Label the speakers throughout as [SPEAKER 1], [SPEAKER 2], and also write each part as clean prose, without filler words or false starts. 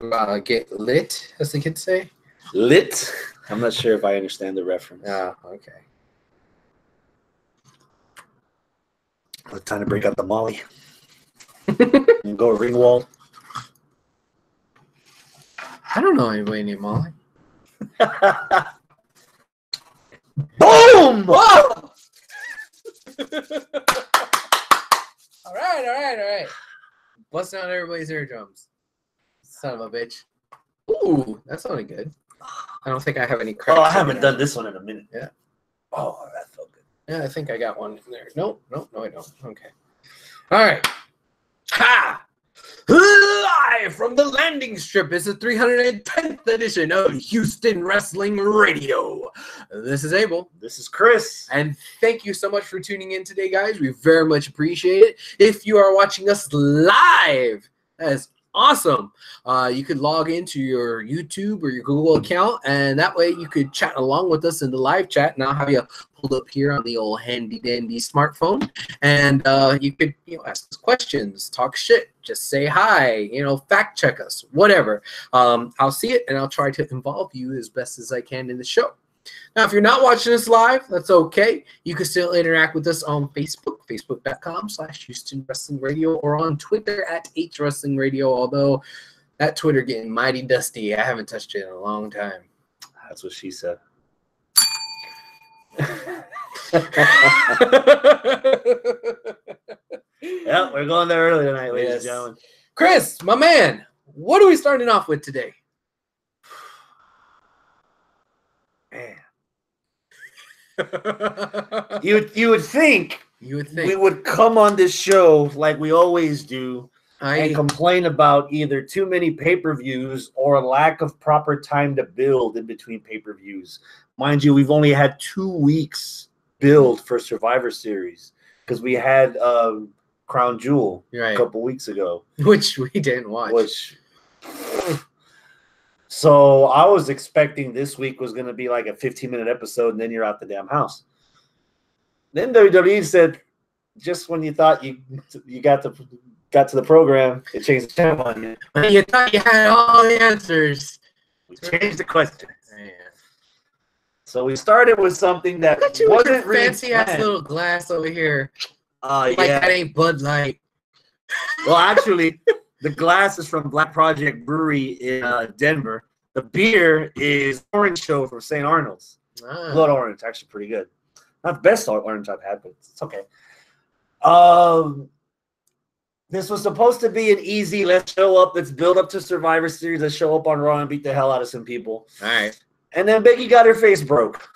[SPEAKER 1] Get lit, as the kids say.
[SPEAKER 2] Lit? I'm not sure if I understand the reference.
[SPEAKER 1] Oh, okay.
[SPEAKER 2] It's time to break out the Molly. And go Ringwald.
[SPEAKER 1] I don't know anybody named Molly.
[SPEAKER 2] Boom!
[SPEAKER 1] Whoa! All right. Busting out everybody's eardrums. Son of a bitch. Ooh, that sounded good. I don't think I have any cracks.
[SPEAKER 2] Oh, I haven't done this one in a minute.
[SPEAKER 1] Yeah.
[SPEAKER 2] Oh, that felt good.
[SPEAKER 1] Yeah, I think I got one in there. No, I don't. Okay. All right. Ha! Live from the landing strip is the 310th edition of Houston Wrestling Radio. This is Abel.
[SPEAKER 2] This is Chris.
[SPEAKER 1] And thank you so much for tuning in today, guys. We very much appreciate it. If you are watching us live, that is awesome. You could log into your YouTube or your Google account, and that way you could chat along with us in the live chat. And I'll have you pulled up here on the old handy dandy smartphone, and you could ask us questions, talk shit, just say hi, fact check us, whatever. I'll see it, and I'll try to involve you as best as I can in the show. Now, if you're not watching us live, that's okay. You can still interact with us on Facebook, facebook.com/Houston Wrestling Radio, or on Twitter @HWrestling Radio, although that Twitter getting mighty dusty. I haven't touched it in a long time.
[SPEAKER 2] That's what she said. Yeah, we're going there early tonight, ladies and gentlemen.
[SPEAKER 1] Chris, my man, what are we starting off with today?
[SPEAKER 2] Man. You would think we would come on this show like we always do and complain about either too many pay-per-views or a lack of proper time to build in between pay-per-views. Mind you, we've only had 2 weeks build for Survivor Series because we had Crown Jewel a couple weeks ago,
[SPEAKER 1] which we didn't watch.
[SPEAKER 2] So I was expecting this week was going to be like a 15-minute episode, and then you're out the damn house. Then WWE said, just when you thought you got to the program, it changed the channel on you.
[SPEAKER 1] When you thought you had all the answers,
[SPEAKER 2] we changed the question. Yeah. So we started with something that wasn't really
[SPEAKER 1] fancy ass little glass over here.
[SPEAKER 2] Like
[SPEAKER 1] that ain't Bud Light.
[SPEAKER 2] Well, actually, the glass is from Black Project Brewery in Denver. The beer is Orange Show from St. Arnold's. Blood orange, actually pretty good. Not the best orange I've had, but it's okay. This was supposed to be an easy, let's show up, let's build up to Survivor Series, let's show up on Raw and beat the hell out of some people.
[SPEAKER 1] All right.
[SPEAKER 2] And then Becky got her face broke.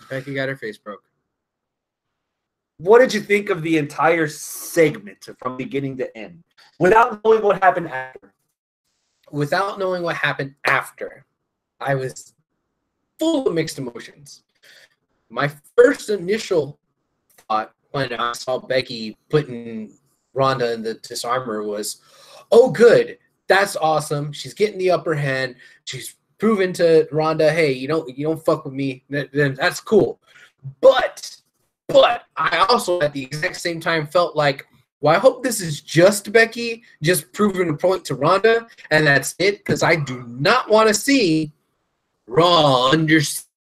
[SPEAKER 2] What did you think of the entire segment from beginning to end? Without knowing what happened after.
[SPEAKER 1] Without knowing what happened after, I was full of mixed emotions. My first initial thought when I saw Becky putting Ronda in the disarmor was, oh, good. That's awesome. She's getting the upper hand. She's proven to Ronda, hey, you don't fuck with me. Then that's cool. But I also at the exact same time felt like, well, I hope this is just Becky just proving a point to Ronda, and that's it, because I do not want to see Raw under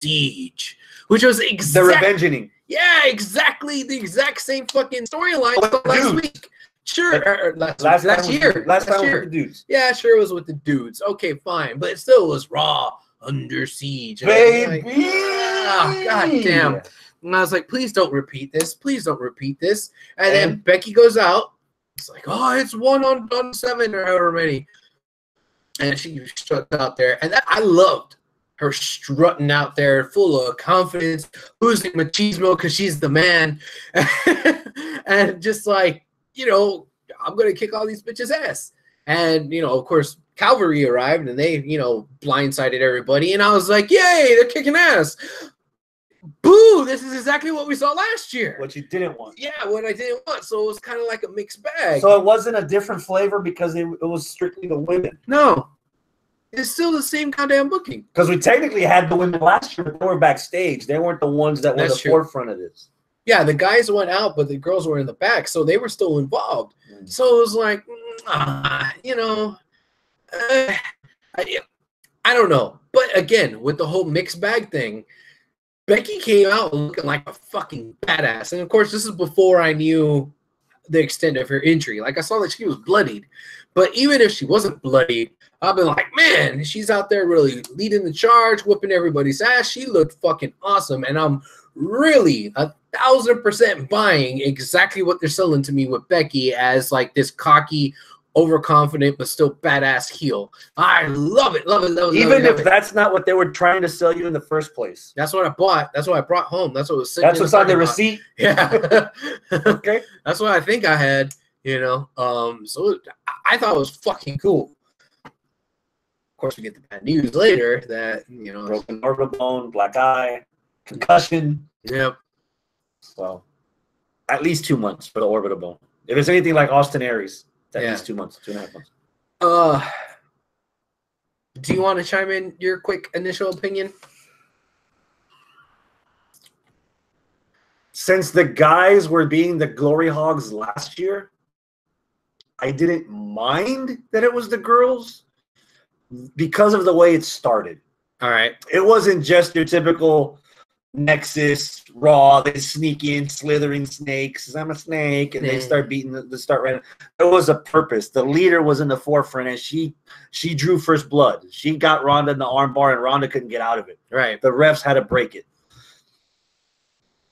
[SPEAKER 1] siege, which was
[SPEAKER 2] the revenging.
[SPEAKER 1] Yeah, exactly the exact same fucking storyline last week. Sure, last year.
[SPEAKER 2] Last time with the dudes.
[SPEAKER 1] Yeah, sure, it was with the dudes. Okay, fine, but it still was Raw under siege.
[SPEAKER 2] Baby!
[SPEAKER 1] Oh, God damn. And I was like, please don't repeat this. Please don't repeat this. And then Becky goes out. It's like, oh, it's 1 on 7 or however many. And she struck out there. And I loved her strutting out there full of confidence, losing machismo because she's the man. And just like, I'm going to kick all these bitches' ass. And, of course, Calvary arrived and they, blindsided everybody. And I was like, yay, they're kicking ass. Boo! This is exactly what we saw last year.
[SPEAKER 2] What you didn't want.
[SPEAKER 1] Yeah, what I didn't want. So it was kind of like a mixed bag.
[SPEAKER 2] So it wasn't a different flavor because it was strictly the women.
[SPEAKER 1] No. It's still the same goddamn booking.
[SPEAKER 2] Because we technically had the women last year, but they were backstage. They weren't the ones that were the forefront of this.
[SPEAKER 1] Yeah, the guys went out, but the girls were in the back, so they were still involved. So it was like, I I don't know. But again, with the whole mixed bag thing, Becky came out looking like a fucking badass. And of course, this is before I knew the extent of her injury. Like, I saw that she was bloodied. But even if she wasn't bloodied, I've been like, man, she's out there really leading the charge, whooping everybody's ass. She looked fucking awesome. And I'm really 1,000% buying exactly what they're selling to me with Becky as like this cocky, overconfident, but still badass heel. I love it. Love it. Love it.
[SPEAKER 2] Even if that's not what they were trying to sell you in the first place.
[SPEAKER 1] That's what I bought. That's what I brought home. That's what was sitting.
[SPEAKER 2] That's what's on the receipt.
[SPEAKER 1] Yeah.
[SPEAKER 2] Okay.
[SPEAKER 1] That's what I think I had, you know. So I thought it was fucking cool. Of course, we get the bad news later that, you know,
[SPEAKER 2] broken orbital bone, black eye, concussion.
[SPEAKER 1] Yep.
[SPEAKER 2] So at least 2 months for the orbital bone. If it's anything like Austin Aries, at least 2 months, 2.5 months.
[SPEAKER 1] Do you want to chime in your quick initial opinion?
[SPEAKER 2] Since the guys were being the glory hogs last year, I didn't mind that it was the girls because of the way it started.
[SPEAKER 1] All right.
[SPEAKER 2] It wasn't just your typical Nexus Raw. They sneak in, slithering snakes. I'm a snake, and they start beating the start right. There was a purpose. The leader was in the forefront, and she drew first blood. She got Ronda in the armbar, and Ronda couldn't get out of it.
[SPEAKER 1] Right.
[SPEAKER 2] The refs had to break it.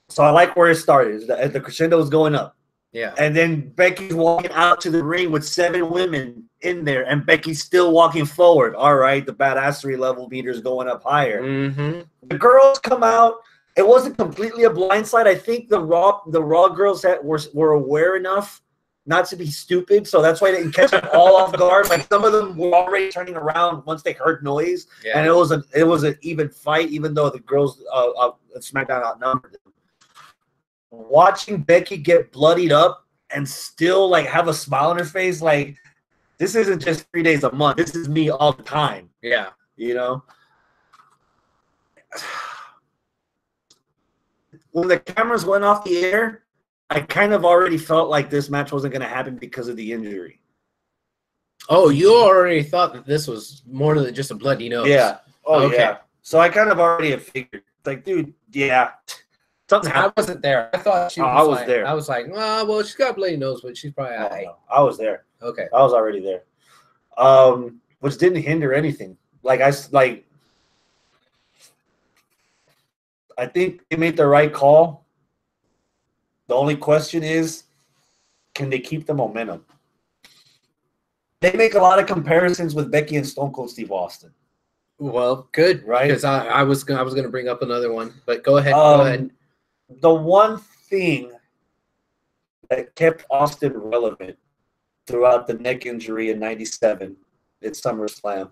[SPEAKER 2] So I like where it started. The crescendo was going up.
[SPEAKER 1] Yeah.
[SPEAKER 2] And then Becky's walking out to the ring with 7 women in there, and Becky's still walking forward. All right, the badassery level meter's going up higher.
[SPEAKER 1] Mm-hmm.
[SPEAKER 2] The girls come out. It wasn't completely a blindside. I think the Raw girls were aware enough not to be stupid, so that's why they didn't catch them all off guard. Like, some of them were already turning around once they heard noise, and it was an even fight, even though the girls SmackDown outnumbered them. Watching Becky get bloodied up and still like have a smile on her face, like, this isn't just 3 days a month. This is me all the time.
[SPEAKER 1] Yeah,
[SPEAKER 2] you know. When the cameras went off the air, I kind of already felt like this match wasn't going to happen because of the injury.
[SPEAKER 1] Oh, you already thought that this was more than just a bloody nose.
[SPEAKER 2] Yeah. Oh, okay. Yeah. So I kind of already have figured, like, dude, yeah. Something happened.
[SPEAKER 1] I wasn't there. I thought she was
[SPEAKER 2] I was there.
[SPEAKER 1] I was like, well, she's got a bloody nose, but she's probably all right.
[SPEAKER 2] No. I was there.
[SPEAKER 1] Okay.
[SPEAKER 2] I was already there. Which didn't hinder anything. I think they made the right call. The only question is, can they keep the momentum? They make a lot of comparisons with Becky and Stone Cold Steve Austin.
[SPEAKER 1] Well, good,
[SPEAKER 2] right?
[SPEAKER 1] Because I was going to bring up another one, but go ahead. Go ahead.
[SPEAKER 2] The one thing that kept Austin relevant throughout the neck injury in '97 at SummerSlam,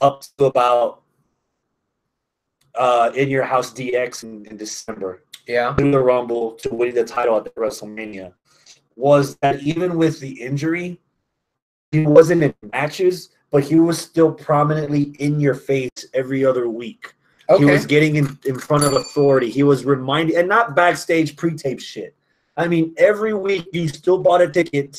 [SPEAKER 2] up to about In Your House DX in December, through the Rumble to winning the title at the WrestleMania, was that even with the injury, he wasn't in matches, but he was still prominently in your face every other week. Okay. He was getting in front of authority. He was reminding, and not backstage pre-tape shit. I mean, every week you still bought a ticket,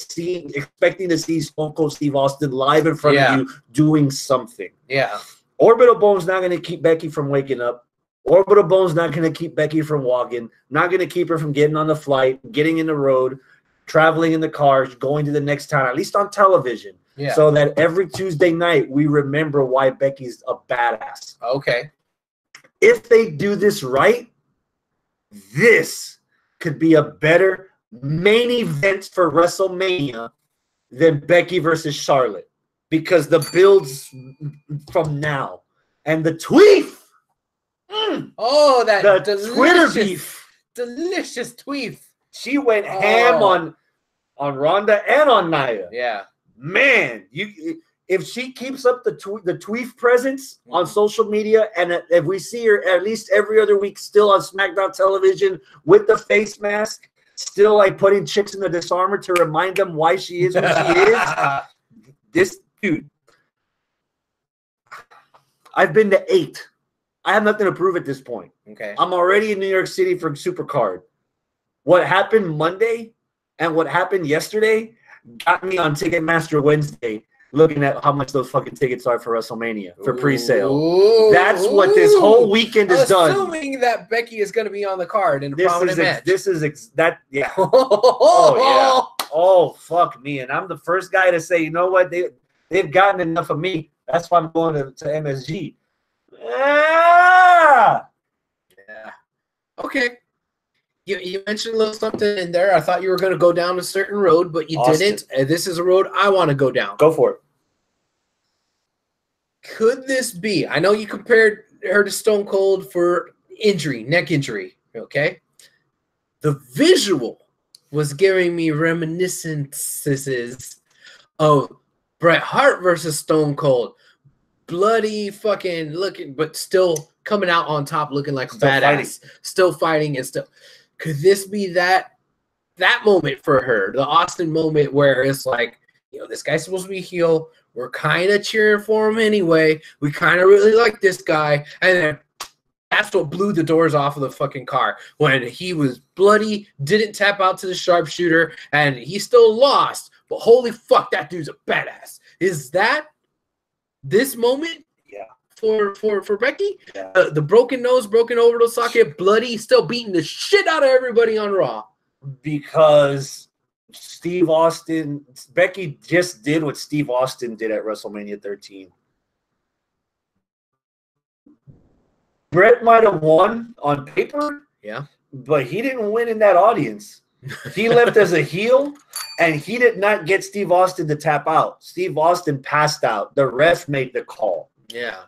[SPEAKER 2] expecting to see Stone Cold Steve Austin live in front of you doing something.
[SPEAKER 1] Yeah.
[SPEAKER 2] Orbital Bone's not going to keep Becky from waking up. Orbital Bone's not going to keep Becky from walking. Not going to keep her from getting on the flight, getting in the road, traveling in the cars, going to the next town, at least on television. Yeah. So that every Tuesday night we remember why Becky's a badass.
[SPEAKER 1] Okay.
[SPEAKER 2] If they do this right, this could be a better main event for WrestleMania than Becky versus Charlotte, because the builds from now and the tweef.
[SPEAKER 1] Oh, that
[SPEAKER 2] the Twitter beef.
[SPEAKER 1] Delicious tweef.
[SPEAKER 2] She went ham on Ronda and on Nia.
[SPEAKER 1] Yeah.
[SPEAKER 2] Man, if she keeps up the tweef presence on social media, and if we see her at least every other week still on SmackDown television with the face mask, still like putting chicks in the disarmor to remind them why she is who she is, this dude. I've been to 8. I have nothing to prove at this point.
[SPEAKER 1] Okay.
[SPEAKER 2] I'm already in New York City for Supercard. What happened Monday and what happened yesterday got me on Ticketmaster Wednesday, looking at how much those fucking tickets are for WrestleMania for pre-sale. That's what this whole weekend is done.
[SPEAKER 1] Assuming that Becky is going to be on the card in a prominent match.
[SPEAKER 2] Yeah. Oh yeah. Oh fuck me, and I'm the first guy to say, you know what, they've gotten enough of me. That's why I'm going to MSG.
[SPEAKER 1] Yeah. Okay. You mentioned a little something in there. I thought you were going to go down a certain road, but you didn't. And this is a road I want to go down.
[SPEAKER 2] Go for it.
[SPEAKER 1] Could this be? I know you compared her to Stone Cold for injury, neck injury. Okay. The visual was giving me reminiscences of Bret Hart versus Stone Cold. Bloody fucking looking, but still coming out on top looking like a badass. Still fighting and still. Could this be that moment for her? The Austin moment where it's like, this guy's supposed to be heel. We're kind of cheering for him anyway. We kind of really like this guy. And then that's what blew the doors off of the fucking car. When he was bloody, didn't tap out to the sharpshooter, and he still lost. But holy fuck, that dude's a badass. Is that this moment?
[SPEAKER 2] Yeah.
[SPEAKER 1] For Becky?
[SPEAKER 2] Yeah.
[SPEAKER 1] The broken nose, broken overdose socket, bloody, still beating the shit out of everybody on Raw.
[SPEAKER 2] Because Becky just did what Steve Austin did at WrestleMania 13. Brett might have won on paper,
[SPEAKER 1] yeah,
[SPEAKER 2] but he didn't win in that audience. He left as a heel, and he did not get Steve Austin to tap out. Steve Austin passed out. The ref made the call.
[SPEAKER 1] Yeah.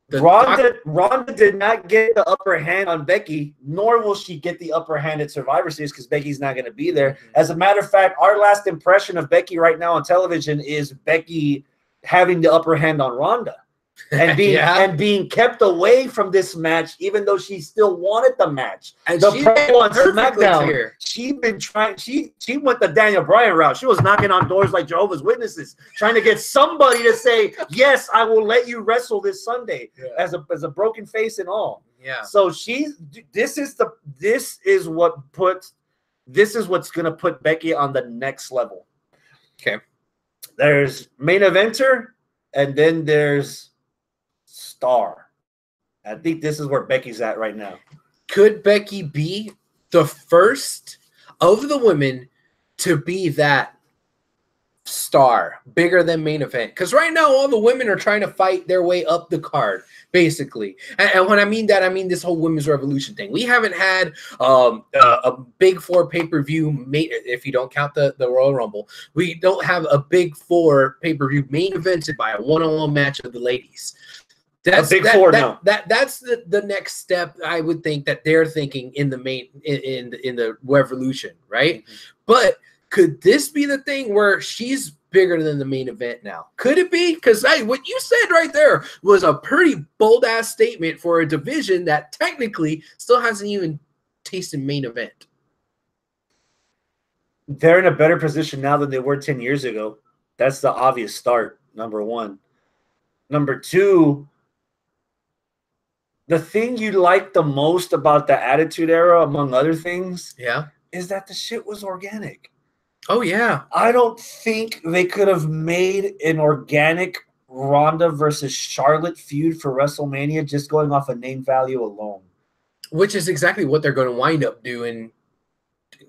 [SPEAKER 2] Ronda did not get the upper hand on Becky, nor will she get the upper hand at Survivor Series because Becky's not going to be there. As a matter of fact, our last impression of Becky right now on television is Becky having the upper hand on Ronda. And being and being kept away from this match, even though she still wanted the match.
[SPEAKER 1] And
[SPEAKER 2] the
[SPEAKER 1] she
[SPEAKER 2] promo on SmackDown,
[SPEAKER 1] clear.
[SPEAKER 2] She went the Daniel Bryan route. She was knocking on doors like Jehovah's Witnesses, trying to get somebody to say, "Yes, I will let you wrestle this Sunday," as a broken face and all.
[SPEAKER 1] Yeah.
[SPEAKER 2] So this is what's gonna put Becky on the next level.
[SPEAKER 1] Okay.
[SPEAKER 2] There's main eventer, and then there's star. I think this is where Becky's at right now.
[SPEAKER 1] Could Becky be the first of the women to be that star, bigger than main event? Because right now all the women are trying to fight their way up the card, basically. And when I mean that, I mean this whole women's revolution thing. We haven't had a big four pay-per-view, if you don't count the Royal Rumble. We don't have a big four pay-per-view main evented by a one-on-one match of the ladies. That's that's the next step. I would think that they're thinking in the in the revolution, right? Mm-hmm. But could this be the thing where she's bigger than the main event now? Could it be? Because what you said right there was a pretty bold ass statement for a division that technically still hasn't even tasted main event.
[SPEAKER 2] They're in a better position now than they were 10 years ago. That's the obvious start. Number one. Number two. The thing you like the most about the Attitude Era, among other things, is that the shit was organic.
[SPEAKER 1] Oh, yeah.
[SPEAKER 2] I don't think they could have made an organic Ronda versus Charlotte feud for WrestleMania just going off of name value alone.
[SPEAKER 1] Which is exactly what they're going to wind up doing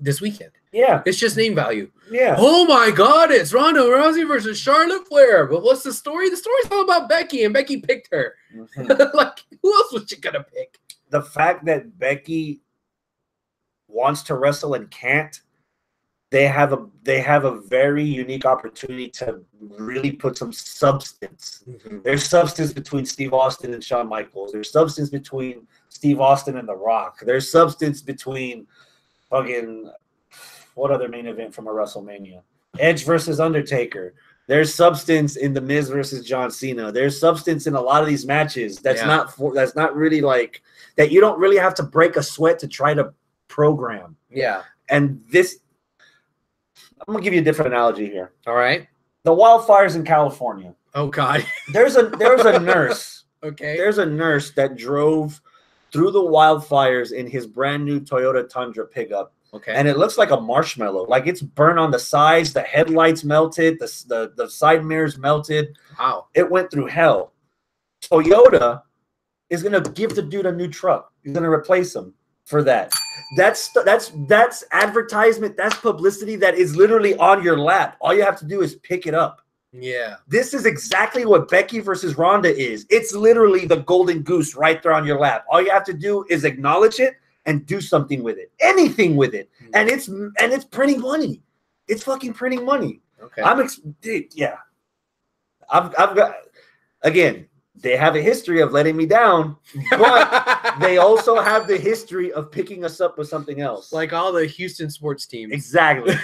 [SPEAKER 1] this weekend.
[SPEAKER 2] Yeah.
[SPEAKER 1] It's just name value.
[SPEAKER 2] Yeah.
[SPEAKER 1] Oh, my God. It's Ronda Rousey versus Charlotte Flair. But what's the story? The story's all about Becky, and Becky picked her. Mm-hmm. Like, who else was she going to pick?
[SPEAKER 2] The fact that Becky wants to wrestle and can't, they have a very unique opportunity to really put some substance. Mm-hmm. There's substance between Steve Austin and Shawn Michaels. There's substance between Steve Austin and The Rock. There's substance between fucking what other main event from a WrestleMania? Edge versus Undertaker. There's substance in The Miz versus John Cena. There's substance in a lot of these matches. That's not really like that. You don't really have to break a sweat to try to program.
[SPEAKER 1] Yeah.
[SPEAKER 2] And this, I'm gonna give you a different analogy here.
[SPEAKER 1] All right.
[SPEAKER 2] The wildfires in California.
[SPEAKER 1] Oh God.
[SPEAKER 2] There's a nurse.
[SPEAKER 1] Okay.
[SPEAKER 2] There's a nurse that drove through the wildfires in his brand new Toyota Tundra pickup
[SPEAKER 1] Okay.
[SPEAKER 2] And it looks like a marshmallow. Like it's burnt on the sides. The headlights melted. The side mirrors melted.
[SPEAKER 1] Wow.
[SPEAKER 2] It went through hell. Toyota is going to give the dude a new truck. He's going to replace him for that. That's advertisement. That's publicity that is literally on your lap. All you have to do is pick it up.
[SPEAKER 1] Yeah.
[SPEAKER 2] This is exactly what Becky versus Ronda is. It's literally the golden goose right there on your lap. All you have to do is acknowledge it and do something with it. Anything with it. And it's printing money. It's fucking printing money.
[SPEAKER 1] Okay.
[SPEAKER 2] Yeah. I've got, again, they have a history of letting me down, but they also have the history of picking us up with something else.
[SPEAKER 1] Like all the Houston sports teams.
[SPEAKER 2] Exactly.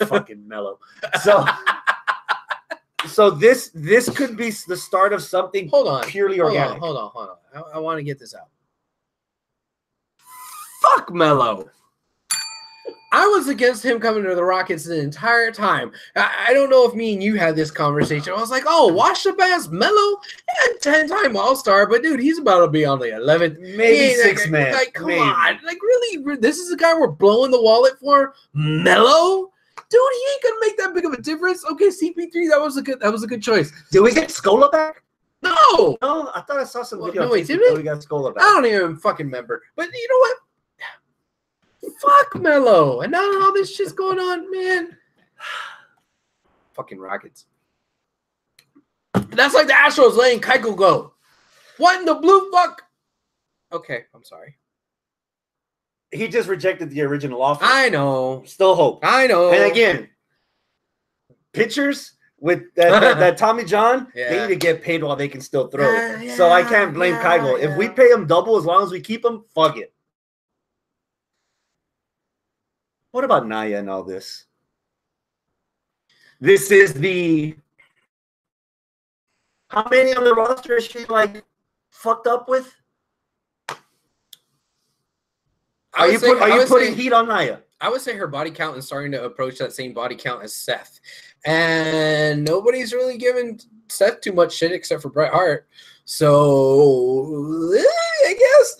[SPEAKER 2] Fucking mellow. So this could be the start of something purely organic.
[SPEAKER 1] Hold on. I want to get this out. Fuck Mello. I was against him coming to the Rockets the entire time. I don't know if me and you had this conversation. I was like, oh, washed up ass Mello, 10-time All-Star, but dude, he's about to be on the 11th.
[SPEAKER 2] Maybe six man.
[SPEAKER 1] Like, come on. Like, really? This is the guy we're blowing the wallet for? Mello? Dude, he ain't gonna make that big of a difference. Okay, CP3, that was a good choice.
[SPEAKER 2] Did we get Scola back?
[SPEAKER 1] No.
[SPEAKER 2] No, I thought I saw some video.
[SPEAKER 1] No, wait, did we?
[SPEAKER 2] We got Scola back.
[SPEAKER 1] I don't even fucking remember. But you know what? Fuck Mello. And now all this shit's going on, man. Fucking Rockets. That's like the Astros letting Keiko go. What in the blue fuck? Okay, I'm sorry.
[SPEAKER 2] He just rejected the original offer.
[SPEAKER 1] I know.
[SPEAKER 2] Still hope.
[SPEAKER 1] I know.
[SPEAKER 2] And again, pitchers with that Tommy John, they need to get paid while they can still throw. So I can't blame Keiko. If we pay him double as long as we keep him, fuck it. What about Naya and all this? This is the... How many on the roster is she, like, fucked up with? Are you putting heat on Naya?
[SPEAKER 1] I would say her body count is starting to approach that same body count as Seth. And nobody's really giving Seth too much shit except for Bret Hart. So I guess,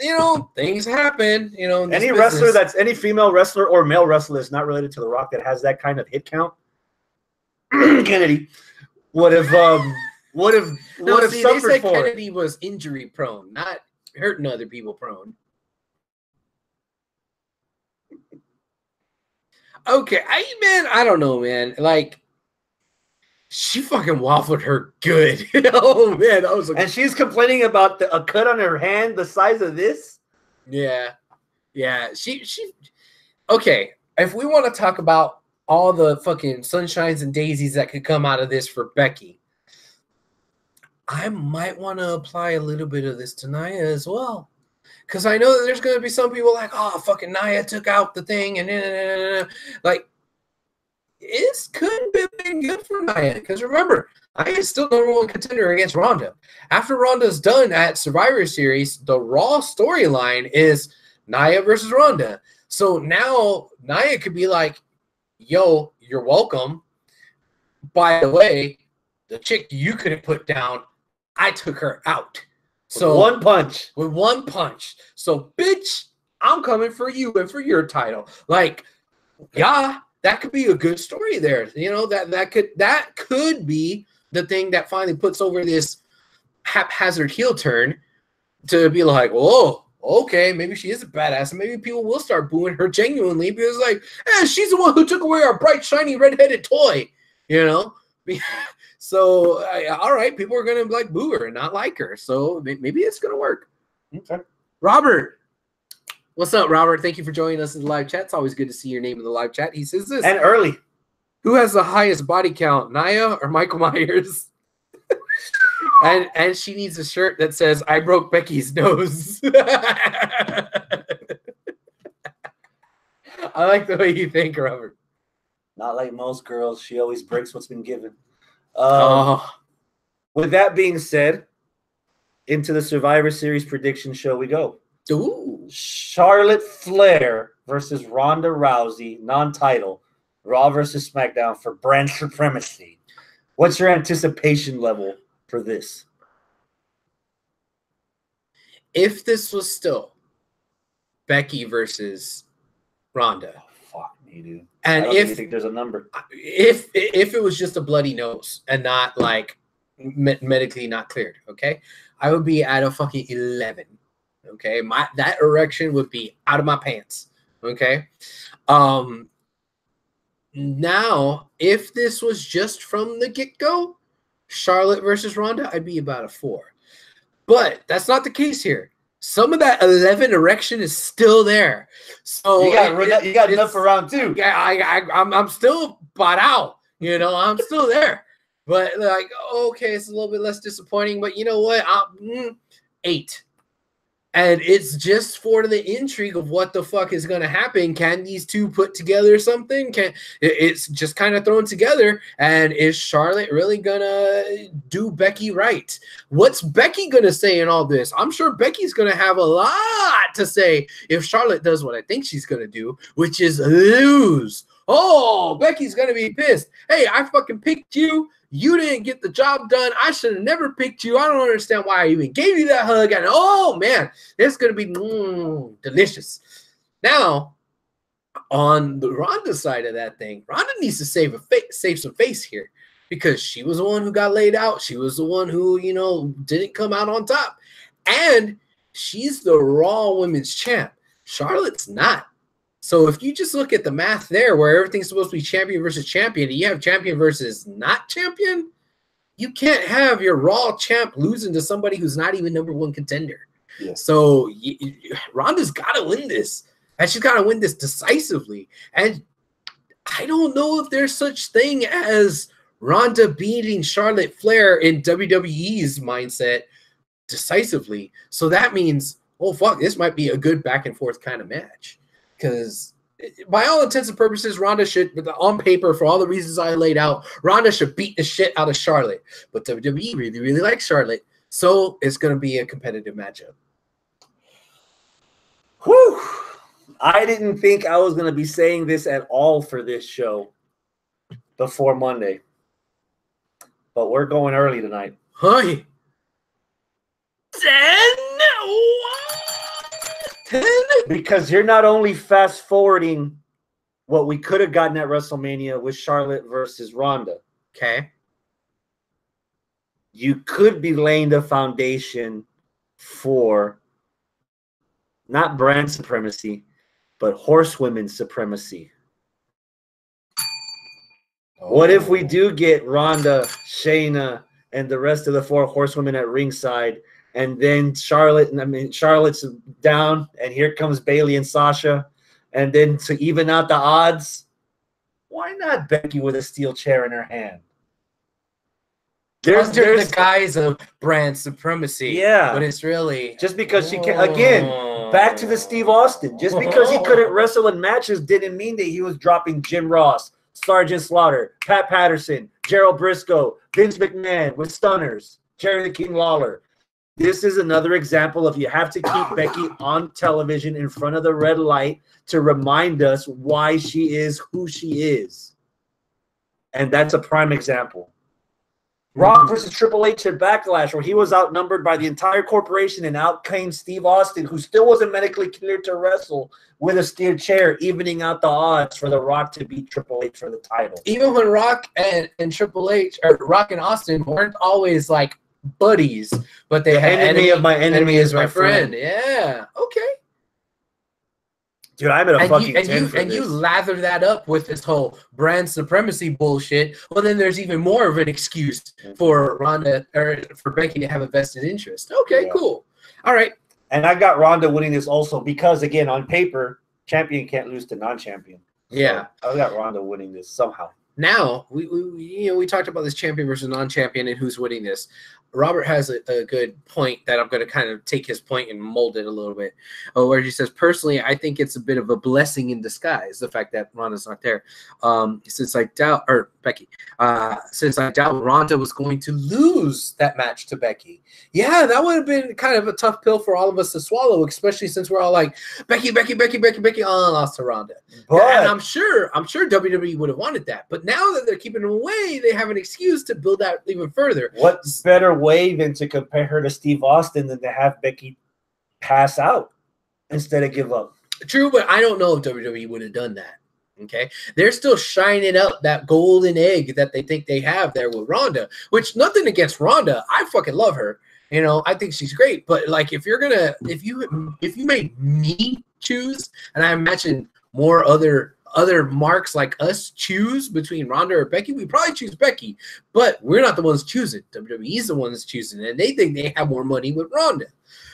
[SPEAKER 1] things happen,
[SPEAKER 2] any wrestler any female wrestler or male wrestler that's not related to The Rock that has that kind of hit count, Kennedy would have suffered
[SPEAKER 1] they said
[SPEAKER 2] for
[SPEAKER 1] Kennedy was injury prone, not hurting other people prone. Okay, I don't know, man. Like, she fucking waffled her good. Oh man, that was.
[SPEAKER 2] And she's complaining about a cut on her hand the size of this.
[SPEAKER 1] Yeah. She. Okay, if we want to talk about all the fucking sunshines and daisies that could come out of this for Becky, I might want to apply a little bit of this to Naya as well. Because I know that there's going to be some people like, oh, fucking Naya took out the thing. And like, it could have been good for Naya. Because remember, Naya is still number one contender against Ronda. After Ronda's done at Survivor Series, the Raw storyline is Naya versus Ronda. So now Naya could be like, yo, you're welcome. By the way, the chick you couldn't put down, I took her out. So with one punch. So, bitch, I'm coming for you and for your title. Like, yeah, that could be a good story there. That could be the thing that finally puts over this haphazard heel turn to be like, whoa, okay, maybe she is a badass, and maybe people will start booing her genuinely because, like, she's the one who took away our bright, shiny, red-headed toy, So, all right, people are going to like boo her and not like her. So maybe it's going to work.
[SPEAKER 2] Okay.
[SPEAKER 1] Robert. What's up, Robert? Thank you for joining us in the live chat. It's always good to see your name in the live chat. He says this.
[SPEAKER 2] And early.
[SPEAKER 1] Who has the highest body count, Naya or Michael Myers? and she needs a shirt that says, I broke Becky's nose. I like the way you think, Robert.
[SPEAKER 2] Not like most girls. She always breaks what's been given. With that being said, into the Survivor Series prediction show we go.
[SPEAKER 1] Ooh.
[SPEAKER 2] Charlotte Flair versus Ronda Rousey, non-title, Raw versus SmackDown for brand supremacy. What's your anticipation level for this?
[SPEAKER 1] If this was still Becky versus Ronda,
[SPEAKER 2] You do.
[SPEAKER 1] And
[SPEAKER 2] if you think there's a number,
[SPEAKER 1] if it was just a bloody nose and not like medically not cleared, okay, I would be at a fucking 11. Okay, that erection would be out of my pants. Okay, now if this was just from the get-go, Charlotte versus Ronda, I'd be about a 4. But that's not the case here. Some of that 11 erection is still there. So
[SPEAKER 2] you got enough for round 2.
[SPEAKER 1] Yeah, I'm still bought out. You know, I'm still there. But like, okay, it's a little bit less disappointing. But you know what? 8. And it's just for the intrigue of what the fuck is going to happen. Can these two put together something? It's just kind of thrown together. And is Charlotte really going to do Becky right? What's Becky going to say in all this? I'm sure Becky's going to have a lot to say if Charlotte does what I think she's going to do, which is lose. Oh, Becky's going to be pissed. Hey, I fucking picked you. You didn't get the job done. I should have never picked you. I don't understand why I even gave you that hug. And oh, man, it's going to be delicious. Now, on the Ronda side of that thing, Ronda needs to save some face here because she was the one who got laid out. She was the one who, you know, didn't come out on top. And she's the Raw Women's Champ. Charlotte's not. So if you just look at the math there where everything's supposed to be champion versus champion and you have champion versus not champion, you can't have your Raw champ losing to somebody who's not even #1 contender. Yeah. So Ronda's got to win this. And she's got to win this decisively. And I don't know if there's such thing as Ronda beating Charlotte Flair in WWE's mindset decisively. So that means, oh, fuck, this might be a good back and forth kind of match. Because by all intents and purposes, Ronda should, on paper, for all the reasons I laid out, Ronda should beat the shit out of Charlotte. But WWE really, really likes Charlotte. So it's going to be a competitive matchup.
[SPEAKER 2] Whew. I didn't think I was going to be saying this at all for this show before Monday. But we're going early tonight.
[SPEAKER 1] Hi. 10?
[SPEAKER 2] Because you're not only fast forwarding what we could have gotten at WrestleMania with Charlotte versus Ronda.
[SPEAKER 1] Okay.
[SPEAKER 2] You could be laying the foundation for not brand supremacy, but horsewomen supremacy. Oh. What if we do get Ronda, Shayna, and the rest of the 4 horsewomen at ringside? And then Charlotte's down, and here comes Bayley and Sasha. And then to even out the odds, why not Becky with a steel chair in her hand?
[SPEAKER 1] There's the guise of brand supremacy.
[SPEAKER 2] Yeah.
[SPEAKER 1] But it's really...
[SPEAKER 2] Just because she can... Again, back to the Steve Austin. Just because he couldn't wrestle in matches didn't mean that he was dropping Jim Ross, Sergeant Slaughter, Pat Patterson, Gerald Briscoe, Vince McMahon with stunners, Jerry the King Lawler. This is another example of you have to keep Becky on television in front of the red light to remind us why she is who she is. And that's a prime example. Rock versus Triple H at Backlash, where he was outnumbered by the entire corporation, and out came Steve Austin, who still wasn't medically cleared to wrestle, with a steel chair, evening out the odds for The Rock to beat Triple H for the title.
[SPEAKER 1] Even when Rock and Triple H, or Rock and Austin, weren't always like buddies, but they had
[SPEAKER 2] enemy of my enemy is my friend.
[SPEAKER 1] Yeah. Okay.
[SPEAKER 2] Dude, I'm at a fucking 10 for
[SPEAKER 1] this.
[SPEAKER 2] And
[SPEAKER 1] you lather that up with this whole brand supremacy bullshit. Well, then there's even more of an excuse for Ronda or for Becky to have a vested interest. Okay, cool. All right.
[SPEAKER 2] And I got Ronda winning this also because, again, on paper, champion can't lose to non-champion.
[SPEAKER 1] Yeah.
[SPEAKER 2] So I got Ronda winning this somehow.
[SPEAKER 1] Now, we talked about this champion versus non-champion and who's winning this. Robert has a good point that I'm going to kind of take his point and mold it a little bit. Where he says, personally, I think it's a bit of a blessing in disguise, the fact that Ronda's not there. Since I doubt Ronda was going to lose that match to Becky. Yeah, that would have been kind of a tough pill for all of us to swallow, especially since we're all like, Becky, lost to Ronda. But, and I'm sure WWE would have wanted that. But now that they're keeping them away, they have an excuse to build out even further.
[SPEAKER 2] What's better way than to compare her to Steve Austin than to have Becky pass out instead of give up?
[SPEAKER 1] True, but I don't know if WWE would have done that. Okay, they're still shining up that golden egg that they think they have there with Ronda, which nothing against Ronda. I fucking love her. You know, I think she's great. But like, if you made me choose, and I imagine more other marks like us choose between Ronda or Becky, we probably choose Becky. But we're not the ones choosing. WWE's the ones choosing, and they think they have more money with Ronda.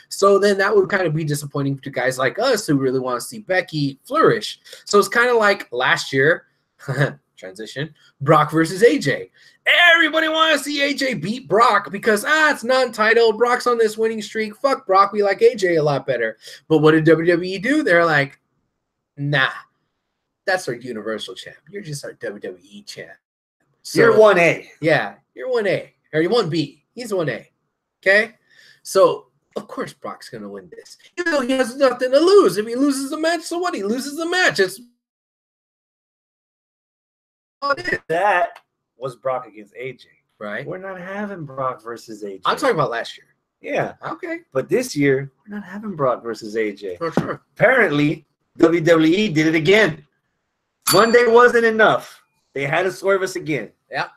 [SPEAKER 1] So then that would kind of be disappointing to guys like us who really want to see Becky flourish. So it's kind of like last year, transition, Brock versus AJ. Everybody wants to see AJ beat Brock because, it's non-title. Brock's on this winning streak. Fuck Brock. We like AJ a lot better. But what did WWE do? They're like, nah, that's our Universal champ. You're just our WWE champ. So,
[SPEAKER 2] you're 1A.
[SPEAKER 1] Yeah, you're 1A. Or you're 1B. He's 1A. Okay? So, of course, Brock's going to win this. Even though he has nothing to lose. If he loses the match, so what? He loses the match. It's
[SPEAKER 2] that was Brock against AJ.
[SPEAKER 1] Right.
[SPEAKER 2] We're not having Brock versus AJ.
[SPEAKER 1] I'm talking about last year.
[SPEAKER 2] Yeah.
[SPEAKER 1] Okay.
[SPEAKER 2] But this year, we're not having Brock versus AJ.
[SPEAKER 1] For sure.
[SPEAKER 2] Apparently, WWE did it again. Monday wasn't enough. They had to swerve us again.
[SPEAKER 1] Yeah.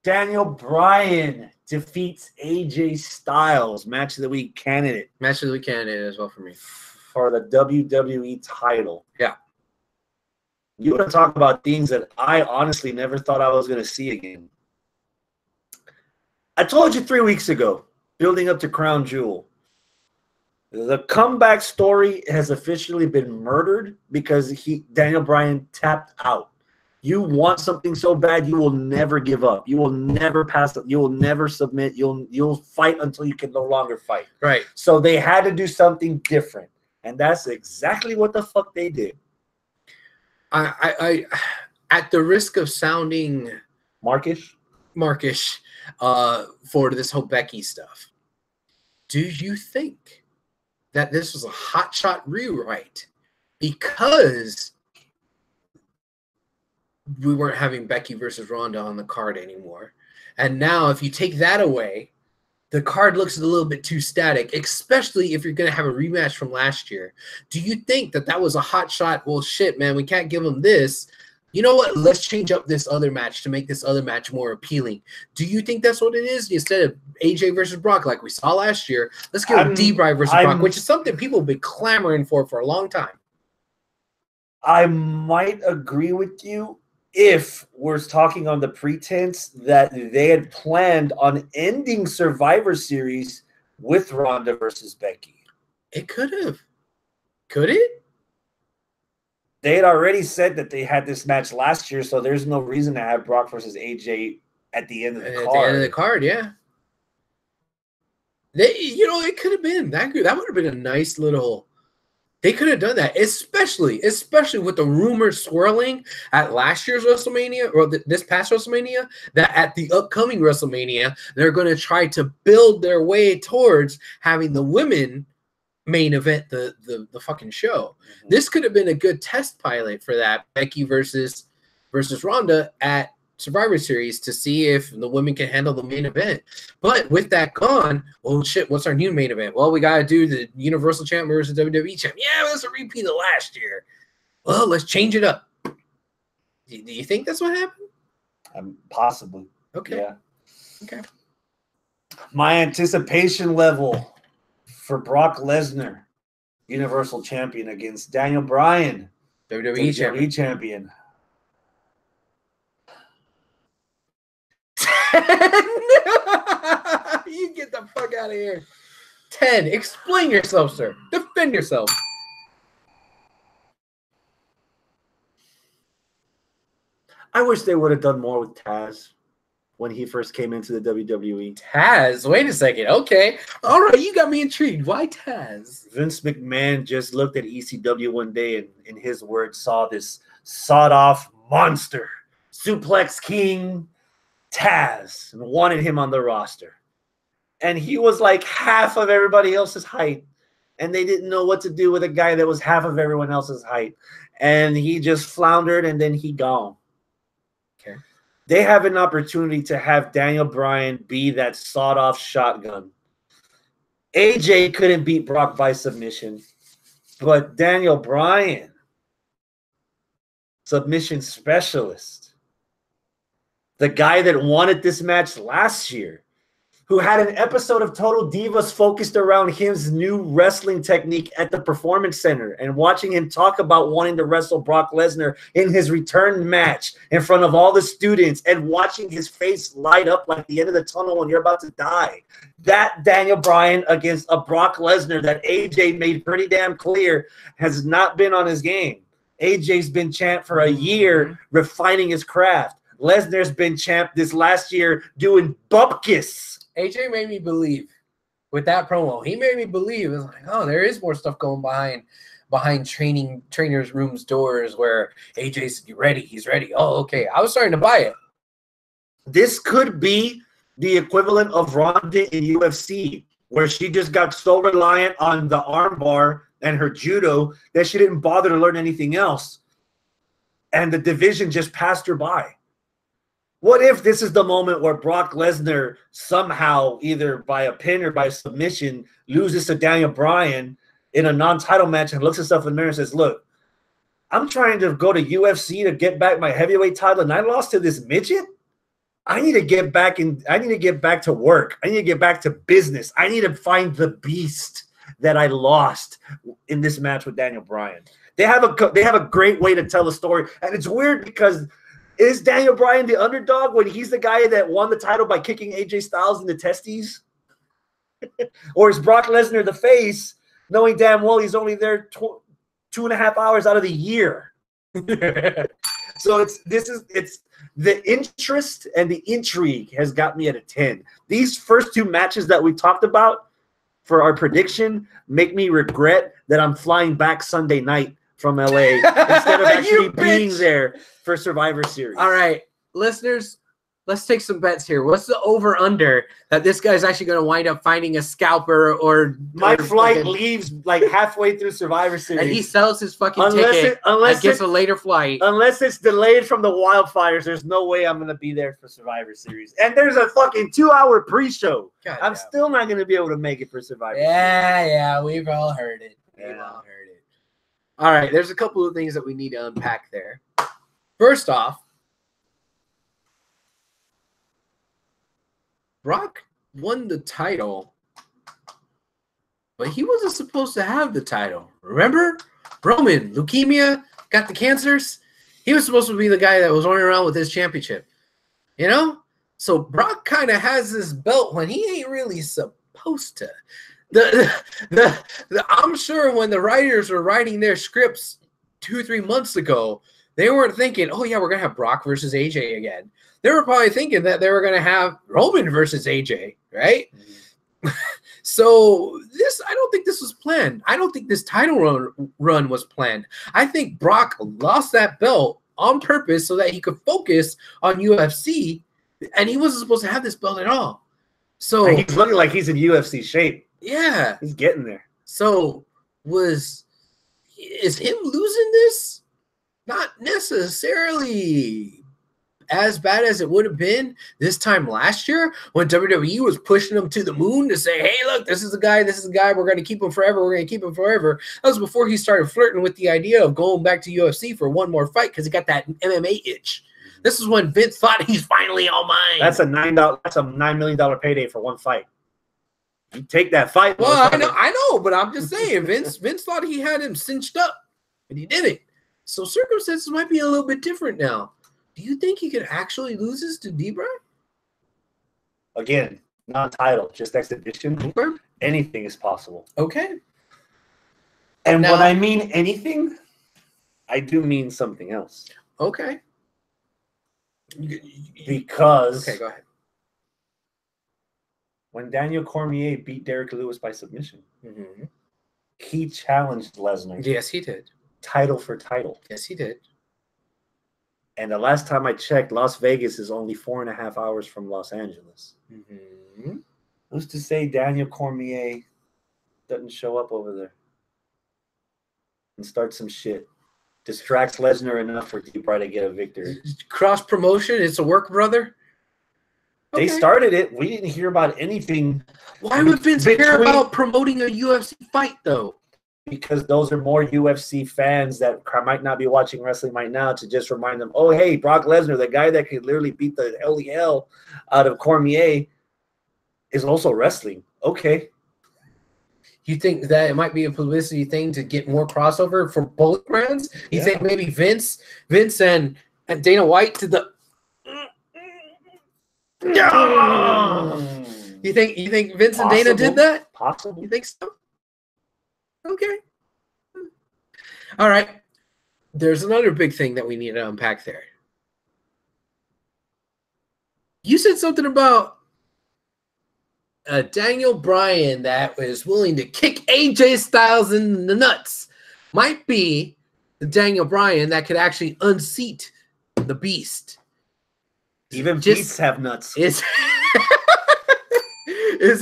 [SPEAKER 2] Daniel Bryan defeats AJ Styles, match of the week candidate.
[SPEAKER 1] Match of the week candidate as well for me.
[SPEAKER 2] For the WWE title.
[SPEAKER 1] Yeah.
[SPEAKER 2] You want to talk about things that I honestly never thought I was going to see again. I told you 3 weeks ago, building up to Crown Jewel, the comeback story has officially been murdered because Daniel Bryan tapped out. You want something so bad, you will never give up. You will never pass up. You will never submit. You'll fight until you can no longer fight.
[SPEAKER 1] Right.
[SPEAKER 2] So they had to do something different, and that's exactly what the fuck they did.
[SPEAKER 1] I at the risk of sounding
[SPEAKER 2] markish
[SPEAKER 1] for this whole Becky stuff, do you think that this was a hotshot rewrite because we weren't having Becky versus Ronda on the card anymore? And now if you take that away, the card looks a little bit too static, especially if you're going to have a rematch from last year. Do you think that that was a hot shot? Well, shit, man, we can't give them this. You know what? Let's change up this other match to make this other match more appealing. Do you think that's what it is? Instead of AJ versus Brock like we saw last year, let's give him D-Bry versus Brock, which is something people have been clamoring for a long time.
[SPEAKER 2] I might agree with you if we're talking on the pretense that they had planned on ending Survivor Series with Ronda versus Becky.
[SPEAKER 1] It could have. Could it?
[SPEAKER 2] They had already said that they had this match last year, so there's no reason to have Brock versus AJ at the end of the card. At the end of
[SPEAKER 1] the card, yeah. It could have been that good. That would have been a nice little. They could have done that, especially with the rumors swirling at last year's WrestleMania or this past WrestleMania, that at the upcoming WrestleMania, they're going to try to build their way towards having the women main event the fucking show. Mm-hmm. This could have been a good test pilot for that, Becky versus Ronda at Survivor Series, to see if the women can handle the main event. But with that gone, oh shit, what's our new main event? Well, we got to do the Universal Champ versus WWE Champ. Yeah, that's a repeat of last year. Well, let's change it up. Do you think that's what happened?
[SPEAKER 2] Possibly.
[SPEAKER 1] Okay.
[SPEAKER 2] Yeah.
[SPEAKER 1] Okay.
[SPEAKER 2] My anticipation level for Brock Lesnar, Universal Champion, against Daniel Bryan, WWE Champion.
[SPEAKER 1] 10. You get the fuck out of here. 10. Explain yourself, sir. Defend yourself.
[SPEAKER 2] I wish they would have done more with Taz when he first came into the WWE.
[SPEAKER 1] Taz? Wait a second. Okay. All right. You got me intrigued. Why Taz?
[SPEAKER 2] Vince McMahon just looked at ECW one day and, in his words, saw this sawed-off monster, Suplex King Taz, and wanted him on the roster. And he was like half of everybody else's height, and they didn't know what to do with a guy that was half of everyone else's height. And he just floundered, and then he gone.
[SPEAKER 1] Okay.
[SPEAKER 2] They have an opportunity to have Daniel Bryan be that sawed-off shotgun. AJ couldn't beat Brock by submission, but Daniel Bryan submission specialist, the guy that wanted this match last year, who had an episode of Total Divas focused around his new wrestling technique at the Performance Center, and watching him talk about wanting to wrestle Brock Lesnar in his return match in front of all the students, and watching his face light up like the end of the tunnel when you're about to die. That Daniel Bryan against a Brock Lesnar that AJ made pretty damn clear has not been on his game. AJ's been champ for a year, refining his craft. Lesnar's been champ this last year doing bupkis.
[SPEAKER 1] AJ made me believe with that promo. He made me believe. It was like, oh, there is more stuff going behind trainers' rooms doors where AJ's ready. He's ready. Oh, okay. I was starting to buy it.
[SPEAKER 2] This could be the equivalent of Ronda in UFC, where she just got so reliant on the armbar and her judo that she didn't bother to learn anything else. And the division just passed her by. What if this is the moment where Brock Lesnar somehow, either by a pin or by submission, loses to Daniel Bryan in a non-title match and looks himself in the mirror and says, look, I'm trying to go to UFC to get back my heavyweight title, and I lost to this midget? I need to get back to work. I need to get back to business. I need to find the beast that I lost in this match with Daniel Bryan. They have a great way to tell the story, and it's weird because is Daniel Bryan the underdog when he's the guy that won the title by kicking AJ Styles in the testes? Or is Brock Lesnar the face, knowing damn well he's only there 2.5 hours out of the year? So it's the interest and the intrigue has got me at a 10. These first two matches that we talked about for our prediction make me regret that I'm flying back Sunday night from LA instead of actually being there for Survivor Series.
[SPEAKER 1] All right, listeners, let's take some bets here. What's the over-under that this guy's actually going to wind up finding a scalper or
[SPEAKER 2] my flight leaves like halfway through Survivor Series
[SPEAKER 1] and he sells his fucking ticket and gets a later flight?
[SPEAKER 2] Unless it's delayed from the wildfires, there's no way I'm going to be there for Survivor Series. And there's a fucking 2-hour pre-show. I'm still not going to be able to make it for Survivor Series.
[SPEAKER 1] Yeah, we've all heard it. We've all heard it. All right, there's a couple of things that we need to unpack there. First off, Brock won the title, but he wasn't supposed to have the title. Remember? Roman, leukemia, got the cancers. He was supposed to be the guy that was running around with his championship. You know? So Brock kind of has this belt when he ain't really supposed to. I'm sure when the writers were writing their scripts 2-3 months ago, they weren't thinking, oh, yeah, we're going to have Brock versus AJ again. They were probably thinking that they were going to have Roman versus AJ, right? Mm-hmm. So I don't think this was planned. I don't think this title run was planned. I think Brock lost that belt on purpose so that he could focus on UFC, and he wasn't supposed to have this belt at all. So
[SPEAKER 2] he's looking like he's in UFC shape.
[SPEAKER 1] Yeah.
[SPEAKER 2] He's getting there.
[SPEAKER 1] So is him losing this not necessarily as bad as it would have been this time last year when WWE was pushing him to the moon to say, hey, look, this is the guy, we're going to keep him forever, That was before he started flirting with the idea of going back to UFC for one more fight because he got that MMA itch. This is when Vince thought he's finally all mine.
[SPEAKER 2] That's a $9 million payday for one fight. You take that fight.
[SPEAKER 1] Well, I know, but I'm just saying, Vince thought he had him cinched up, and he didn't. So circumstances might be a little bit different now. Do you think he could actually lose this to Debra?
[SPEAKER 2] Again, non-title, just exhibition.
[SPEAKER 1] Okay.
[SPEAKER 2] Anything is possible.
[SPEAKER 1] Okay.
[SPEAKER 2] And when I mean anything, I do mean something else.
[SPEAKER 1] Okay.
[SPEAKER 2] Because
[SPEAKER 1] okay, go ahead.
[SPEAKER 2] When Daniel Cormier beat Derek Lewis by submission,
[SPEAKER 1] mm-hmm.
[SPEAKER 2] he challenged Lesnar.
[SPEAKER 1] Yes, he did.
[SPEAKER 2] Title for title.
[SPEAKER 1] Yes, he did.
[SPEAKER 2] And the last time I checked, Las Vegas is only 4.5 hours from Los Angeles.
[SPEAKER 1] Mm-hmm.
[SPEAKER 2] Who's to say Daniel Cormier doesn't show up over there and start some shit? Distracts Lesnar enough for Debra to get a victory.
[SPEAKER 1] Cross promotion, it's a work, brother.
[SPEAKER 2] They started it. We didn't hear about anything.
[SPEAKER 1] Why would Vince care about promoting a UFC fight, though?
[SPEAKER 2] because those are more UFC fans that might not be watching wrestling right now, to just remind them, oh, hey, Brock Lesnar, the guy that could literally beat the hell out of Cormier, is also wrestling. Okay.
[SPEAKER 1] You think that it might be a publicity thing to get more crossover for both brands? You think maybe Vince and Dana White to the You think Vince and Dana did that?
[SPEAKER 2] Possible.
[SPEAKER 1] You think so? Okay. All right. There's another big thing that we need to unpack there. You said something about Daniel Bryan that was willing to kick AJ Styles in the nuts. Might be the Daniel Bryan that could actually unseat the beast.
[SPEAKER 2] Even beasts have nuts.
[SPEAKER 1] Is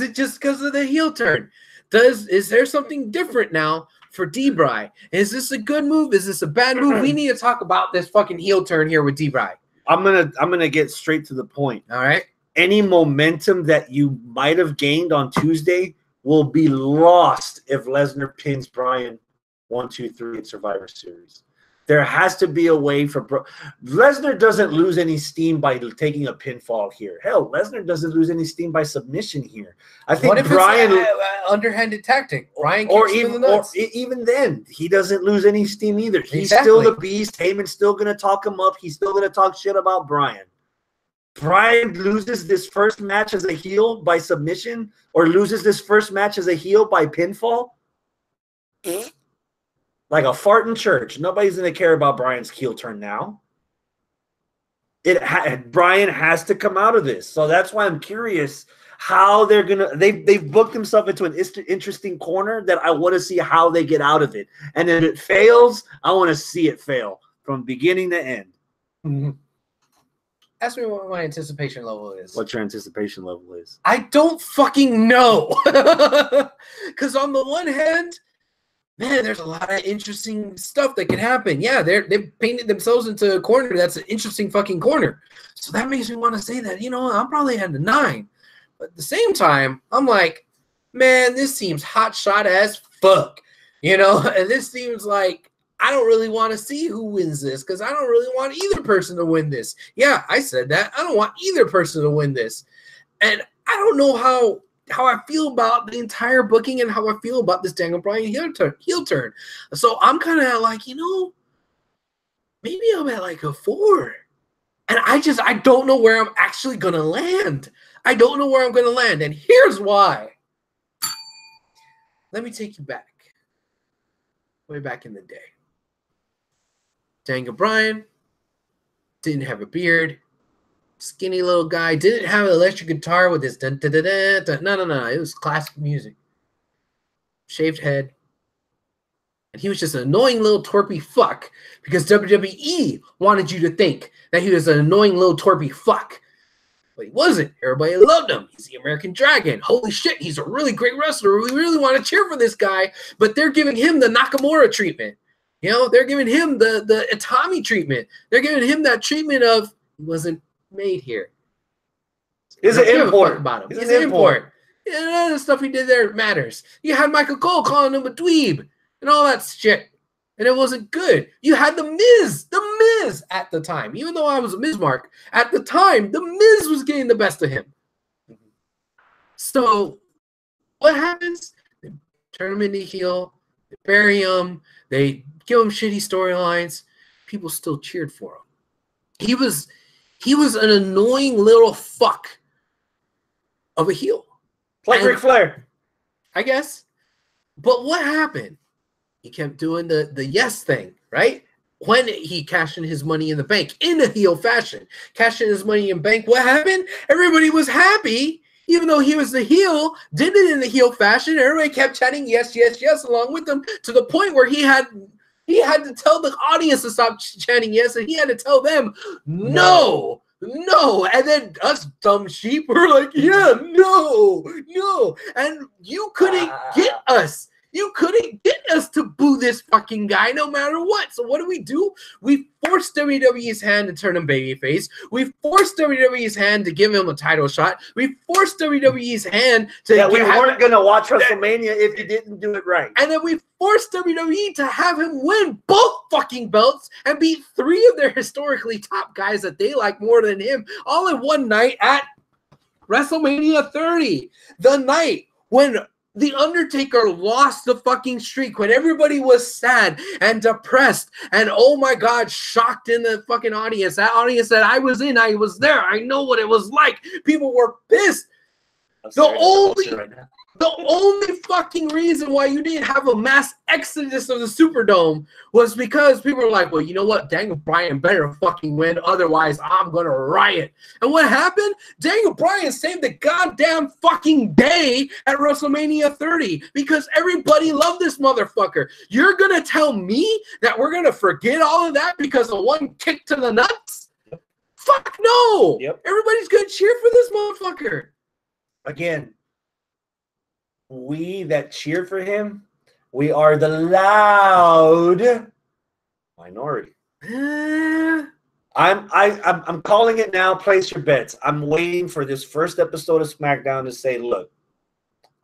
[SPEAKER 1] it just because of the heel turn? Is there something different now for D-Bry? Is this a good move? Is this a bad move? We need to talk about this fucking heel turn here with D-Bry.
[SPEAKER 2] I'm gonna get straight to the point.
[SPEAKER 1] All right.
[SPEAKER 2] Any momentum that you might have gained on Tuesday will be lost if Lesnar pins Bryan 1, 2, 3 at Survivor Series. There has to be a way for Lesnar doesn't lose any steam by taking a pinfall here. Hell, Lesnar doesn't lose any steam by submission here. I think Bryan
[SPEAKER 1] underhanded tactic. Bryan
[SPEAKER 2] or even then, he doesn't lose any steam either. He's still the beast. Heyman's still gonna talk him up. He's still gonna talk shit about Bryan. Bryan loses this first match as a heel by submission, or loses this first match as a heel by pinfall. Like a fart in church. Nobody's going to care about Bryan's heel turn now. Bryan has to come out of this. So that's why I'm curious how they're going to – they've booked themselves into an interesting corner that I want to see how they get out of it. And if it fails, I want to see it fail from beginning to end.
[SPEAKER 1] Mm-hmm. Ask me what my anticipation level is.
[SPEAKER 2] What your anticipation level is?
[SPEAKER 1] I don't fucking know. Because on the one hand – man, there's a lot of interesting stuff that can happen. Yeah, they've painted themselves into a corner that's an interesting fucking corner. So that makes me want to say that, I'm probably at the 9. But at the same time, I'm like, man, this seems hot shot as fuck. And this seems like I don't really want to see who wins this because I don't really want either person to win this. Yeah, I said that. I don't want either person to win this. And I don't know how I feel about the entire booking and how I feel about this Daniel Bryan heel turn. So I'm kind of like, maybe I'm at like a 4. And I don't know where I'm actually going to land. I don't know where I'm going to land. And here's why. Let me take you back. Way back in the day. Daniel Bryan didn't have a beard. Skinny little guy, didn't have an electric guitar with his dun, dun, dun, dun, dun. No. It was classic music. Shaved head. And he was just an annoying little twerpy fuck because WWE wanted you to think that he was an annoying little twerpy fuck. But he wasn't. Everybody loved him. He's the American Dragon. Holy shit, he's a really great wrestler. We really want to cheer for this guy. But they're giving him the Nakamura treatment. They're giving him the Itami treatment. They're giving him that treatment of he wasn't made here.
[SPEAKER 2] He's an import.
[SPEAKER 1] About him. He's an import. Yeah, the stuff he did there matters. You had Michael Cole calling him a dweeb and all that shit, and it wasn't good. You had the Miz at the time. Even though I was a Miz mark at the time, the Miz was getting the best of him. So what happens? They turn him into heel. They bury him. They give him shitty storylines. People still cheered for him. He was an annoying little fuck of a heel.
[SPEAKER 2] Like Ric Flair.
[SPEAKER 1] I guess. But what happened? He kept doing the yes thing, right? When he cashed in his money in the bank in a heel fashion. Cashed in his money in bank. What happened? Everybody was happy. Even though he was the heel, did it in the heel fashion. Everybody kept chanting yes, yes, yes along with him to the point where he had to tell the audience to stop chanting yes, and he had to tell them no. And then us dumb sheep were like, yeah, no. And you couldn't get us. You couldn't get us to boo this fucking guy no matter what. So what do? We forced WWE's hand to turn him babyface. We forced WWE's hand to give him a title shot. We forced WWE's hand to
[SPEAKER 2] we weren't going to watch WrestleMania if you didn't do it right.
[SPEAKER 1] And then we forced WWE to have him win both fucking belts and beat 3 of their historically top guys that they like more than him all in one night at WrestleMania 30. The night when The Undertaker lost the fucking streak, when everybody was sad and depressed and, oh my God, shocked in the fucking audience. That audience that I was in, I was there. I know what it was like. People were pissed. The only fucking reason why you didn't have a mass exodus of the Superdome was because people were like, well, you know what? Daniel Bryan better fucking win. Otherwise, I'm going to riot. And what happened? Daniel Bryan saved the goddamn fucking day at WrestleMania 30 because everybody loved this motherfucker. You're going to tell me that we're going to forget all of that because of one kick to the nuts? Fuck no. Everybody's going to cheer for this motherfucker.
[SPEAKER 2] Again, we that cheer for him, we are the loud minority. I'm calling it now. Place your bets. I'm waiting for this first episode of SmackDown to say, look,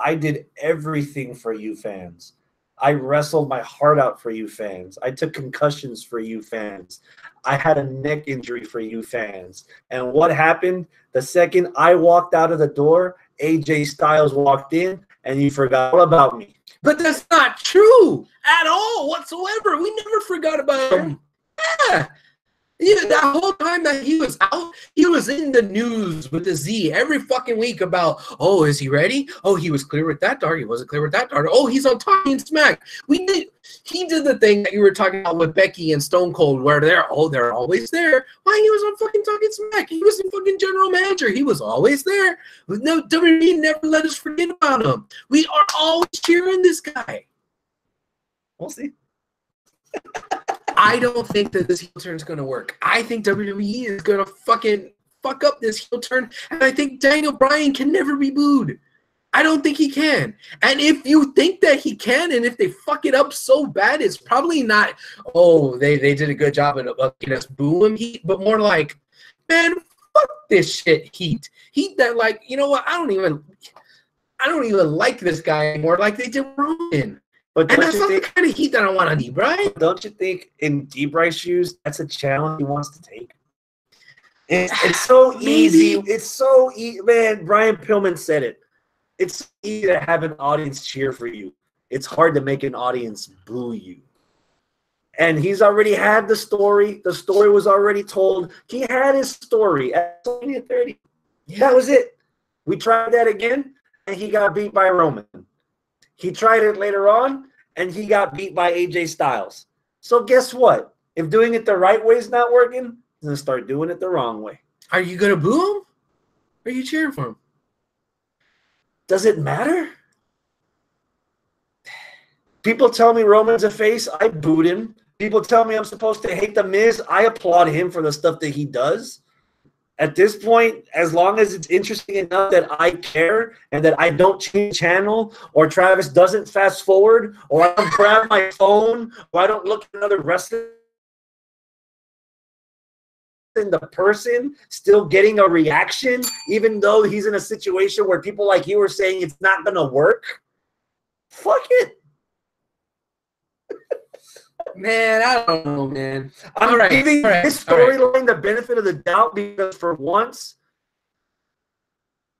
[SPEAKER 2] I did everything for you fans. I wrestled my heart out for you fans. I took concussions for you fans. I had a neck injury for you fans. And what happened? The second I walked out of the door, AJ Styles walked in, and you forgot all about me.
[SPEAKER 1] But that's not true at all whatsoever. We never forgot about him. Yeah, that whole time that he was out, he was in the news with the Z every fucking week about, oh, is he ready? Oh, he was clear with that dart. He wasn't clear with that dart. Oh, he's on Talking Smack. He did the thing that you were talking about with Becky and Stone Cold where they're always there. Why? He was on fucking Talking Smack. He was the fucking general manager. He was always there. No, WWE never let us forget about him. We are always cheering this guy.
[SPEAKER 2] We'll see.
[SPEAKER 1] I don't think that this heel turn is going to work. I think WWE is going to fucking fuck up this heel turn, and I think Daniel Bryan can never be booed. I don't think he can. And if you think that he can, and if they fuck it up so bad, it's probably not, oh, they did a good job of making us boo him, but more like, man, fuck this shit heat. Heat that, like, you know what, I don't even like this guy anymore like they did Roman. But and that's not the kind of heat that I want on D-Bry.
[SPEAKER 2] Don't you think in D-Bry's shoes, that's a challenge he wants to take? It's so easy. It's so easy. Man, Brian Pillman said it. It's easy to have an audience cheer for you. It's hard to make an audience boo you. And he's already had the story. The story was already told. He had his story at WrestleMania 30. Yeah. That was it. We tried that again, and he got beat by Roman. He tried it later on, and he got beat by AJ Styles. So guess what? If doing it the right way is not working, he's going to start doing it the wrong way.
[SPEAKER 1] Are you going to boo him? Or are you cheering for him?
[SPEAKER 2] Does it matter? People tell me Roman's a face. I booed him. People tell me I'm supposed to hate The Miz. I applaud him for the stuff that he does. At this point, as long as it's interesting enough that I care and that I don't change channel or Travis doesn't fast forward or I don't grab my phone or I don't look at another wrestler, and the person still getting a reaction, even though he's in a situation where people like you are saying it's not going to work, fuck it.
[SPEAKER 1] Man, I don't know, man.
[SPEAKER 2] I'm giving this storyline the benefit of the doubt because for once,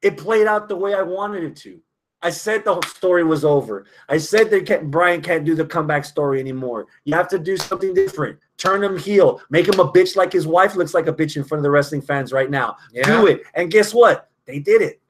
[SPEAKER 2] it played out the way I wanted it to. I said the whole story was over. I said that Bryan can't do the comeback story anymore. You have to do something different. Turn him heel. Make him a bitch like his wife looks like a bitch in front of the wrestling fans right now. Yeah. Do it. And guess what? They did it.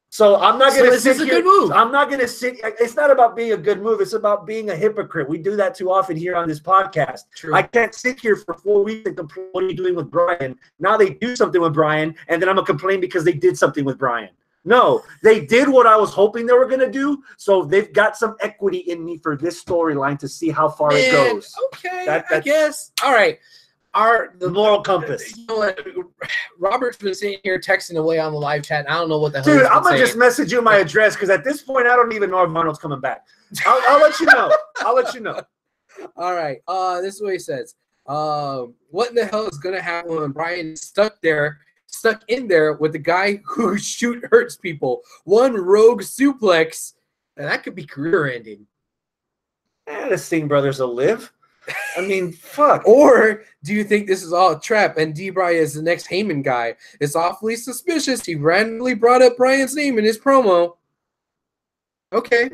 [SPEAKER 2] So I'm not going to sit here. Good move. I'm not going to sit. It's not about being a good move. It's about being a hypocrite. We do that too often here on this podcast. True. I can't sit here for 4 weeks and complain, what are you doing with Bryan? Now they do something with Bryan, and then I'm going to complain because they did something with Bryan. No, they did what I was hoping they were going to do, so they've got some equity in me for this storyline to see how far it goes.
[SPEAKER 1] Okay, I guess. All right.
[SPEAKER 2] the moral compass.
[SPEAKER 1] You know what? Robert's been sitting here texting away on the live chat. I don't know what the hell.
[SPEAKER 2] Dude, I'm gonna just message you my address because at this point I don't even know if Arnold's coming back. I'll let you know. I'll let you know.
[SPEAKER 1] All right. This is what he says. What in the hell is gonna happen when Bryan is stuck in there with the guy who hurts people? One rogue suplex, and that could be career ending.
[SPEAKER 2] The Singh brothers will live. I mean, fuck.
[SPEAKER 1] Or do you think this is all a trap and D-Bry is the next Heyman guy? It's awfully suspicious. He randomly brought up Bryan's name in his promo. Okay.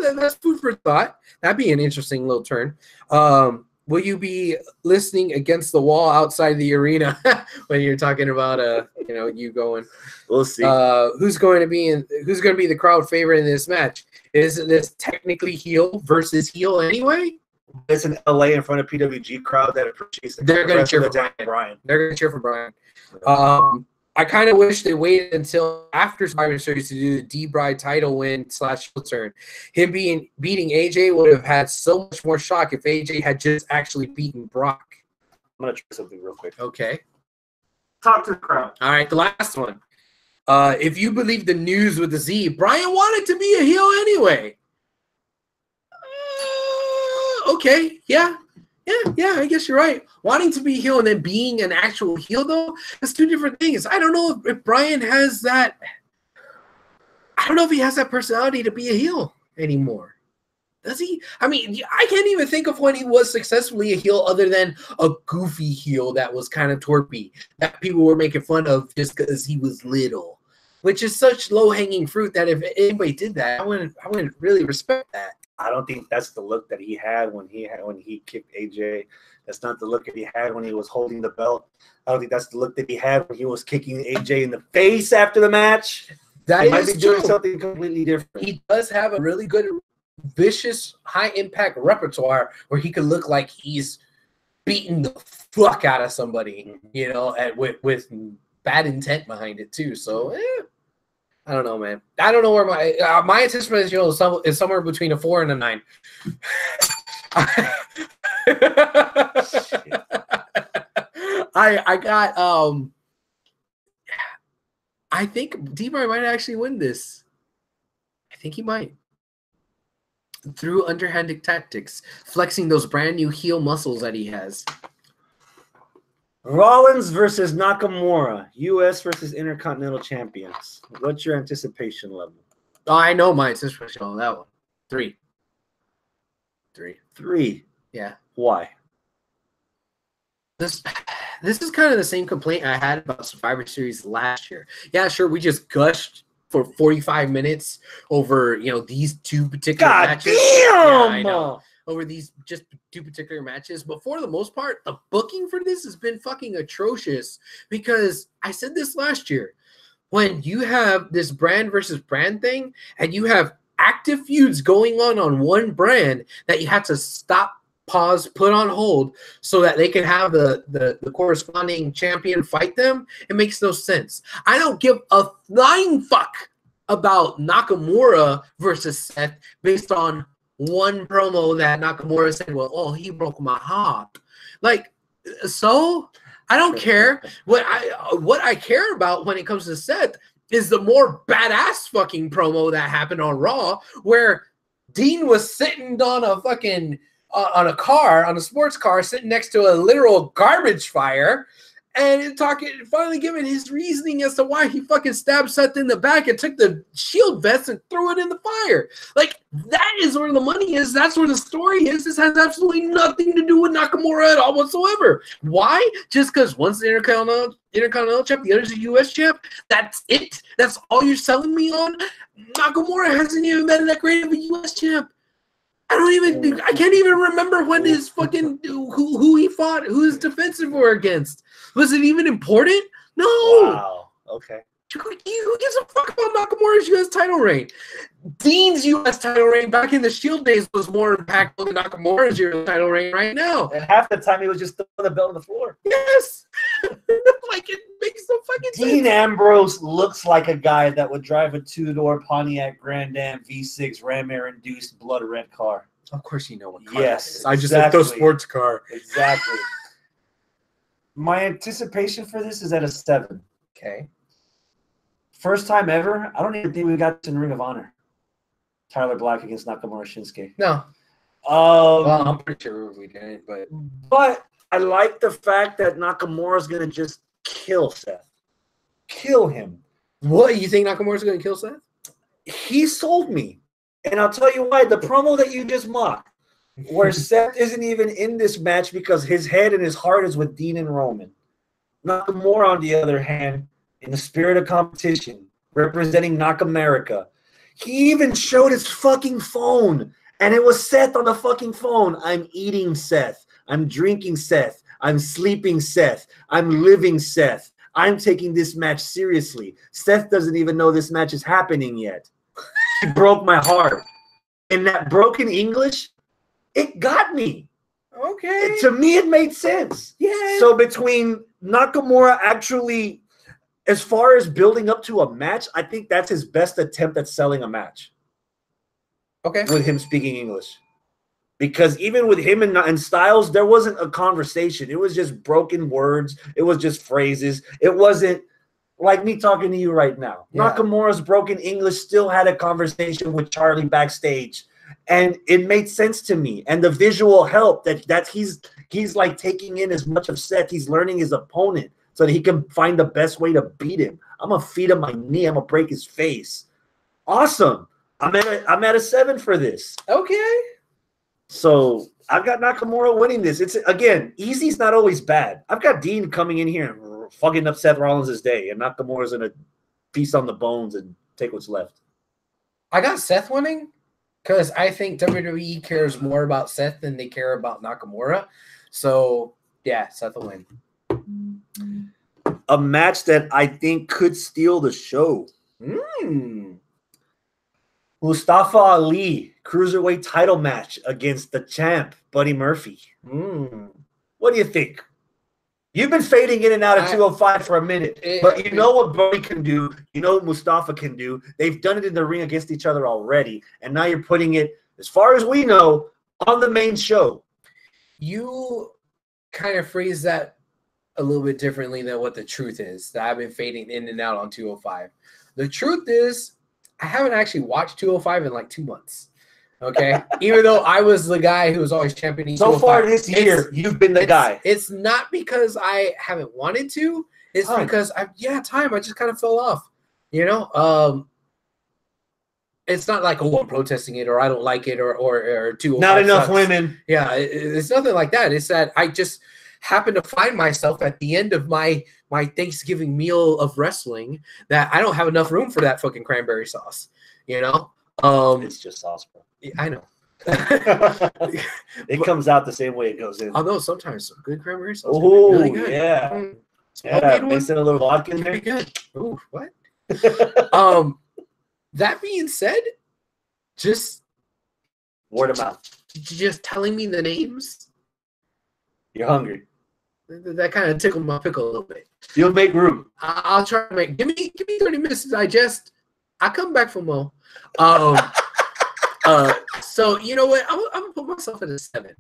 [SPEAKER 1] Yeah, that's food for thought. That'd be an interesting little turn. Will you be listening against the wall outside the arena when you're talking about you going?
[SPEAKER 2] We'll see.
[SPEAKER 1] Who's going to be the crowd favorite in this match? Isn't this technically heel versus heel anyway?
[SPEAKER 2] It's an LA in front of PWG crowd that appreciates the
[SPEAKER 1] They're going to cheer for Bryan. They're going to cheer for Bryan. I kind of wish they waited until after Survivor Series to do the D-Bry title win / heel turn. Him beating AJ would have had so much more shock if AJ had just actually beaten Brock.
[SPEAKER 2] I'm going to try something real quick.
[SPEAKER 1] Okay.
[SPEAKER 2] Talk to the crowd.
[SPEAKER 1] All right, the last one. If you believe the news with the Z, Bryan wanted to be a heel anyway. Okay, yeah, I guess you're right. Wanting to be a heel and then being an actual heel, though, that's two different things. I don't know if Bryan has that. I don't know if he has that personality to be a heel anymore. Does he? I mean, I can't even think of when he was successfully a heel other than a goofy heel that was kind of torpy, that people were making fun of just because he was little, which is such low-hanging fruit that if anybody did that, I wouldn't really respect that.
[SPEAKER 2] I don't think that's the look that he had when he kicked AJ. That's not the look that he had when he was holding the belt. I don't think that's the look that he had when he was kicking AJ in the face after the match.
[SPEAKER 1] He might be
[SPEAKER 2] doing something completely different.
[SPEAKER 1] He does have a really good, vicious, high-impact repertoire where he could look like he's beating the fuck out of somebody, with bad intent behind it too. So, I don't know, man. I don't know where my anticipation is somewhere between a 4 and a 9. I got I think D-Bry might actually win this. I think he might. Through underhanded tactics, flexing those brand new heel muscles that he has.
[SPEAKER 2] Rollins versus Nakamura, U.S. versus Intercontinental Champions. What's your anticipation level?
[SPEAKER 1] Oh, I know my anticipation on that one. 3.
[SPEAKER 2] 3.
[SPEAKER 1] Yeah.
[SPEAKER 2] Why?
[SPEAKER 1] This is kind of the same complaint I had about Survivor Series last year. Yeah, sure, we just gushed for 45 minutes over, these two particular matches.
[SPEAKER 2] Damn!
[SPEAKER 1] Yeah, I know. Over these just two particular matches. But for the most part, the booking for this has been fucking atrocious because I said this last year. When you have this brand versus brand thing and you have active feuds going on one brand that you have to stop, pause, put on hold so that they can have the corresponding champion fight them, it makes no sense. I don't give a flying fuck about Nakamura versus Seth based on one promo that Nakamura said, well, he broke my heart. So I don't care. What I care about when it comes to Seth is the more badass fucking promo that happened on Raw where Dean was sitting on a fucking on a sports car sitting next to a literal garbage fire and finally giving his reasoning as to why he fucking stabbed Seth in the back and took the shield vest and threw it in the fire. That is where the money is. That's where the story is. This has absolutely nothing to do with Nakamura at all whatsoever. Why? Just because one's the Intercontinental champ, the other's a U.S. champ? That's it? That's all you're selling me on? Nakamura hasn't even been that great of a U.S. champ. I can't even remember when his fucking who he fought, who his defensive were against. Was it even important? No.
[SPEAKER 2] Wow. Okay.
[SPEAKER 1] Who gives a fuck about Nakamura's U.S. title reign? Dean's U.S. title reign back in the Shield days was more impactful than Nakamura's U.S. title reign right now.
[SPEAKER 2] And half the time he was just throwing the belt on the floor.
[SPEAKER 1] Yes. It makes no fucking sense.
[SPEAKER 2] Dean Ambrose looks like a guy that would drive a 2-door Pontiac Grand Am V6 Ram Air-induced blood red car.
[SPEAKER 1] Of course you know what car
[SPEAKER 2] yes,
[SPEAKER 1] it is. I just said the sports car.
[SPEAKER 2] Exactly. My anticipation for this is at a 7.
[SPEAKER 1] Okay.
[SPEAKER 2] First time ever. I don't even think we got to Ring of Honor. Tyler Black against Nakamura Shinsuke.
[SPEAKER 1] No. Well, I'm pretty sure we didn't,
[SPEAKER 2] but I like the fact that Nakamura's gonna just kill Seth. Kill him.
[SPEAKER 1] What, you think Nakamura's gonna kill Seth?
[SPEAKER 2] He sold me. And I'll tell you why. The promo that you just mocked, where Seth isn't even in this match because his head and his heart is with Dean and Roman. Nakamura, on the other hand, in the spirit of competition, representing Nakamerica, he even showed his fucking phone. And it was Seth on the fucking phone. I'm eating Seth. I'm drinking Seth. I'm sleeping Seth. I'm living Seth. I'm taking this match seriously. Seth doesn't even know this match is happening yet. He broke my heart. In that broken English, it got me.
[SPEAKER 1] Okay.
[SPEAKER 2] To me, it made sense.
[SPEAKER 1] Yeah.
[SPEAKER 2] So between Nakamura actually, as far as building up to a match, I think that's his best attempt at selling a match.
[SPEAKER 1] Okay.
[SPEAKER 2] With him speaking English. Because even with him and Styles, there wasn't a conversation. It was just broken words. It was just phrases. It wasn't like me talking to you right now. Yeah. Nakamura's broken English still had a conversation with Charlie backstage. And it made sense to me. And the visual help that he's like taking in as much of Seth. He's learning his opponent so that he can find the best way to beat him. I'm going to feed him my knee. I'm going to break his face. Awesome. I'm at a 7 for this.
[SPEAKER 1] Okay.
[SPEAKER 2] So I've got Nakamura winning this. It's again, easy's not always bad. I've got Dean coming in here and fucking up Seth Rollins' day, and Nakamura's gonna feast on the bones and take what's left.
[SPEAKER 1] I got Seth winning because I think WWE cares more about Seth than they care about Nakamura. So yeah, Seth will win.
[SPEAKER 2] A match that I think could steal the show. Mustafa Ali, cruiserweight title match against the champ, Buddy Murphy. What do you think? You've been fading in and out of 205 for a minute, but you know what Buddy can do. You know what Mustafa can do. They've done it in the ring against each other already, and now you're putting it, as far as we know, on the main show.
[SPEAKER 1] You kind of phrase that a little bit differently than what the truth is, that I've been fading in and out on 205. The truth is, I haven't actually watched 205 in like 2 months. Okay. Even though I was the guy who was always championing.
[SPEAKER 2] So far this year, you've been the guy.
[SPEAKER 1] It's not because I haven't wanted to. It's because I just kind of fell off. You know? It's not like, oh, I'm protesting it or I don't like it or 205
[SPEAKER 2] not enough
[SPEAKER 1] sucks.
[SPEAKER 2] Women.
[SPEAKER 1] Yeah, it's nothing like that. It's that I just happen to find myself at the end of my Thanksgiving meal of wrestling that I don't have enough room for that fucking cranberry sauce, you know?
[SPEAKER 2] It's just sauce, bro.
[SPEAKER 1] I know.
[SPEAKER 2] It comes out the same way it goes in.
[SPEAKER 1] Although sometimes some good cranberry sauce
[SPEAKER 2] oh,
[SPEAKER 1] really good.
[SPEAKER 2] Yeah. Mix in a little vodka in there.
[SPEAKER 1] Good. Ooh, what? That being said, just
[SPEAKER 2] word of mouth.
[SPEAKER 1] Just telling me the names.
[SPEAKER 2] You're hungry.
[SPEAKER 1] That kind of tickled my pickle a little bit.
[SPEAKER 2] You'll make room.
[SPEAKER 1] I'll try to make. Give me 30 minutes to digest. I come back from Mo. So you know what? I'm gonna put myself at a 7.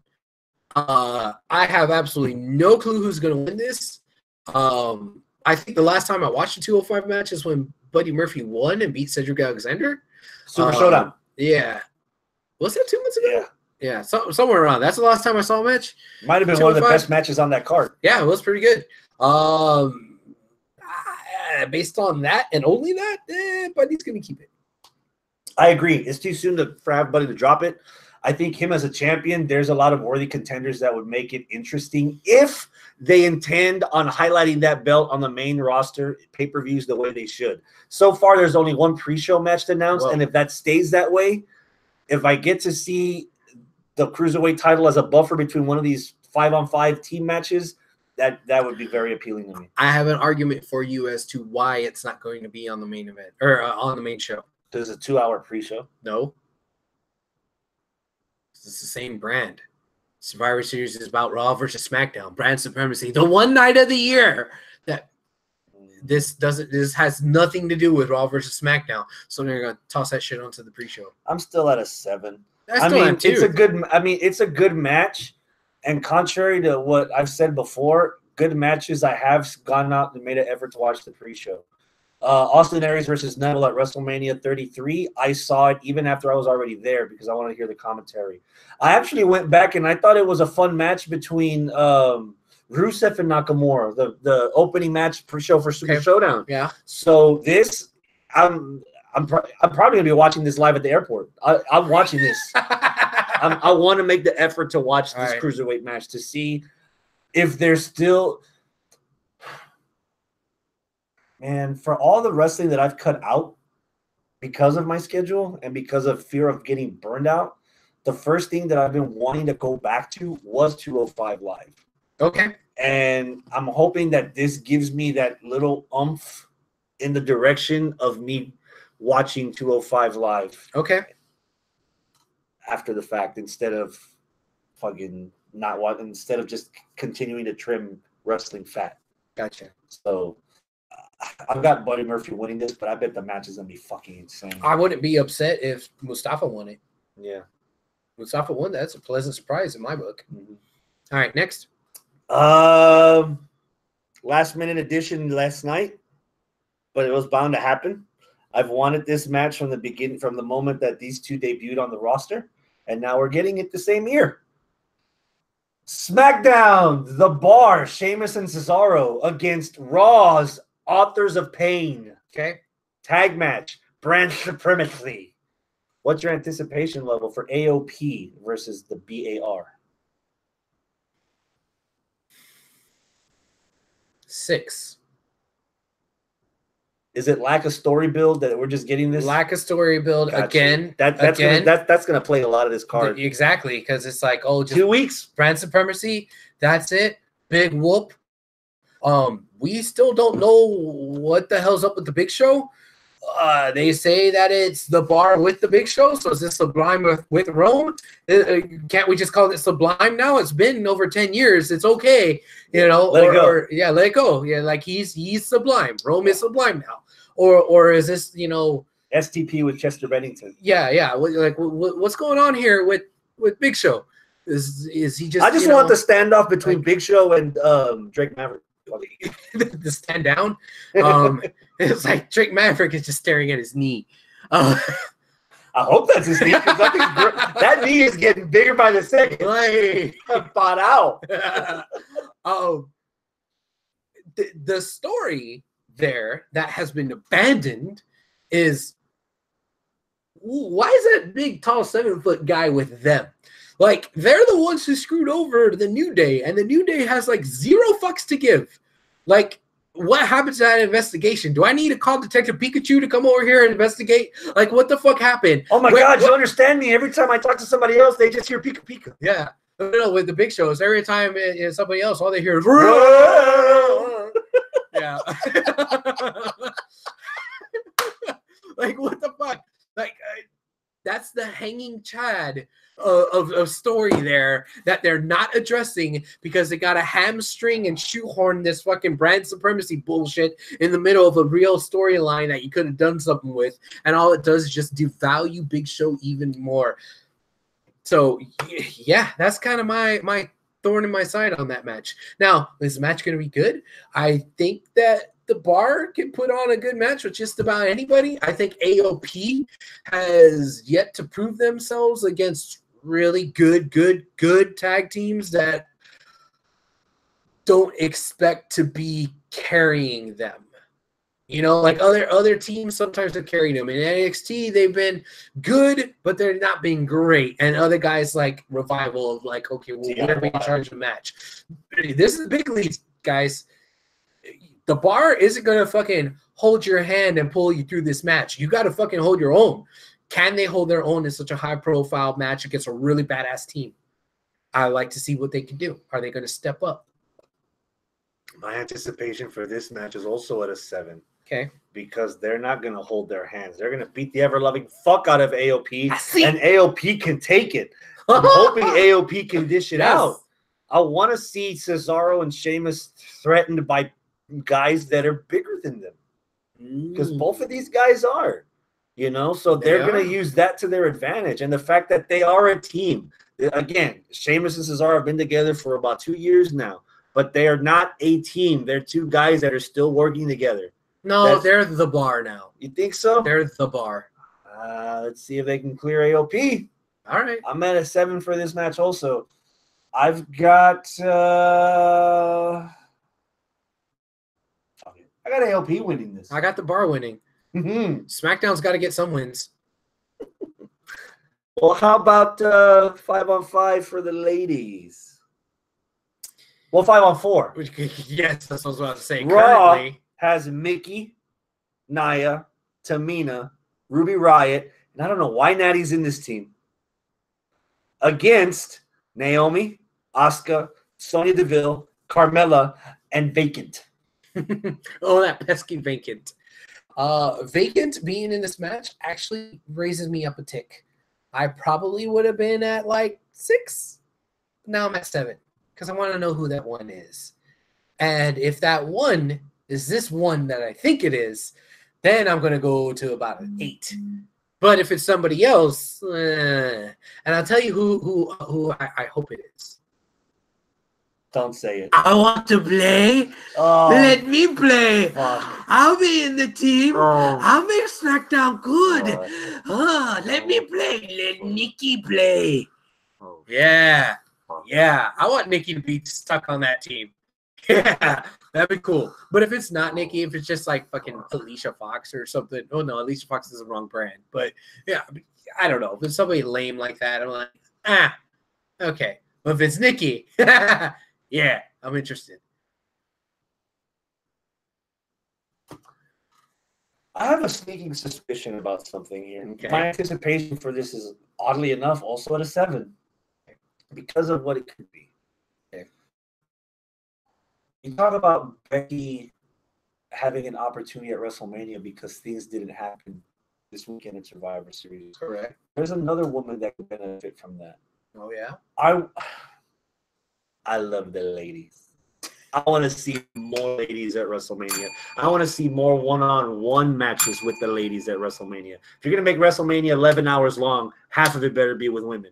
[SPEAKER 1] I have absolutely no clue who's gonna win this. I think the last time I watched a 205 match is when Buddy Murphy won and beat Cedric Alexander.
[SPEAKER 2] Super Showdown.
[SPEAKER 1] Yeah. Was that 2 months ago?
[SPEAKER 2] Yeah.
[SPEAKER 1] Yeah, somewhere around. That's the last time I saw a match.
[SPEAKER 2] Might have been one of the best matches on that card.
[SPEAKER 1] Yeah, it was pretty good. Based on that and only that, Buddy's going to keep it.
[SPEAKER 2] I agree. It's too soon for everybody to drop it. I think him as a champion, there's a lot of worthy contenders that would make it interesting if they intend on highlighting that belt on the main roster pay-per-views the way they should. So far, there's only one pre-show match announced, and if that stays that way, if I get to see the cruiserweight title as a buffer between one of these 5-on-5 team matches, that would be very appealing to me.
[SPEAKER 1] I have an argument for you as to why it's not going to be on the main event or on the main show.
[SPEAKER 2] There's a 2-hour pre-show.
[SPEAKER 1] No. It's the same brand. Survivor Series is about Raw versus SmackDown. Brand supremacy. The one night of the year that this has nothing to do with Raw versus SmackDown. So they're gonna toss that shit onto the pre-show.
[SPEAKER 2] I'm still at a 7.
[SPEAKER 1] It's a good
[SPEAKER 2] match, and contrary to what I've said before, good matches. I have gone out and made an effort to watch the pre-show. Austin Aries versus Neville at WrestleMania 33. I saw it even after I was already there because I want to hear the commentary. I actually went back and I thought it was a fun match between Rusev and Nakamura, the opening match pre-show for Super Showdown.
[SPEAKER 1] Yeah.
[SPEAKER 2] So this, I'm probably gonna be watching this live at the airport. I'm watching this. I want to make the effort to watch this cruiserweight match to see if there's still. Man, for all the wrestling that I've cut out because of my schedule and because of fear of getting burned out, the first thing that I've been wanting to go back to was 205 Live.
[SPEAKER 1] Okay.
[SPEAKER 2] And I'm hoping that this gives me that little oomph in the direction of me watching 205 Live.
[SPEAKER 1] Okay.
[SPEAKER 2] After the fact, instead of fucking not watching, instead of just continuing to trim wrestling fat.
[SPEAKER 1] Gotcha.
[SPEAKER 2] So I've got Buddy Murphy winning this, but I bet the match is gonna be fucking insane.
[SPEAKER 1] I wouldn't be upset if Mustafa won it.
[SPEAKER 2] Yeah,
[SPEAKER 1] Mustafa won. That's a pleasant surprise in my book. Mm-hmm. All right, next.
[SPEAKER 2] Last minute addition last night, but it was bound to happen. I've wanted this match from the beginning, from the moment that these two debuted on the roster, and now we're getting it the same year. SmackDown, The Bar, Sheamus and Cesaro against Raw's Authors of Pain.
[SPEAKER 1] Okay.
[SPEAKER 2] Tag match, brand supremacy. What's your anticipation level for AOP versus the BAR?
[SPEAKER 1] 6.
[SPEAKER 2] Is it lack of story build that we're just getting this?
[SPEAKER 1] Lack of story build again.
[SPEAKER 2] That's gonna play a lot of this card.
[SPEAKER 1] Exactly, because it's like, oh, just
[SPEAKER 2] 2 weeks,
[SPEAKER 1] brand supremacy. That's it. Big whoop. We still don't know what the hell's up with the Big Show. They say that it's the Bar with the Big Show. So is this Sublime with Rome? Can't we just call it Sublime now? It's been over 10 years. It's okay, you know.
[SPEAKER 2] Let it go.
[SPEAKER 1] Let it go. Yeah, like he's Sublime. Rome is Sublime now. Or is this, you know,
[SPEAKER 2] STP with Chester Bennington?
[SPEAKER 1] Yeah. What's going on here with Big Show? Is he just?
[SPEAKER 2] I just want the standoff between Big Show and Drake Maverick.
[SPEAKER 1] The stand down. It's like Drake Maverick is just staring at his knee.
[SPEAKER 2] I hope that's his knee because that knee is getting bigger by the second.
[SPEAKER 1] Like,
[SPEAKER 2] bought out.
[SPEAKER 1] The story there that has been abandoned is, why is that big, tall, 7-foot guy with them? Like, they're the ones who screwed over the New Day, and the New Day has like 0 fucks to give. Like, what happens to that investigation? Do I need to call Detective Pikachu to come over here and investigate? Like, what the fuck happened?
[SPEAKER 2] Oh my God, you understand me? Every time I talk to somebody else, they just hear Pika Pika.
[SPEAKER 1] Yeah. No, with the Big Shows, every time it's somebody else, all they hear is yeah. Like, what the fuck? Like, that's the hanging chad of story there that they're not addressing because they got to hamstring and shoehorn this fucking brand supremacy bullshit in the middle of a real storyline that you could have done something with, and all it does is just devalue Big Show even more. So yeah, that's kind of my thorn in my side on that match. Now, is the match going to be good? I think that the Bar can put on a good match with just about anybody. I think AOP has yet to prove themselves against really good tag teams that don't expect to be carrying them. You know, like other teams sometimes are carrying them. In NXT, they've been good, but they're not being great. And other guys like Revival of like, okay, well, we're going to be in charge of the match. This is the big leagues, guys. The Bar isn't going to fucking hold your hand and pull you through this match. You got to fucking hold your own. Can they hold their own in such a high-profile match against a really badass team? I like to see what they can do. Are they going to step up?
[SPEAKER 2] My anticipation for this match is also at a 7.
[SPEAKER 1] Okay.
[SPEAKER 2] Because they're not going to hold their hands. They're going to beat the ever-loving fuck out of AOP, and AOP can take it. I'm hoping AOP can dish it out. I want to see Cesaro and Sheamus threatened by guys that are bigger than them, because both of these guys are, you know, so they're going to use that to their advantage. And the fact that they are a team, again, Sheamus and Cesaro have been together for about 2 years now, but they are not a team. They're two guys that are still working together.
[SPEAKER 1] No, they're the bar now.
[SPEAKER 2] You think so?
[SPEAKER 1] They're the bar.
[SPEAKER 2] Let's see if they can clear AOP.
[SPEAKER 1] All right.
[SPEAKER 2] I'm at a 7 for this match also. I've got I got AOP winning this.
[SPEAKER 1] I got the bar winning. SmackDown's got to get some wins.
[SPEAKER 2] Well, how about 5-on-5 for the ladies? Well, 5-on-4.
[SPEAKER 1] Yes, that's what I was about to say.
[SPEAKER 2] Raw
[SPEAKER 1] Currently
[SPEAKER 2] has Mickey, Nia, Tamina, Ruby Riott, and I don't know why Natty's in this team, against Naomi, Asuka, Sonya Deville, Carmella, and Vacant.
[SPEAKER 1] Oh, that pesky Vacant. Vacant being in this match actually raises me up a tick. I probably would have been at like 6. Now I'm at 7 because I want to know who that one is. And if that one is this one that I think it is, then I'm going to go to about an 8. But if it's somebody else, and I'll tell you who I hope it is.
[SPEAKER 2] Don't say it.
[SPEAKER 1] I want to play.
[SPEAKER 2] Oh,
[SPEAKER 1] let me play.
[SPEAKER 2] Fuck.
[SPEAKER 1] I'll be in the team.
[SPEAKER 2] Oh.
[SPEAKER 1] I'll make SmackDown good. Let me play. Let Nikki play.
[SPEAKER 2] Oh.
[SPEAKER 1] Yeah. Yeah. I want Nikki to be stuck on that team. Yeah. That'd be cool. But if it's not Nikki, if it's just like fucking Alicia Fox or something. Oh, no. Alicia Fox is the wrong brand. But yeah, I don't know. If it's somebody lame like that, I'm like, okay. But if it's Nikki, yeah, I'm interested.
[SPEAKER 2] I have a sneaking suspicion about something here.
[SPEAKER 1] Okay.
[SPEAKER 2] My anticipation for this is, oddly enough, also at a 7 because of what it could be.
[SPEAKER 1] Okay.
[SPEAKER 2] You talk about Becky having an opportunity at WrestleMania because things didn't happen this weekend in Survivor Series.
[SPEAKER 1] Correct.
[SPEAKER 2] There's another woman that could benefit from that.
[SPEAKER 1] Oh, yeah?
[SPEAKER 2] I love the ladies. I want to see more ladies at WrestleMania. I want to see more one-on-one matches with the ladies at WrestleMania. If you're going to make WrestleMania 11 hours long, half of it better be with women.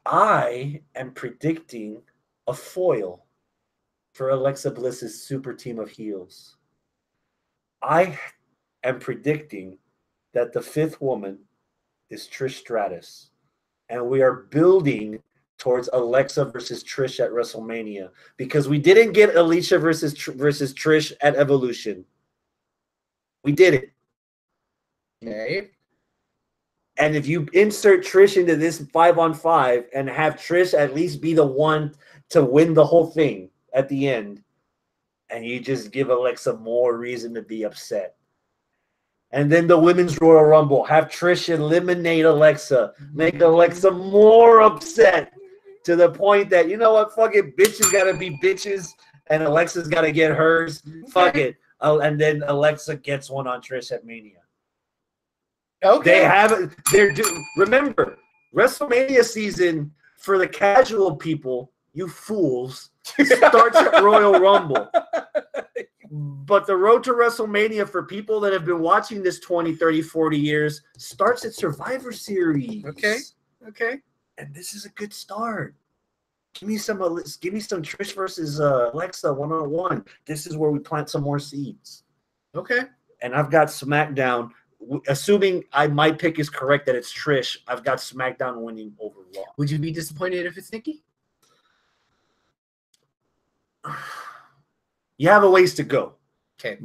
[SPEAKER 2] I am predicting a foil for Alexa Bliss's super team of heels. I am predicting that the 5th woman is Trish Stratus. And we are building towards Alexa versus Trish at WrestleMania because we didn't get Alicia versus Trish at Evolution. We did it.
[SPEAKER 1] Okay.
[SPEAKER 2] And if you insert Trish into this 5-on-5 and have Trish at least be the one to win the whole thing at the end, and you just give Alexa more reason to be upset. And then the Women's Royal Rumble, have Trish eliminate Alexa, make Alexa more upset to the point that, you know what, fuck it, bitches got to be bitches, and Alexa's got to get hers. Fuck it. And then Alexa gets one on Trish at Mania.
[SPEAKER 1] Okay.
[SPEAKER 2] They have it. Remember, WrestleMania season for the casual people, you fools, starts at Royal Rumble. But the road to WrestleMania for people that have been watching this 20, 30, 40 years starts at Survivor Series.
[SPEAKER 1] Okay. Okay.
[SPEAKER 2] And this is a good start. Give me some Trish versus Alexa one-on-one. This is where we plant some more seeds.
[SPEAKER 1] Okay.
[SPEAKER 2] And I've got SmackDown, assuming my pick is correct that it's Trish, I've got SmackDown winning over Raw.
[SPEAKER 1] Would you be disappointed if it's Nikki?
[SPEAKER 2] You have a ways to go.
[SPEAKER 1] Okay.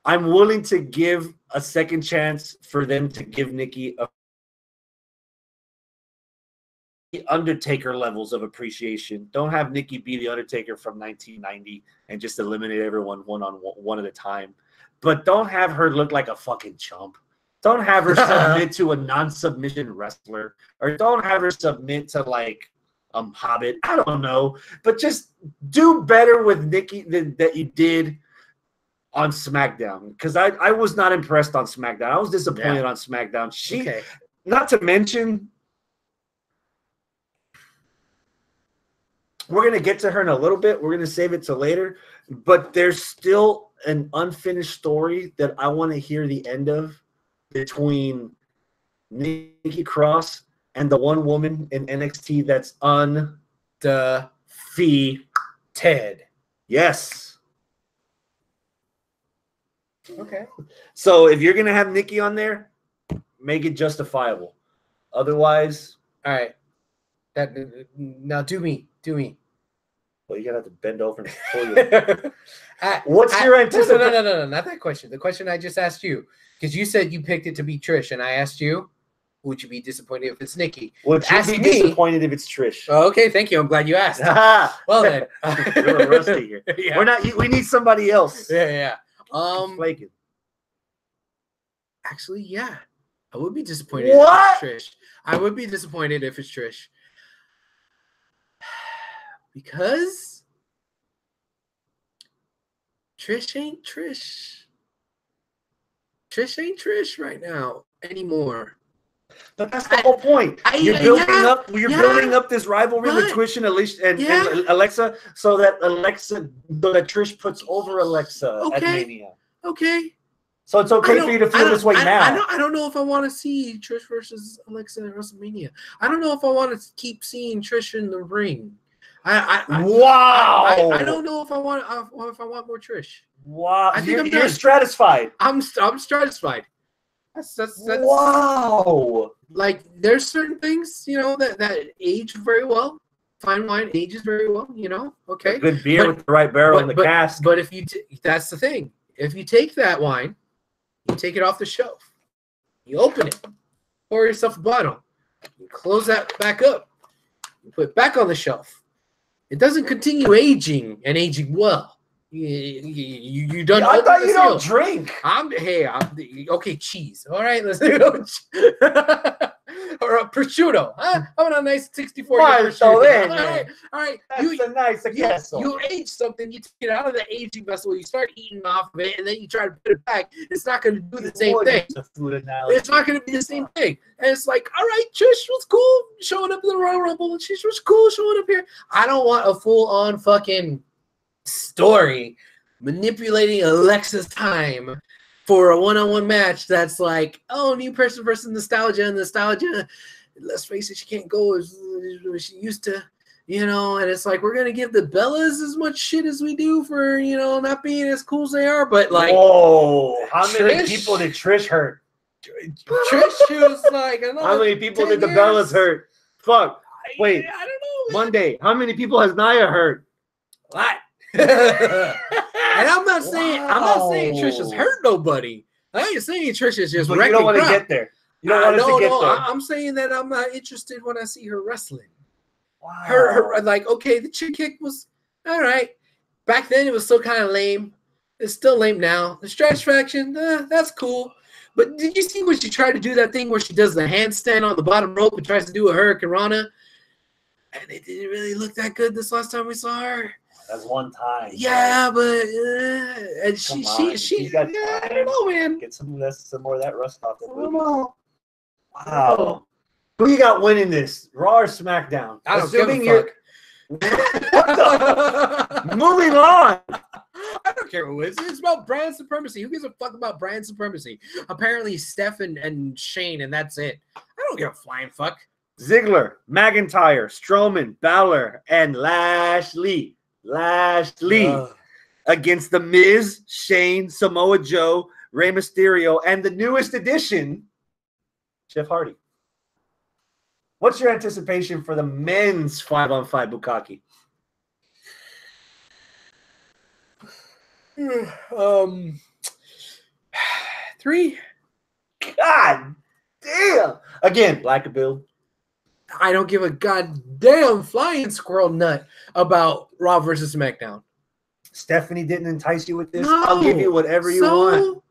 [SPEAKER 2] I'm willing to give a second chance for them to give Nikki Undertaker levels of appreciation. Don't have Nikki be the Undertaker from 1990 and just eliminate everyone one at a time. But don't have her look like a fucking chump. Don't have her submit to a non-submission wrestler. Or don't have her submit to like Hobbit. I don't know. But just do better with Nikki than that you did on SmackDown. Because I was not impressed on SmackDown. I was disappointed on SmackDown. Not to mention, we're going to get to her in a little bit. We're going to save it till later. But there's still an unfinished story that I want to hear the end of between Nikki Cross and the one woman in NXT that's undefeated. Ted. Yes.
[SPEAKER 1] Okay.
[SPEAKER 2] So if you're gonna have Nikki on there, make it justifiable. Otherwise,
[SPEAKER 1] all right. Now do me.
[SPEAKER 2] Well, you're gonna have to bend over and pull you. What's your anticipation?
[SPEAKER 1] No, not that question. The question I just asked you, because you said you picked it to be Trish, and I asked you, would you be disappointed if it's Nikki?
[SPEAKER 2] Would you be disappointed if it's Trish?
[SPEAKER 1] Oh, okay, thank you. I'm glad you asked. Well then,
[SPEAKER 2] we're rusty here. Yeah. We're not. We need somebody else.
[SPEAKER 1] Yeah.
[SPEAKER 2] Flaking.
[SPEAKER 1] Actually, yeah, I would be disappointed. What? If it's Trish. I would be disappointed if it's Trish. Because Trish ain't Trish. Trish ain't Trish right now anymore.
[SPEAKER 2] But that's the whole point. You're building up this rivalry with Trish and Alexa, so that Trish puts over Alexa at Mania.
[SPEAKER 1] Okay.
[SPEAKER 2] So it's okay for you to feel this way now.
[SPEAKER 1] I don't know if I want to see Trish versus Alexa at WrestleMania. I don't know if I want to keep seeing Trish in the ring. I don't know if I want more Trish.
[SPEAKER 2] Wow. I think you're stratified.
[SPEAKER 1] I'm stratified. That's
[SPEAKER 2] wow.
[SPEAKER 1] Like there's certain things, that age very well. Fine wine ages very well, Okay.
[SPEAKER 2] A good beer with the right barrel in the cask.
[SPEAKER 1] But if that's the thing. If you take that wine, you take it off the shelf, you open it, pour yourself a bottle, you close that back up, you put it back on the shelf. It doesn't continue aging and aging well. You done.
[SPEAKER 2] I thought you don't drink.
[SPEAKER 1] Okay, cheese. All right, let's go. Or a prosciutto. Huh? How about a nice 64 prosciutto? All right.
[SPEAKER 2] That's a nice queso.
[SPEAKER 1] You age something, you take it out of the aging vessel, you start eating off of it, and then you try to put it back. It's not going to do the same thing. It's not going to be the same thing. And it's like, all right, Trish was cool showing up in the Royal Rumble. Trish was cool showing up here. I don't want a full-on fucking story manipulating Alexa's time for a one-on-one match that's like, oh, new person versus nostalgia. Let's face it, she can't go as she used to, and it's like we're gonna give the Bellas as much shit as we do for not being as cool as they are, but like,
[SPEAKER 2] whoa, how many people did Trish hurt?
[SPEAKER 1] Trish was like,
[SPEAKER 2] how many people did the Bellas hurt? Fuck, wait,
[SPEAKER 1] I don't know.
[SPEAKER 2] Monday, how many people has Nia hurt?
[SPEAKER 1] A lot. And I'm not saying Trish has hurt nobody. I ain't saying Trish is just.
[SPEAKER 2] But you don't want to get there. You don't want to get there.
[SPEAKER 1] I'm saying that I'm not interested when I see her wrestling.
[SPEAKER 2] Wow.
[SPEAKER 1] Her like, okay, the chick kick was all right. Back then it was still kind of lame. It's still lame now. The stretch faction, that's cool. But did you see when she tried to do that thing where she does the handstand on the bottom rope and tries to do a Hurricane Rana? And it didn't really look that good this last time we saw her.
[SPEAKER 2] That's one time.
[SPEAKER 1] Yeah, but and she I don't know, man.
[SPEAKER 2] Get some more of that rust off. Wow. Who you got winning this? Raw or SmackDown?
[SPEAKER 1] I don't give a
[SPEAKER 2] fuck. Moving on.
[SPEAKER 1] I don't care who it is. It's about brand supremacy. Who gives a fuck about brand supremacy? Apparently Steph and Shane, and that's it. I don't give a flying fuck.
[SPEAKER 2] Ziggler, McIntyre, Strowman, Balor, and Lashley against The Miz, Shane, Samoa Joe, Rey Mysterio, and the newest addition, Jeff Hardy. What's your anticipation for the men's 5-on-5 Bukkake?
[SPEAKER 1] 3.
[SPEAKER 2] God damn. Again, Black Bill.
[SPEAKER 1] I don't give a goddamn flying squirrel nut about Raw versus SmackDown.
[SPEAKER 2] Stephanie didn't entice you with this? No. I'll give you whatever you want.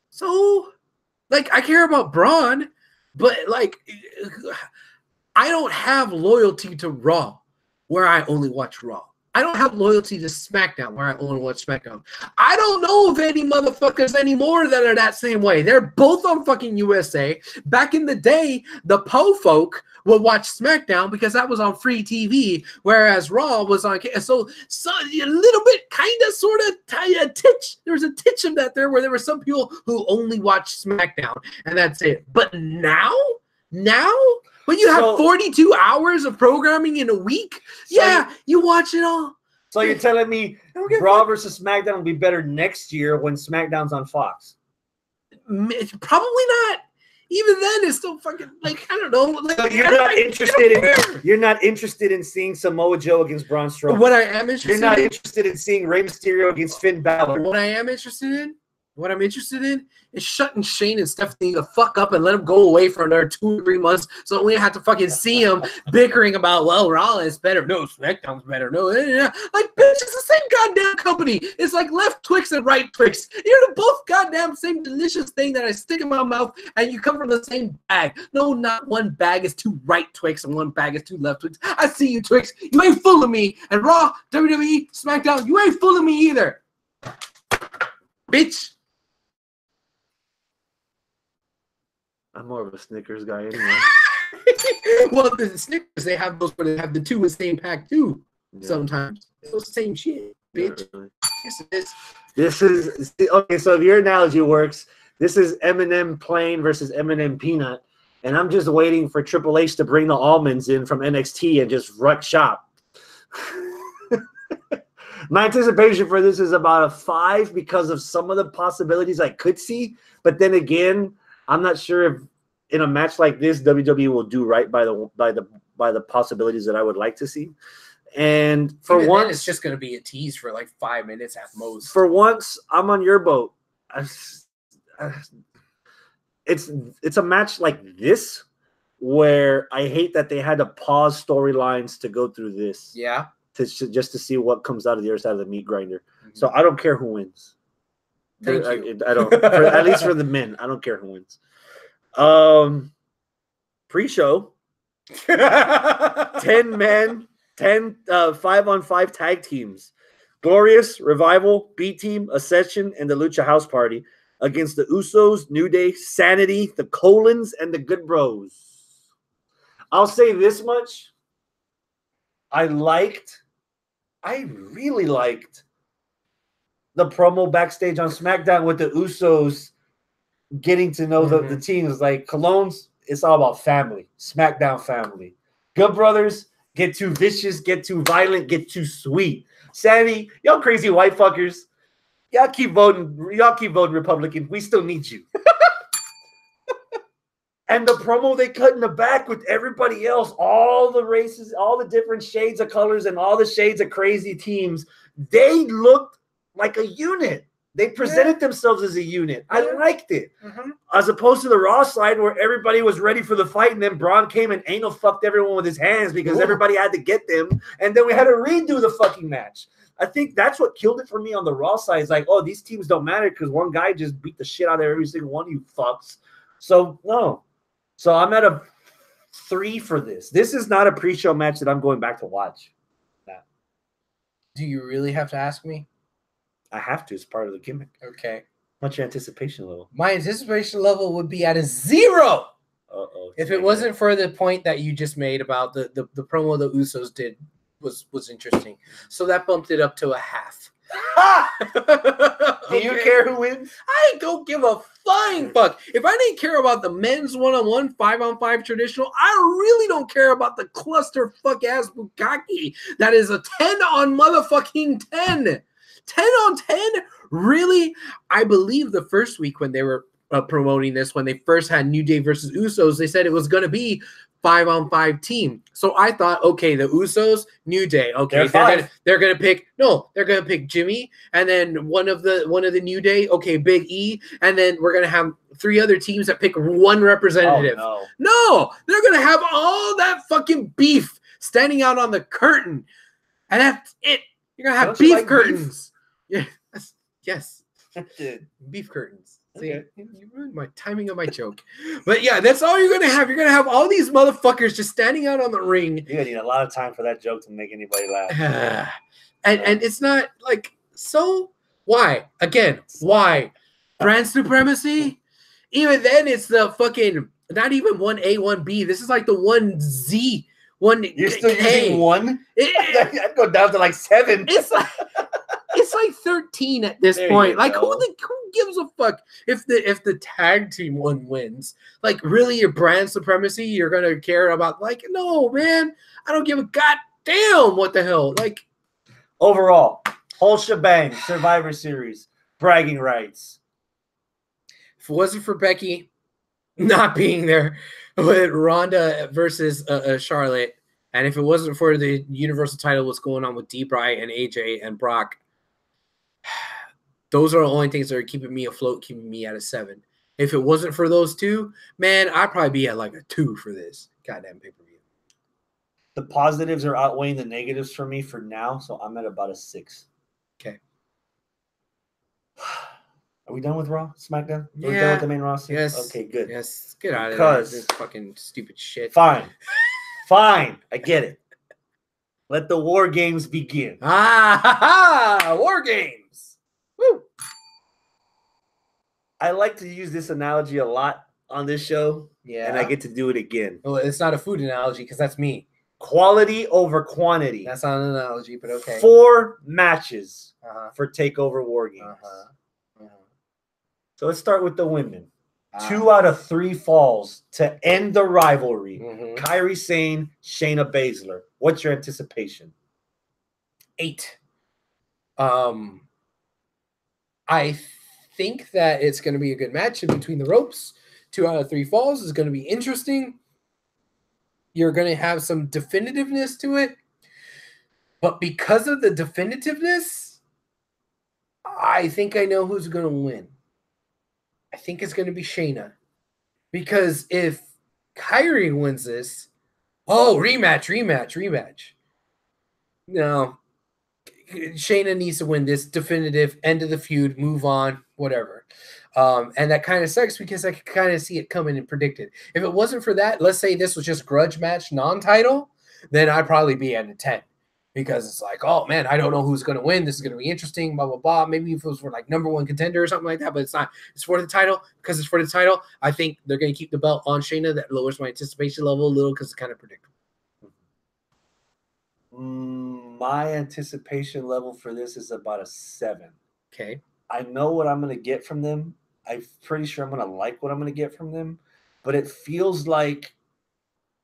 [SPEAKER 1] So, like, I care about Braun, but, like, I don't have loyalty to Raw where I only watch Raw. I don't have loyalty to SmackDown where I only watch SmackDown. I don't know of any motherfuckers anymore that are that same way. They're both on fucking USA. Back in the day, the Po folk would watch SmackDown because that was on free TV, whereas Raw was on. So a little bit, kind of, sort of, a titch. There was a titch of that there where there were some people who only watched SmackDown, and that's it. But now. But you have 42 hours of programming in a week? So you watch it all.
[SPEAKER 2] So you're telling me Raw versus SmackDown will be better next year when SmackDown's on Fox?
[SPEAKER 1] Probably not. Even then, it's still fucking like I don't know. Like,
[SPEAKER 2] so you're not interested in seeing Samoa Joe against Braun Strowman.
[SPEAKER 1] What I am interested,
[SPEAKER 2] you're not interested in seeing Rey Mysterio against Finn Balor.
[SPEAKER 1] What I'm interested in is shutting Shane and Stephanie the fuck up and let them go away for another 2 or 3 months, so we have to fucking see them bickering about Raw is better, no SmackDown's better, no, like bitch, it's the same goddamn company. It's like left Twix and right Twix. You're the both goddamn same delicious thing that I stick in my mouth, and you come from the same bag. No, not one bag is 2 right Twix and 1 bag is 2 left Twix. I see you, Twix. You ain't fooling me. And Raw, WWE, SmackDown, you ain't fooling me either, bitch.
[SPEAKER 2] I'm more of a Snickers guy anyway.
[SPEAKER 1] Well, the Snickers, they have those where they have the 2 in the same pack too. Yeah. Sometimes it's the same shit, bitch. Really. Yes, it is.
[SPEAKER 2] This is okay. So if your analogy works, this is M&M plain versus M&M peanut, and I'm just waiting for Triple H to bring the almonds in from NXT and just wreck shop. My anticipation for this is about a 5 because of some of the possibilities I could see, but then again, I'm not sure if in a match like this, WWE will do right by the possibilities that I would like to see. And for
[SPEAKER 1] even
[SPEAKER 2] once,
[SPEAKER 1] then, it's just going to be a tease for like 5 minutes at most.
[SPEAKER 2] For once, I'm on your boat. It's a match like this where I hate that they had to pause storylines to go through this.
[SPEAKER 1] Yeah.
[SPEAKER 2] Just to see what comes out of the other side of the meat grinder. Mm-hmm. So I don't care who wins.
[SPEAKER 1] Thank you.
[SPEAKER 2] I don't. At least for the men, I don't care who wins. Pre-show, 10 men, 10 5-on-5 tag teams. Glorious, Revival, B-Team, Ascension, and the Lucha House Party against the Usos, New Day, Sanity, the Colons, and the Good Bros. I'll say this much. I really liked the promo backstage on SmackDown with the Usos getting to know the teams. Like Colognes, it's all about family. SmackDown family. Good Brothers, get too vicious, get too violent, get too sweet. Sanity, y'all crazy white fuckers. Y'all keep voting Republican. We still need you. And the promo they cut in the back with everybody else, all the races, all the different shades of colors and all the shades of crazy teams, they looked like a unit. They presented themselves as a unit. I liked it. Mm-hmm. As opposed to the Raw side where everybody was ready for the fight and then Braun came and anal fucked everyone with his hands because everybody had to get them. And then we had to redo the fucking match. I think that's what killed it for me on the Raw side. It's like, oh, these teams don't matter because one guy just beat the shit out of every single one of you fucks. So, no. So I'm at a 3 for this. This is not a pre-show match that I'm going back to watch. Nah.
[SPEAKER 1] Do you really have to ask me?
[SPEAKER 2] I have to. It's part of the gimmick.
[SPEAKER 1] Okay.
[SPEAKER 2] What's your anticipation level?
[SPEAKER 1] My anticipation level would be at a 0.
[SPEAKER 2] Uh-oh.
[SPEAKER 1] If it wasn't for the point that you just made about the promo the Usos did was interesting. So that bumped it up to a 0.5.
[SPEAKER 2] Do you care who wins?
[SPEAKER 1] I don't give a flying fuck. If I didn't care about the men's 1-on-1, 5-on-5 traditional, I really don't care about the cluster fuck ass bukkake that is a 10 on motherfucking 10. 10 on 10? Really? I believe the first week when they were promoting this, when they first had New Day versus Usos, they said it was going to be 5-on-5 team. So I thought, okay, the Usos, New Day. Okay, they're gonna pick Jimmy, and then one of the New Day. Okay, Big E, and then we're gonna have 3 other teams that pick one representative.
[SPEAKER 2] Oh,
[SPEAKER 1] no, they're gonna have all that fucking beef standing out on the curtain, and that's it. You're gonna have beef curtains. Beef? Yeah, yes, beef curtains. See, you ruined my timing of my joke. But yeah, that's all you're going to have. You're going to have all these motherfuckers just standing out on the ring.
[SPEAKER 2] You're going to need a lot of time for that joke to make anybody laugh.
[SPEAKER 1] And it's not like, so why? Again, why? Brand supremacy? Even then, it's the fucking, not even 1A, 1B. This is like the 1Z. You're
[SPEAKER 2] still using 1? I'd go down to like 7.
[SPEAKER 1] It's like... it's like 13 at this point. Like who gives a fuck if the tag team one wins? Like really, your brand supremacy, you're gonna care about? Like no, man, I don't give a goddamn what the hell. Like
[SPEAKER 2] overall, whole shebang, Survivor Series, bragging rights.
[SPEAKER 1] If it wasn't for Becky not being there with Ronda versus Charlotte, and if it wasn't for the Universal title, what's going on with Bryan and AJ and Brock, those are the only things that are keeping me afloat, keeping me at a 7. If it wasn't for those two, man, I'd probably be at like a 2 for this goddamn pay-per-view.
[SPEAKER 2] The positives are outweighing the negatives for me for now, so I'm at about a 6.
[SPEAKER 1] Okay.
[SPEAKER 2] Are we done with Raw? SmackDown? Are we
[SPEAKER 1] done
[SPEAKER 2] with the main roster?
[SPEAKER 1] Yes.
[SPEAKER 2] Okay, good.
[SPEAKER 1] Yes. Get out of there. This fucking stupid shit.
[SPEAKER 2] Fine. Fine. I get it. Let the War Games begin.
[SPEAKER 1] War Games. Woo.
[SPEAKER 2] I like to use this analogy a lot on this show.
[SPEAKER 1] Yeah.
[SPEAKER 2] And I get to do it again.
[SPEAKER 1] Well, it's not a food analogy because that's me.
[SPEAKER 2] Quality over quantity.
[SPEAKER 1] That's not an analogy, but okay.
[SPEAKER 2] 4 matches for TakeOver War Games. So let's start with the women. 2 out of 3 falls to end the rivalry. Kairi Sane, Shayna Baszler. What's your anticipation?
[SPEAKER 1] 8. I think that it's going to be a good match in between the ropes. 2 out of 3 falls is going to be interesting. You're going to have some definitiveness to it. But because of the definitiveness, I think I know who's going to win. I think it's going to be Shayna. Because if Kairi wins this, rematch. No. Shayna needs to win this definitive end of the feud, move on, whatever. And that kind of sucks because I can kind of see it coming and predict it. If it wasn't for that, let's say this was just grudge match, non-title, then I'd probably be at a 10. Because it's like, oh, man, I don't know who's going to win. This is going to be interesting, blah, blah, blah. Maybe if it was for like #1 contender or something like that, but it's not. It's for the title. Because it's for the title, I think they're going to keep the belt on Shayna. That lowers my anticipation level a little because it's kind of predictable.
[SPEAKER 2] My anticipation level for this is about a 7.
[SPEAKER 1] Okay.
[SPEAKER 2] I know what I'm going to get from them. I'm pretty sure I'm going to like what I'm going to get from them. But it feels like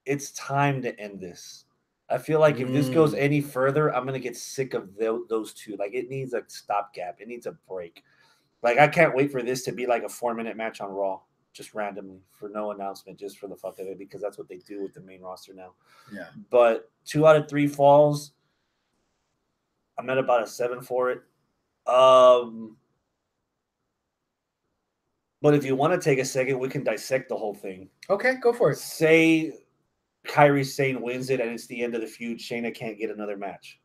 [SPEAKER 2] it's time to end this. I feel like if this goes any further, I'm going to get sick of those two. Like, it needs a stopgap. It needs a break. Like, I can't wait for this to be like a 4-minute match on Raw, just randomly, for no announcement, just for the fuck of it, because that's what they do with the main roster now.
[SPEAKER 1] Yeah.
[SPEAKER 2] But 2 out of 3 falls, I'm at about a 7 for it. But if you want to take a second, we can dissect the whole thing.
[SPEAKER 1] Okay, go for it.
[SPEAKER 2] Say Kairi Sane wins it and it's the end of the feud. Shayna can't get another match.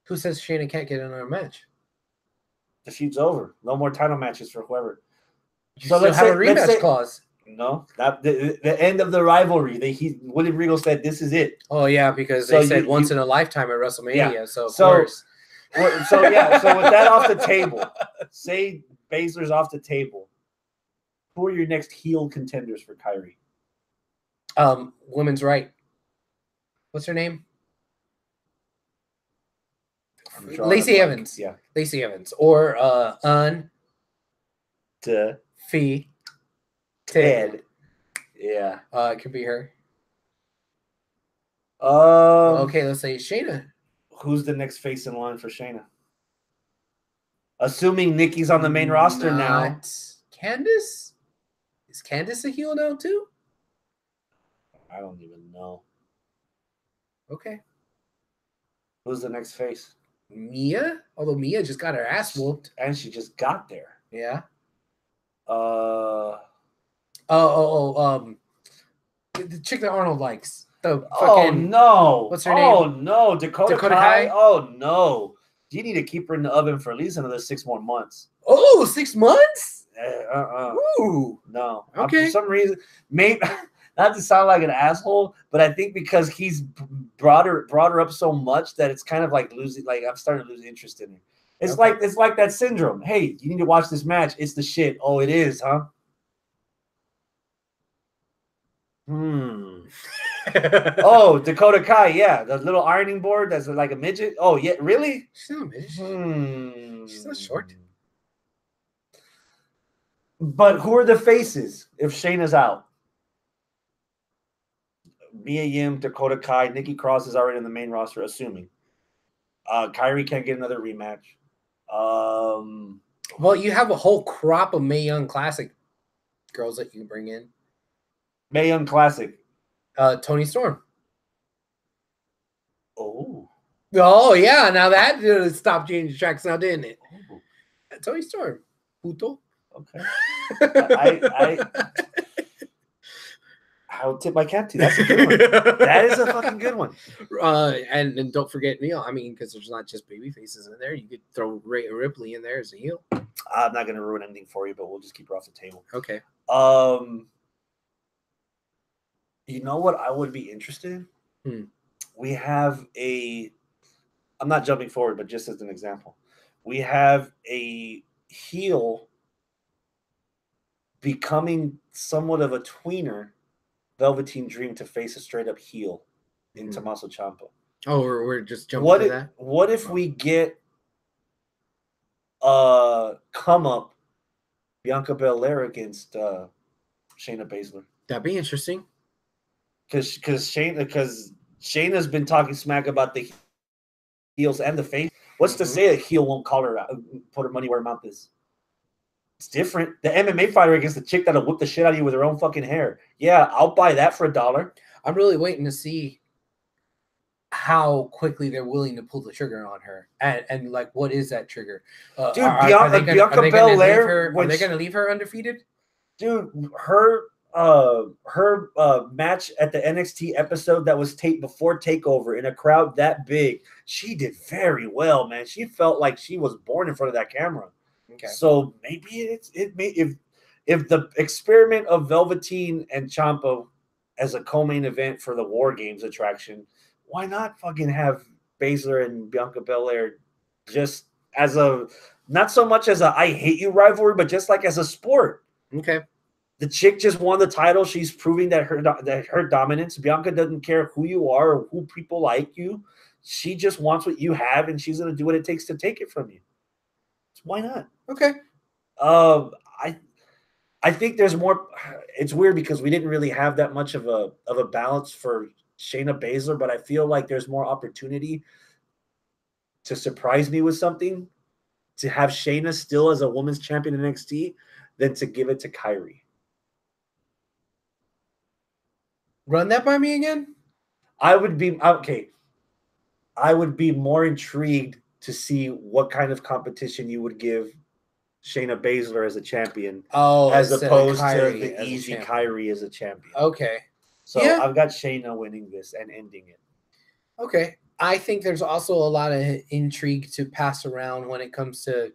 [SPEAKER 1] Who says Shayna can't get another match?
[SPEAKER 2] The feud's over. No more title matches for whoever.
[SPEAKER 1] So let's have a rematch clause.
[SPEAKER 2] No, that the end of the rivalry. William Regal said this is it.
[SPEAKER 1] Oh yeah, because they said once in a lifetime at WrestleMania. Yeah. So of course.
[SPEAKER 2] So with that off the table, say Baszler's off the table. Who are your next heel contenders for Kairi?
[SPEAKER 1] Women's right. What's her name? Lacey Evans.
[SPEAKER 2] Yeah.
[SPEAKER 1] Lacey Evans. Or
[SPEAKER 2] Ted. Yeah.
[SPEAKER 1] It could be her.
[SPEAKER 2] Okay,
[SPEAKER 1] let's say Shayna.
[SPEAKER 2] Who's the next face in line for Shayna? Assuming Nikki's on the main roster now.
[SPEAKER 1] Candice? Is Candice a heel now too?
[SPEAKER 2] I don't even know.
[SPEAKER 1] Okay.
[SPEAKER 2] Who's the next face?
[SPEAKER 1] Mia? Although Mia just got her ass whooped.
[SPEAKER 2] And she just got there.
[SPEAKER 1] Yeah.
[SPEAKER 2] The
[SPEAKER 1] chick that Arnold likes.
[SPEAKER 2] No.
[SPEAKER 1] What's her name?
[SPEAKER 2] Oh, no. Dakota Kai?
[SPEAKER 1] Kai?
[SPEAKER 2] Oh, no. You need to keep her in the oven for at least another 6 more months.
[SPEAKER 1] Oh, 6 months?
[SPEAKER 2] Ooh. No.
[SPEAKER 1] Okay.
[SPEAKER 2] For some reason, maybe not to sound like an asshole, but I think because he's brought her up so much that it's kind of like losing. Like, I'm starting to lose interest in her. It's like that syndrome. Hey, you need to watch this match. It's the shit. Oh, it is, huh? Oh, Dakota Kai, yeah, the little ironing board that's like a midget. Oh yeah, really?
[SPEAKER 1] She's not a midget. She's not short.
[SPEAKER 2] But who are the faces if Shayna's out? Mia Yim, Dakota Kai, Nikki Cross is already in the main roster, assuming. Kyrie can't get another rematch.
[SPEAKER 1] Well, you have a whole crop of Mae Young Classic girls that you can bring in.
[SPEAKER 2] Mae Young Classic.
[SPEAKER 1] Toni Storm.
[SPEAKER 2] Oh,
[SPEAKER 1] yeah. Now that stopped changing tracks now, didn't it? Oh. Toni Storm. Puto.
[SPEAKER 2] Okay. I'll tip my cap to. That's a good one. That is a fucking good one.
[SPEAKER 1] And don't forget Neil. I mean, because there's not just baby faces in there. You could throw Rhea Ripley in there as a heel.
[SPEAKER 2] I'm not going to ruin anything for you, but we'll just keep her off the table.
[SPEAKER 1] Okay.
[SPEAKER 2] You know what I would be interested in? We have I'm not jumping forward, but just as an example, we have a heel becoming somewhat of a tweener, Velveteen Dream to face a straight up heel in Tommaso Ciampa.
[SPEAKER 1] Oh, we're just jumping to that.
[SPEAKER 2] What if we get come up Bianca Belair against Shayna Baszler?
[SPEAKER 1] That'd be interesting.
[SPEAKER 2] Because Shayna's been talking smack about the heels and the face. What's to say a heel won't call her out, put her money where her mouth is? It's different. The MMA fighter against the chick that'll whip the shit out of you with her own fucking hair. Yeah, I'll buy that for $1.
[SPEAKER 1] I'm really waiting to see how quickly they're willing to pull the trigger on her, and like, what is that trigger?
[SPEAKER 2] Dude, Bianca Belair.
[SPEAKER 1] Are they going to leave her undefeated?
[SPEAKER 2] Dude, her match at the NXT episode that was taped before TakeOver in a crowd that big, she did very well, man. She felt like she was born in front of that camera. Okay. So maybe if the experiment of Velveteen and Ciampa as a co-main event for the War Games attraction, why not fucking have Baszler and Bianca Belair just as a, not so much as a I hate you rivalry, but just like as a sport.
[SPEAKER 1] Okay.
[SPEAKER 2] The chick just won the title. She's proving that her dominance. Bianca doesn't care who you are or who people like you. She just wants what you have, and she's going to do what it takes to take it from you. So why not?
[SPEAKER 1] Okay.
[SPEAKER 2] I think there's more. It's weird because we didn't really have that much of a balance for Shayna Baszler, but I feel like there's more opportunity to surprise me with something, to have Shayna still as a women's champion in NXT than to give it to Kyrie.
[SPEAKER 1] Run that by me again.
[SPEAKER 2] I would be more intrigued to see what kind of competition you would give Shayna Baszler as a champion, as opposed to the easy Kyrie as a champion.
[SPEAKER 1] Okay.
[SPEAKER 2] So yeah. I've got Shayna winning this and ending it.
[SPEAKER 1] Okay. I think there's also a lot of intrigue to pass around when it comes to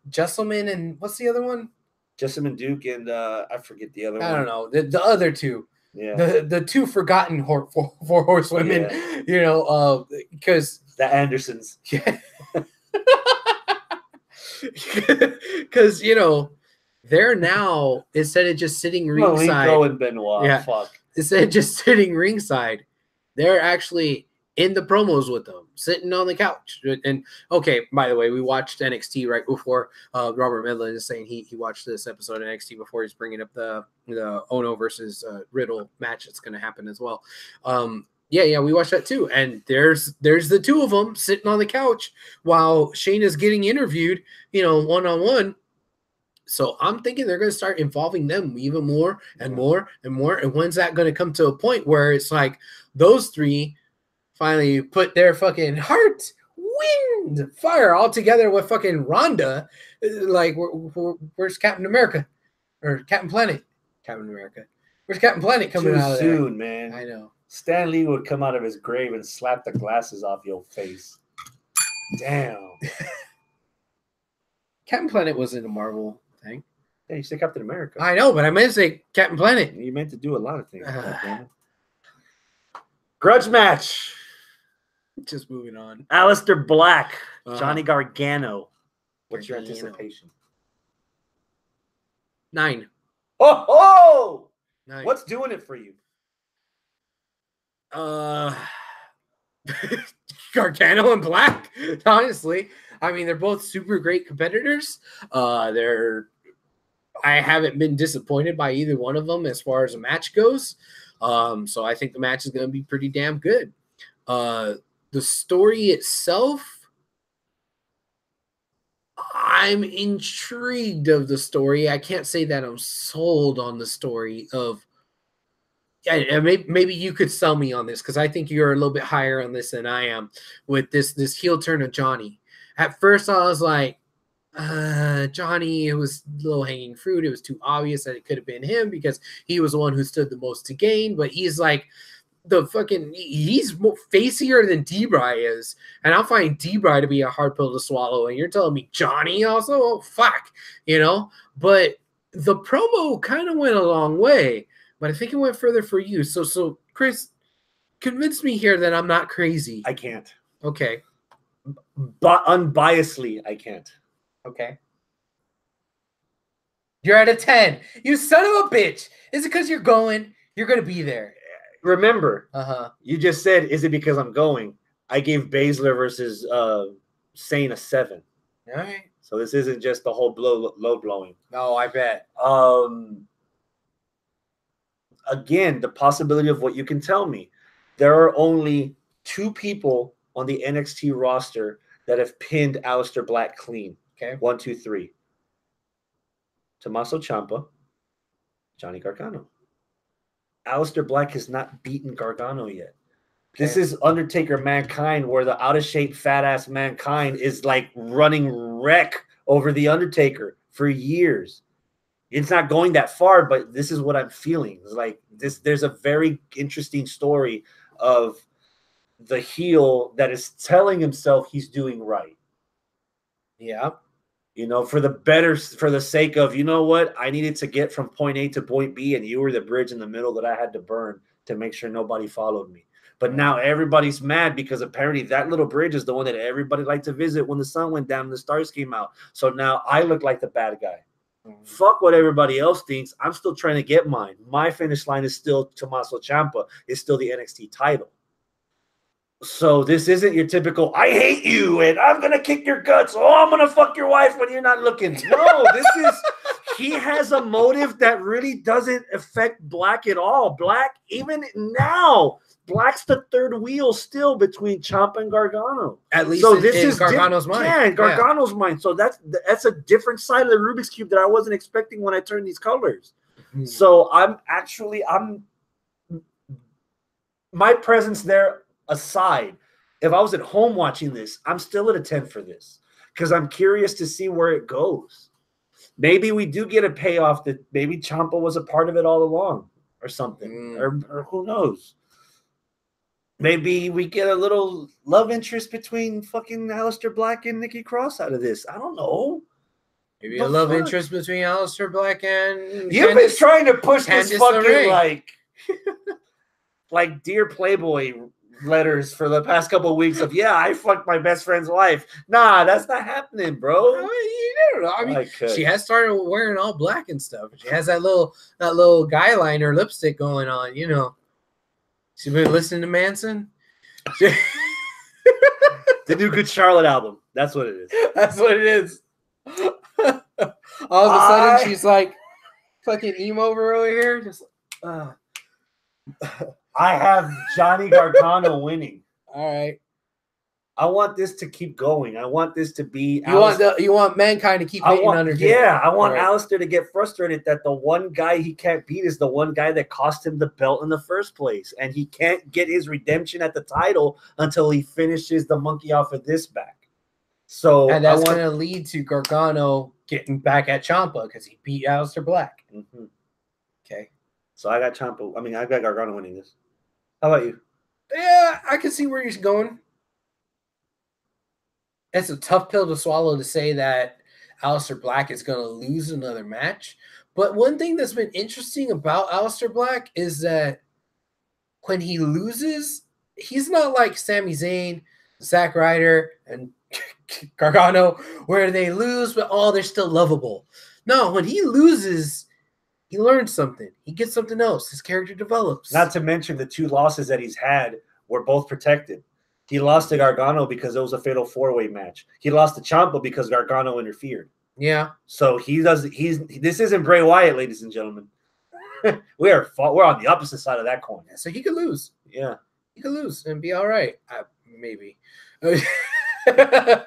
[SPEAKER 1] Jesselman and what's the other one?
[SPEAKER 2] Jessamine Duke and I forget the other one.
[SPEAKER 1] I don't know. The other two.
[SPEAKER 2] Yeah.
[SPEAKER 1] The two forgotten four horsewomen, yeah. Because
[SPEAKER 2] the Andersons.
[SPEAKER 1] Yeah. Because, they're now, instead of just sitting ringside.
[SPEAKER 2] Malenko and Benoit.
[SPEAKER 1] Yeah.
[SPEAKER 2] Fuck.
[SPEAKER 1] Instead of just sitting ringside, they're actually in the promos with them, sitting on the couch. And okay, by the way, we watched NXT right before. Robert Medlin is saying he watched this episode of NXT before he's bringing up the Ono versus Riddle match that's going to happen as well. Yeah, we watched that too. And there's the two of them sitting on the couch while Shayna's getting interviewed, one-on-one. So I'm thinking they're going to start involving them even more and more and more. And when's that going to come to a point where it's like those three finally put their fucking heart, wind, fire all together with fucking Rhonda? Like, where's Captain America? Or Captain Planet? Captain America. Where's Captain Planet coming out of there?
[SPEAKER 2] Too soon, man.
[SPEAKER 1] I know.
[SPEAKER 2] Stan Lee would come out of his grave and slap the glasses off your face. Damn.
[SPEAKER 1] Captain Planet wasn't a Marvel thing.
[SPEAKER 2] Yeah, you said Captain America.
[SPEAKER 1] I know, but I meant to say Captain Planet.
[SPEAKER 2] You meant to do a lot of things. Grudge match.
[SPEAKER 1] Just moving on.
[SPEAKER 2] Aleister Black, Johnny Gargano. What's your anticipation?
[SPEAKER 1] 9.
[SPEAKER 2] Oh!
[SPEAKER 1] 9.
[SPEAKER 2] What's doing it for you?
[SPEAKER 1] Gargano and Black, honestly. I mean, they're both super great competitors. I haven't been disappointed by either one of them as far as a match goes. So I think the match is going to be pretty damn good. The story itself, I'm intrigued of the story. I can't say that I'm sold on the story of. Yeah, maybe you could sell me on this because I think you're a little bit higher on this than I am with this heel turn of Johnny. At first, I was like, Johnny, it was low hanging fruit. It was too obvious that it could have been him because he was the one who stood the most to gain. But he's like he's more facier than D-Bry is, and I'll find D-Bry to be a hard pill to swallow. And you're telling me Johnny also? Oh, fuck, But the promo kind of went a long way. But I think it went further for you. So Chris, convince me here that I'm not crazy.
[SPEAKER 2] I can't.
[SPEAKER 1] Okay.
[SPEAKER 2] But unbiasedly, I can't.
[SPEAKER 1] Okay. You're at a 10. You son of a bitch. Is it because you're going to be there?
[SPEAKER 2] Remember, you just said, is it because I'm going? I gave Baszler versus Sane a 7.
[SPEAKER 1] All right.
[SPEAKER 2] So this isn't just the whole low blowing.
[SPEAKER 1] No, I bet.
[SPEAKER 2] Again, the possibility of what you can tell me. There are only 2 people on the NXT roster that have pinned Aleister Black clean.
[SPEAKER 1] Okay.
[SPEAKER 2] 1, 2, 3. Tommaso Ciampa, Johnny Gargano. Aleister Black has not beaten Gargano yet. Okay. This is Undertaker Mankind, where the out-of-shape, fat-ass Mankind is like running wreck over the Undertaker for years. It's not going that far, but this is what I'm feeling. It's like this. There's a very interesting story of the heel that is telling himself he's doing right.
[SPEAKER 1] Yeah.
[SPEAKER 2] For the sake of, you know what? I needed to get from point A to point B, and you were the bridge in the middle that I had to burn to make sure nobody followed me. But now everybody's mad because apparently that little bridge is the one that everybody liked to visit when the sun went down and the stars came out. So now I look like the bad guy. Fuck what everybody else thinks. I'm still trying to get mine. My finish line is still Tommaso Ciampa. It's still the NXT title. So this isn't your typical, I hate you and I'm going to kick your guts. Oh, I'm going to fuck your wife when you're not looking. No, he has a motive that really doesn't affect Black at all. Black, even now, Black's the third wheel still between Ciampa and Gargano.
[SPEAKER 1] At least so this is Gargano's mind.
[SPEAKER 2] Yeah, in Gargano's mind. So that's a different side of the Rubik's Cube that I wasn't expecting when I turned these colors. Mm-hmm. So my presence there aside, if I was at home watching this, I'm still at a 10 for this because I'm curious to see where it goes. Maybe we do get a payoff that maybe Ciampa was a part of it all along or something, or who knows. Maybe we get a little love interest between fucking Aleister Black and Nikki Cross out of this. I don't know.
[SPEAKER 1] Maybe a love interest between Aleister Black and
[SPEAKER 2] You've been trying to push this fucking like Dear Playboy letters for the past couple of weeks of, yeah, I fucked my best friend's wife. Nah, that's not happening, bro.
[SPEAKER 1] I mean, you never know. I mean, she has started wearing all black and stuff. She has that little guy liner lipstick going on, She been listening to Manson?
[SPEAKER 2] The new Good Charlotte album. That's what it is.
[SPEAKER 1] That's what it is. All of a sudden, she's like fucking emo over here. Just
[SPEAKER 2] I have Johnny Gargano winning.
[SPEAKER 1] All right.
[SPEAKER 2] I want this to keep going. I want this to be.
[SPEAKER 1] You want Mankind to keep hitting Undertaker.
[SPEAKER 2] Yeah, I want Aleister to get frustrated that the one guy he can't beat is the one guy that cost him the belt in the first place, and he can't get his redemption at the title until he finishes the monkey off of this back. So
[SPEAKER 1] and that's going to lead to Gargano getting back at Ciampa because he beat Aleister Black.
[SPEAKER 2] Mm-hmm.
[SPEAKER 1] Okay.
[SPEAKER 2] So I got Ciampa. I mean, I got Gargano winning this. How about you?
[SPEAKER 1] Yeah, I can see where he's going. It's a tough pill to swallow to say that Aleister Black is going to lose another match. But one thing that's been interesting about Aleister Black is that when he loses, he's not like Sami Zayn, Zack Ryder, and Gargano, where they lose, but they're still lovable. No, when he loses, He learns something. He gets something else. His character develops.
[SPEAKER 2] Not to mention the 2 losses that he's had were both protected. He lost to Gargano because it was a fatal 4-way match. He lost to Ciampa because Gargano interfered.
[SPEAKER 1] Yeah.
[SPEAKER 2] So this isn't Bray Wyatt, ladies and gentlemen. we're on the opposite side of that coin.
[SPEAKER 1] So he could lose.
[SPEAKER 2] Yeah.
[SPEAKER 1] He could lose and be all right. Maybe. Yeah,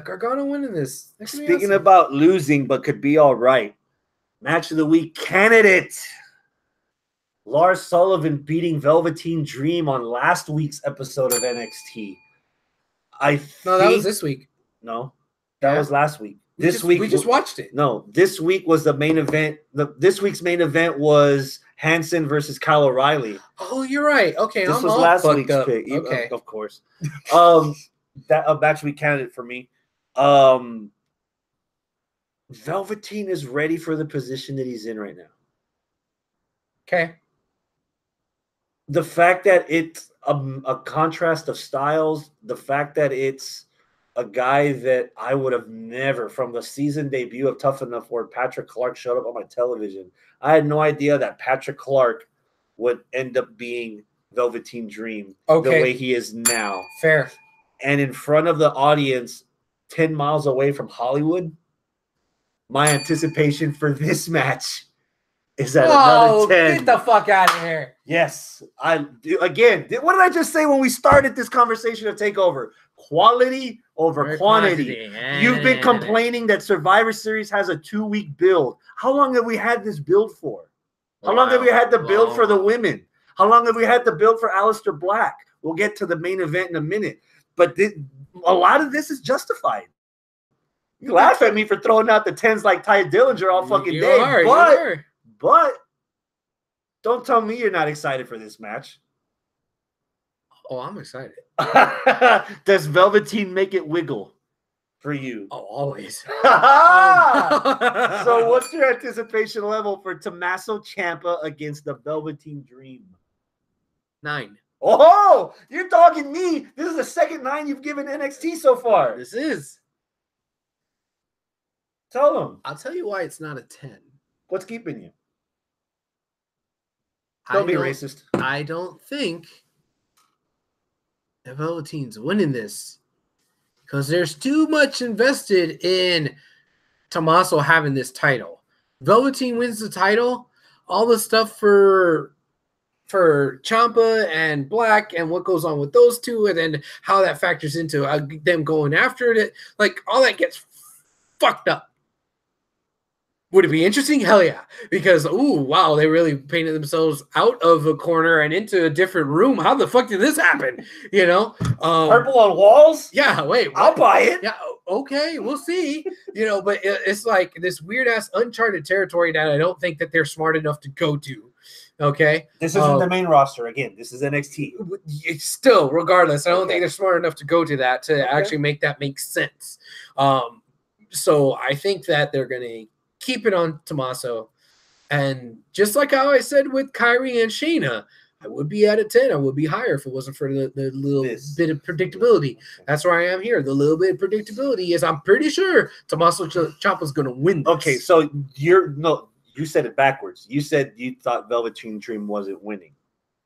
[SPEAKER 1] Gargano winning this.
[SPEAKER 2] Speaking about losing, but could be all right. Match of the week candidate. Lars Sullivan beating Velveteen Dream on last week's episode of NXT.
[SPEAKER 1] No, that was this week.
[SPEAKER 2] No, that was last week.
[SPEAKER 1] We just watched it.
[SPEAKER 2] No, this week was the main event. This week's main event was Hanson versus Kyle O'Reilly.
[SPEAKER 1] Oh, you're right. Okay,
[SPEAKER 2] this was last week's pick. Okay, of course. That a match week candidate for me. Velveteen is ready for the position that he's in right now.
[SPEAKER 1] Okay.
[SPEAKER 2] The fact that it's a contrast of styles, the fact that it's a guy that I would have never, from the season debut of Tough Enough where Patrick Clark showed up on my television, I had no idea that Patrick Clark would end up being Velveteen Dream the way he is now.
[SPEAKER 1] Fair.
[SPEAKER 2] And in front of the audience, 10 miles away from Hollywood, my anticipation for this match is at another 10.
[SPEAKER 1] Get the fuck out of here.
[SPEAKER 2] Yes. What did I just say when we started this conversation of TakeOver? Quality over quantity. You've been complaining that Survivor Series has a 2-week build. How long have we had this build for? How long have we had the build for the women? How long have we had the build for Aleister Black? We'll get to the main event in a minute. But a lot of this is justified. You laugh at me for throwing out the 10s like Ty Dillinger all fucking day. But don't tell me you're not excited for this match.
[SPEAKER 1] Oh, I'm excited.
[SPEAKER 2] Does Velveteen make it wiggle for you?
[SPEAKER 1] Oh, always.
[SPEAKER 2] So what's your anticipation level for Tommaso Ciampa against the Velveteen Dream?
[SPEAKER 1] 9.
[SPEAKER 2] Oh, you're dogging me. This is the second 9 you've given NXT so far.
[SPEAKER 1] This is.
[SPEAKER 2] Tell them.
[SPEAKER 1] I'll tell you why it's not a 10.
[SPEAKER 2] What's keeping you? Don't be racist.
[SPEAKER 1] I don't think that Velveteen's winning this because there's too much invested in Tommaso having this title. Velveteen wins the title. All the stuff for Ciampa and Black and what goes on with those two, and then how that factors into them going after it, like all that gets fucked up. Would it be interesting? Hell yeah. Because, ooh, wow, they really painted themselves out of a corner and into a different room. How the fuck did this happen? You know?
[SPEAKER 2] Purple on walls?
[SPEAKER 1] Yeah, wait.
[SPEAKER 2] I'll buy it.
[SPEAKER 1] Yeah, okay, we'll see. You know, but it's like this weird-ass uncharted territory that I don't think that they're smart enough to go to. Okay?
[SPEAKER 2] This isn't the main roster. Again, this is NXT.
[SPEAKER 1] Still, regardless, I don't think they're smart enough to go to that to actually make that make sense. So I think that they're going to keep it on Tommaso. And just like how I said with Kyrie and Shayna, I would be at a 10. I would be higher if it wasn't for the little bit of predictability. That's where I am here. The little bit of predictability is I'm pretty sure Tommaso Ciampa's going to win this.
[SPEAKER 2] Okay, so you said it backwards. You said you thought Velveteen Dream wasn't winning.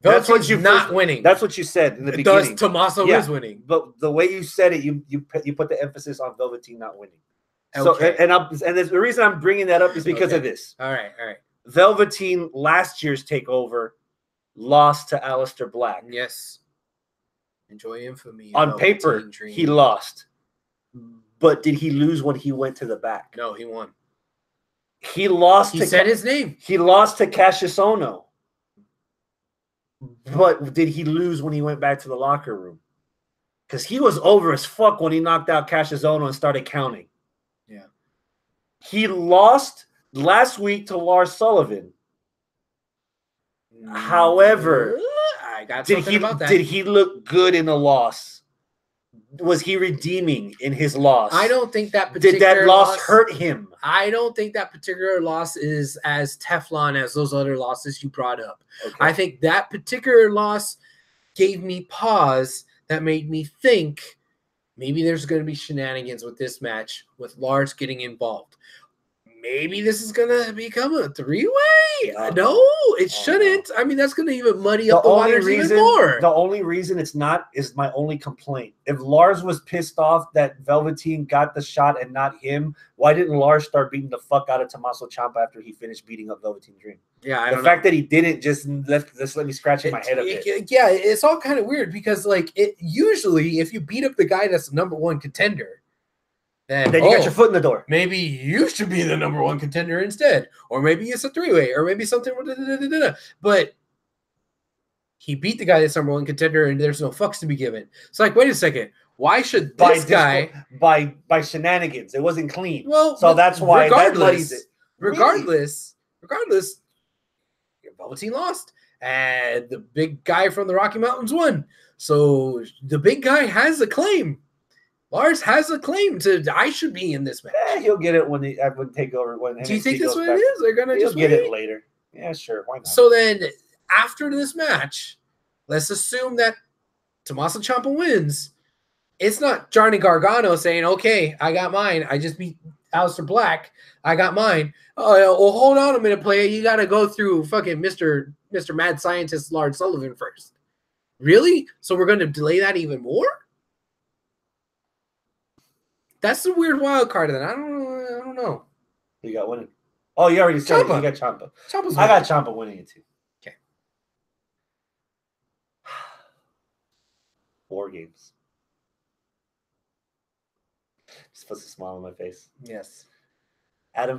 [SPEAKER 1] That's what you're not winning.
[SPEAKER 2] That's what you said in the beginning.
[SPEAKER 1] Thus, Tommaso is winning.
[SPEAKER 2] But the way you said it, you put the emphasis on Velveteen not winning.
[SPEAKER 1] Okay.
[SPEAKER 2] So and the reason I'm bringing that up is because of this.
[SPEAKER 1] All right.
[SPEAKER 2] Velveteen last year's TakeOver lost to Aleister Black.
[SPEAKER 1] Yes. Enjoy infamy.
[SPEAKER 2] On paper, he lost. But did he lose when he went to the back?
[SPEAKER 1] No, he won.
[SPEAKER 2] He lost.
[SPEAKER 1] He said his name.
[SPEAKER 2] He lost to Cassius Ohno. But did he lose when he went back to the locker room? Because he was over as fuck when he knocked out Cassius Ohno and started counting.
[SPEAKER 1] Yeah.
[SPEAKER 2] He lost last week to Lars Sullivan. However,
[SPEAKER 1] I got something about that.
[SPEAKER 2] Did he look good in the loss? Was he redeeming in his loss?
[SPEAKER 1] I don't think that particular
[SPEAKER 2] Did that loss hurt him?
[SPEAKER 1] I don't think that particular loss is as Teflon as those other losses you brought up. Okay. I think that particular loss gave me pause that made me think maybe there's going to be shenanigans with this match with Lars getting involved. maybe this is gonna become a three-way. No, it shouldn't. I mean, that's gonna even muddy up the waters even more.
[SPEAKER 2] The only reason it's not is my only complaint. If Lars was pissed off that Velveteen got the shot and not him, why didn't Lars start beating the fuck out of Tommaso Ciampa after he finished beating up Velveteen Dream?
[SPEAKER 1] Yeah,
[SPEAKER 2] the fact that he didn't just let me scratch in my head a bit.
[SPEAKER 1] Yeah, it's all kind of weird because like usually if you beat up the guy that's the #1 contender. Then
[SPEAKER 2] you got your foot in the door.
[SPEAKER 1] Maybe you should be the #1 contender instead. Or maybe it's a three-way. Or maybe something. But he beat the guy that's #1 contender and there's no fucks to be given. It's like, wait a second. Why should this guy...
[SPEAKER 2] By shenanigans. It wasn't clean.
[SPEAKER 1] Well,
[SPEAKER 2] so that's why that muddies it.
[SPEAKER 1] Regardless, Velveteen lost. And the big guy from the Rocky Mountains won. So the big guy has a claim. Lars has a claim to. I should be in this match.
[SPEAKER 2] He'll get it when take over.
[SPEAKER 1] Do you think that's what it is? They're gonna just
[SPEAKER 2] get it later. Yeah, sure. Why not?
[SPEAKER 1] So then, after this match, let's assume that Tommaso Ciampa wins. It's not Johnny Gargano saying, "Okay, I got mine. I just beat Aleister Black. I got mine." Oh, well, hold on a minute, player. You got to go through fucking Mr. Mad Scientist Lars Sullivan first. Really? So we're going to delay that even more? That's the weird wild card. Then I don't know.
[SPEAKER 2] You got winning. Oh, you already said Ciampa. You got Ciampa. I got Ciampa winning it too.
[SPEAKER 1] Okay.
[SPEAKER 2] War Games. Just puts a smile on my face.
[SPEAKER 1] Yes.
[SPEAKER 2] Adam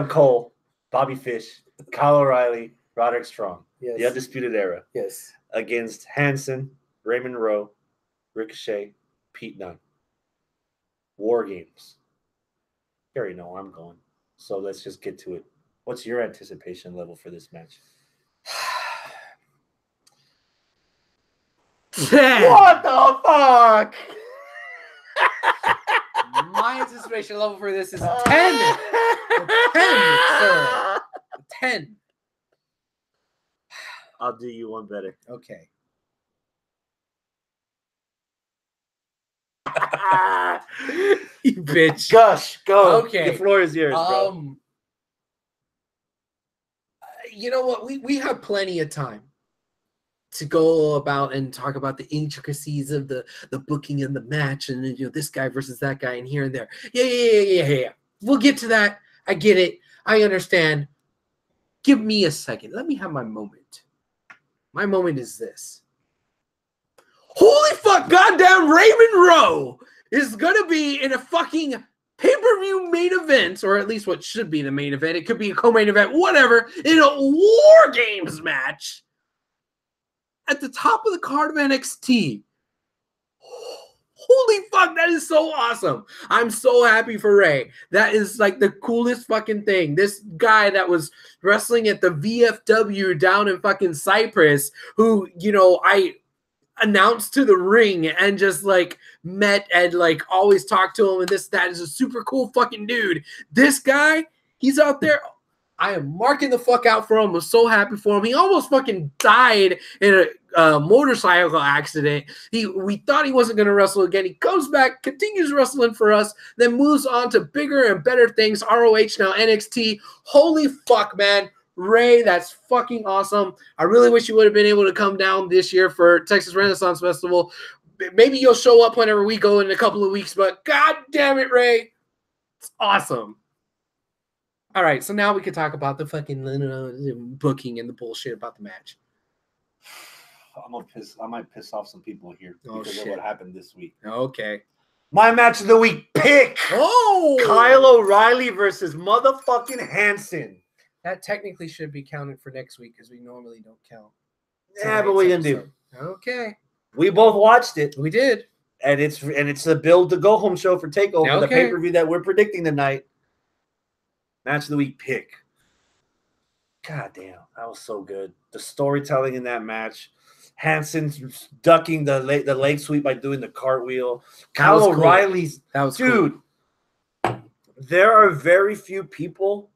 [SPEAKER 2] Cole, Bobby Fish, Kyle O'Reilly, Roderick Strong.
[SPEAKER 1] Yes.
[SPEAKER 2] The Undisputed Era.
[SPEAKER 1] Yes.
[SPEAKER 2] Against Hanson, Raymond Rowe, Ricochet, Pete Dunne. War Games. You already know where I'm going. So let's just get to it. What's your anticipation level for this match?
[SPEAKER 1] 10.
[SPEAKER 2] What the fuck?
[SPEAKER 1] My anticipation level for this is 10. 10, sir. 10.
[SPEAKER 2] I'll do you one better.
[SPEAKER 1] Okay. You bitch.
[SPEAKER 2] Gosh, go.
[SPEAKER 1] Okay.
[SPEAKER 2] The floor is yours, bro.
[SPEAKER 1] You know what? We have plenty of time to go about and talk about the intricacies of the booking and the match and this guy versus that guy and here and there. Yeah. We'll get to that. I get it. I understand. Give me a second. Let me have my moment. My moment is this. Holy fuck, goddamn Raymond Rowe is gonna be in a fucking pay-per-view main event, or at least what should be the main event. It could be a co-main event, whatever, in a War Games match at the top of the card of NXT. Holy fuck, that is so awesome. I'm so happy for Ray. That is like the coolest fucking thing. This guy that was wrestling at the VFW down in fucking Cyprus, who, I announced to the ring and just like met and like always talked to him and that is a super cool fucking dude. This guy, he's out there. I am marking the fuck out for him. I'm so happy for him. He almost fucking died in a motorcycle accident. We thought he wasn't going to wrestle again. He comes back, continues wrestling for us, then moves on to bigger and better things. ROH, now NXT. Holy fuck, man. Ray, that's fucking awesome. I really wish you would have been able to come down this year for Texas Renaissance Festival. Maybe you'll show up whenever we go in a couple of weeks, but god damn it, Ray. It's awesome. All right, so now we can talk about the fucking booking and the bullshit about the match.
[SPEAKER 2] I might piss off some people here because of what happened this week.
[SPEAKER 1] Okay.
[SPEAKER 2] My match of the week pick.
[SPEAKER 1] Oh,
[SPEAKER 2] Kyle O'Reilly versus motherfucking Hanson.
[SPEAKER 1] That technically should be counted for next week because we normally don't count.
[SPEAKER 2] Yeah, but what are you gonna do?
[SPEAKER 1] Okay.
[SPEAKER 2] We both watched it.
[SPEAKER 1] We did.
[SPEAKER 2] And it's a build to go home show for TakeOver, the pay-per-view that we're predicting tonight. Match of the week pick. God damn, that was so good. The storytelling in that match. Hanson ducking the leg sweep by doing the cartwheel. Kyle O'Reilly's dude. Cool. There are very few people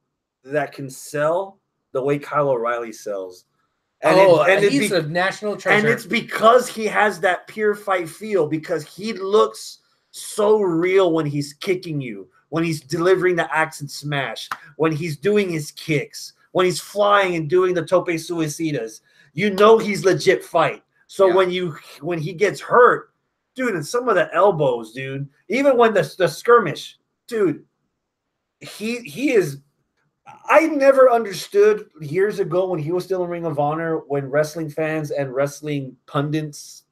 [SPEAKER 2] that can sell the way Kyle O'Reilly sells. And
[SPEAKER 1] he's a national treasure.
[SPEAKER 2] And it's because he has that pure fight feel, because he looks so real when he's kicking you, when he's delivering the accent smash, when he's doing his kicks, when he's flying and doing the tope suicidas, you know he's legit fight. So when he gets hurt, dude, and some of the elbows, dude, even when the skirmish, dude, he is. I never understood years ago when he was still in Ring of Honor, when wrestling fans and wrestling pundits,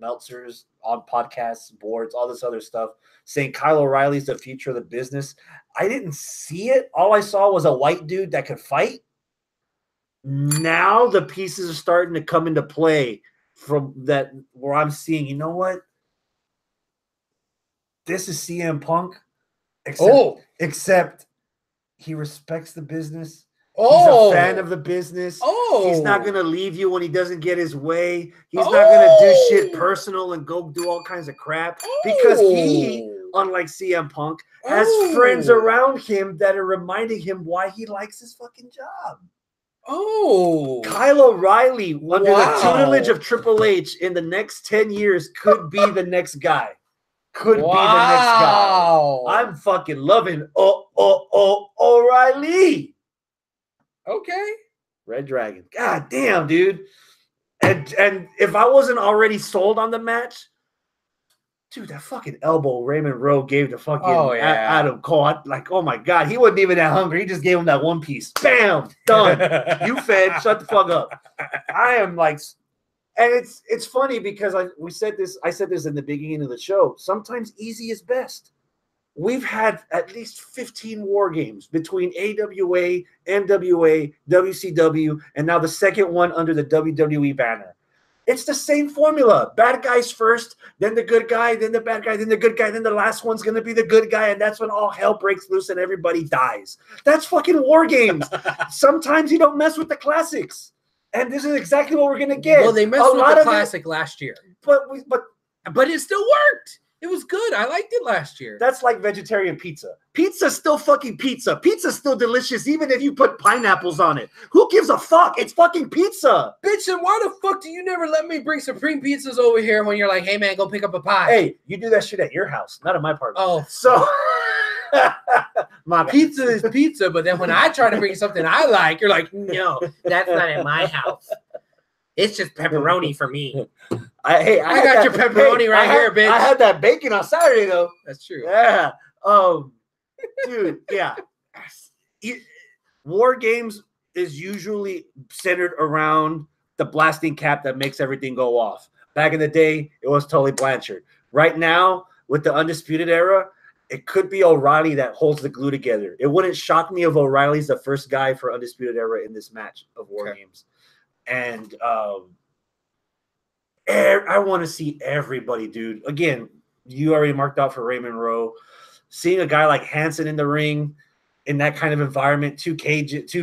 [SPEAKER 2] Meltzers on podcasts, boards, all this other stuff, saying Kyle O'Reilly's the future of the business. I didn't see it. All I saw was a white dude that could fight. Now the pieces are starting to come into play from that, where I'm seeing, you know what? This is CM Punk. Except he respects the business. He's a fan of the business. He's not going to leave you when he doesn't get his way. He's not going to do shit personal and go do all kinds of crap, because he, unlike CM Punk, has friends around him that are reminding him why he likes his fucking job. Kyle O'Reilly, under the tutelage of Triple H in the next 10 years, could be the next guy. Could be the next guy. I'm fucking loving O'Reilly.
[SPEAKER 1] Okay.
[SPEAKER 2] Red Dragon. God damn, dude. And if I wasn't already sold on the match, dude, that fucking elbow Raymond Rowe gave to fucking Adam Cole. Like, oh my God, he wasn't even that hungry. He just gave him that one piece. Bam, done. You fed. Shut the fuck up. I am like, and it's funny because I said this in the beginning of the show. Sometimes easy is best. We've had at least 15 war games between AWA, NWA, WCW, and now the second one under the WWE banner. It's the same formula. Bad guys first, then the good guy, then the bad guy, then the good guy, then the last one's going to be the good guy, and that's when all hell breaks loose and everybody dies. That's fucking war games. Sometimes you don't mess with the classics. And this is exactly what we're going to get.
[SPEAKER 1] Well, they messed with the classic last year.
[SPEAKER 2] But
[SPEAKER 1] it still worked. It was good. I liked it last year.
[SPEAKER 2] That's like vegetarian pizza. Pizza's still fucking pizza. Pizza's still delicious, even if you put pineapples on it. Who gives a fuck? It's fucking pizza.
[SPEAKER 1] Bitch, and why the fuck do you never let me bring Supreme Pizzas over here when you're like, hey, man, go pick up a pie?
[SPEAKER 2] Hey, you do that shit at your house, not at my party.
[SPEAKER 1] Oh.
[SPEAKER 2] So...
[SPEAKER 1] My pizza is pizza, but then when I try to bring something I like, you're like, no, that's not at my house. It's just pepperoni for me. I got your pepperoni right here, bitch.
[SPEAKER 2] I had that bacon on Saturday, though.
[SPEAKER 1] That's true.
[SPEAKER 2] Yeah. Dude, yeah. War games is usually centered around the blasting cap that makes everything go off. Back in the day, it was Tully Blanchard. Right now, with the Undisputed Era, it could be O'Reilly that holds the glue together. It wouldn't shock me if O'Reilly's the first guy for Undisputed Era in this match of War Games. And I want to see everybody, dude. Again, you already marked out for Raymond Rowe. Seeing a guy like Hanson in the ring in that kind of environment, two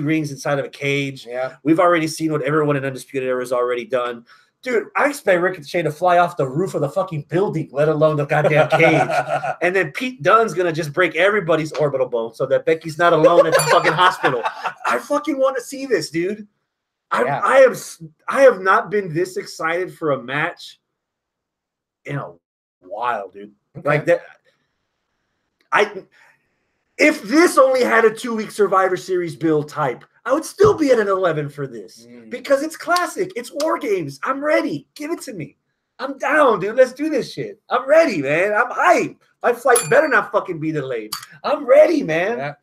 [SPEAKER 2] rings inside of a cage.
[SPEAKER 1] Yeah.
[SPEAKER 2] We've already seen what everyone in Undisputed Era has already done. Dude, I expect Ricochet to fly off the roof of the fucking building, let alone the goddamn cage. And then Pete Dunne's going to just break everybody's orbital bone so that Becky's not alone at the fucking hospital. I fucking want to see this, dude. I have not been this excited for a match in a while, dude. Okay. Like that. If this only had a 2-week Survivor Series build type, I would still be at an 11 for this because it's classic. It's War Games. I'm ready. Give it to me. I'm down, dude. Let's do this shit. I'm ready, man. I'm hyped. My flight better not fucking be delayed. I'm ready, man. Yeah.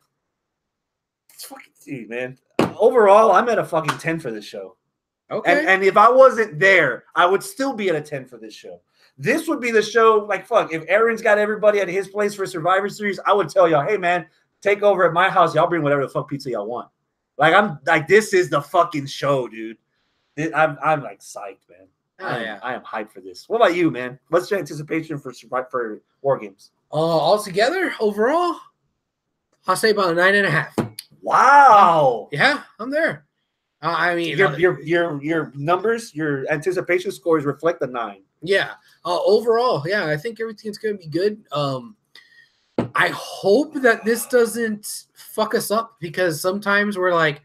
[SPEAKER 2] It's fucking dude, man. Overall, I'm at a fucking 10 for this show.
[SPEAKER 1] Okay.
[SPEAKER 2] And if I wasn't there, I would still be at a 10 for this show. This would be the show, like, fuck, if Aaron's got everybody at his place for Survivor Series, I would tell y'all, hey, man, take over at my house. Y'all bring whatever the fuck pizza y'all want. Like, I'm like, this is the fucking show, dude. I'm like psyched, man. I am hyped for this. What about you, man? What's your anticipation for War Games?
[SPEAKER 1] Altogether, overall, I'll say about a 9.5.
[SPEAKER 2] Wow.
[SPEAKER 1] Yeah, I'm there. I mean,
[SPEAKER 2] your numbers, your anticipation scores reflect the 9.
[SPEAKER 1] Yeah. Overall, yeah, I think everything's gonna be good. I hope that this doesn't fuck us up because sometimes we're like,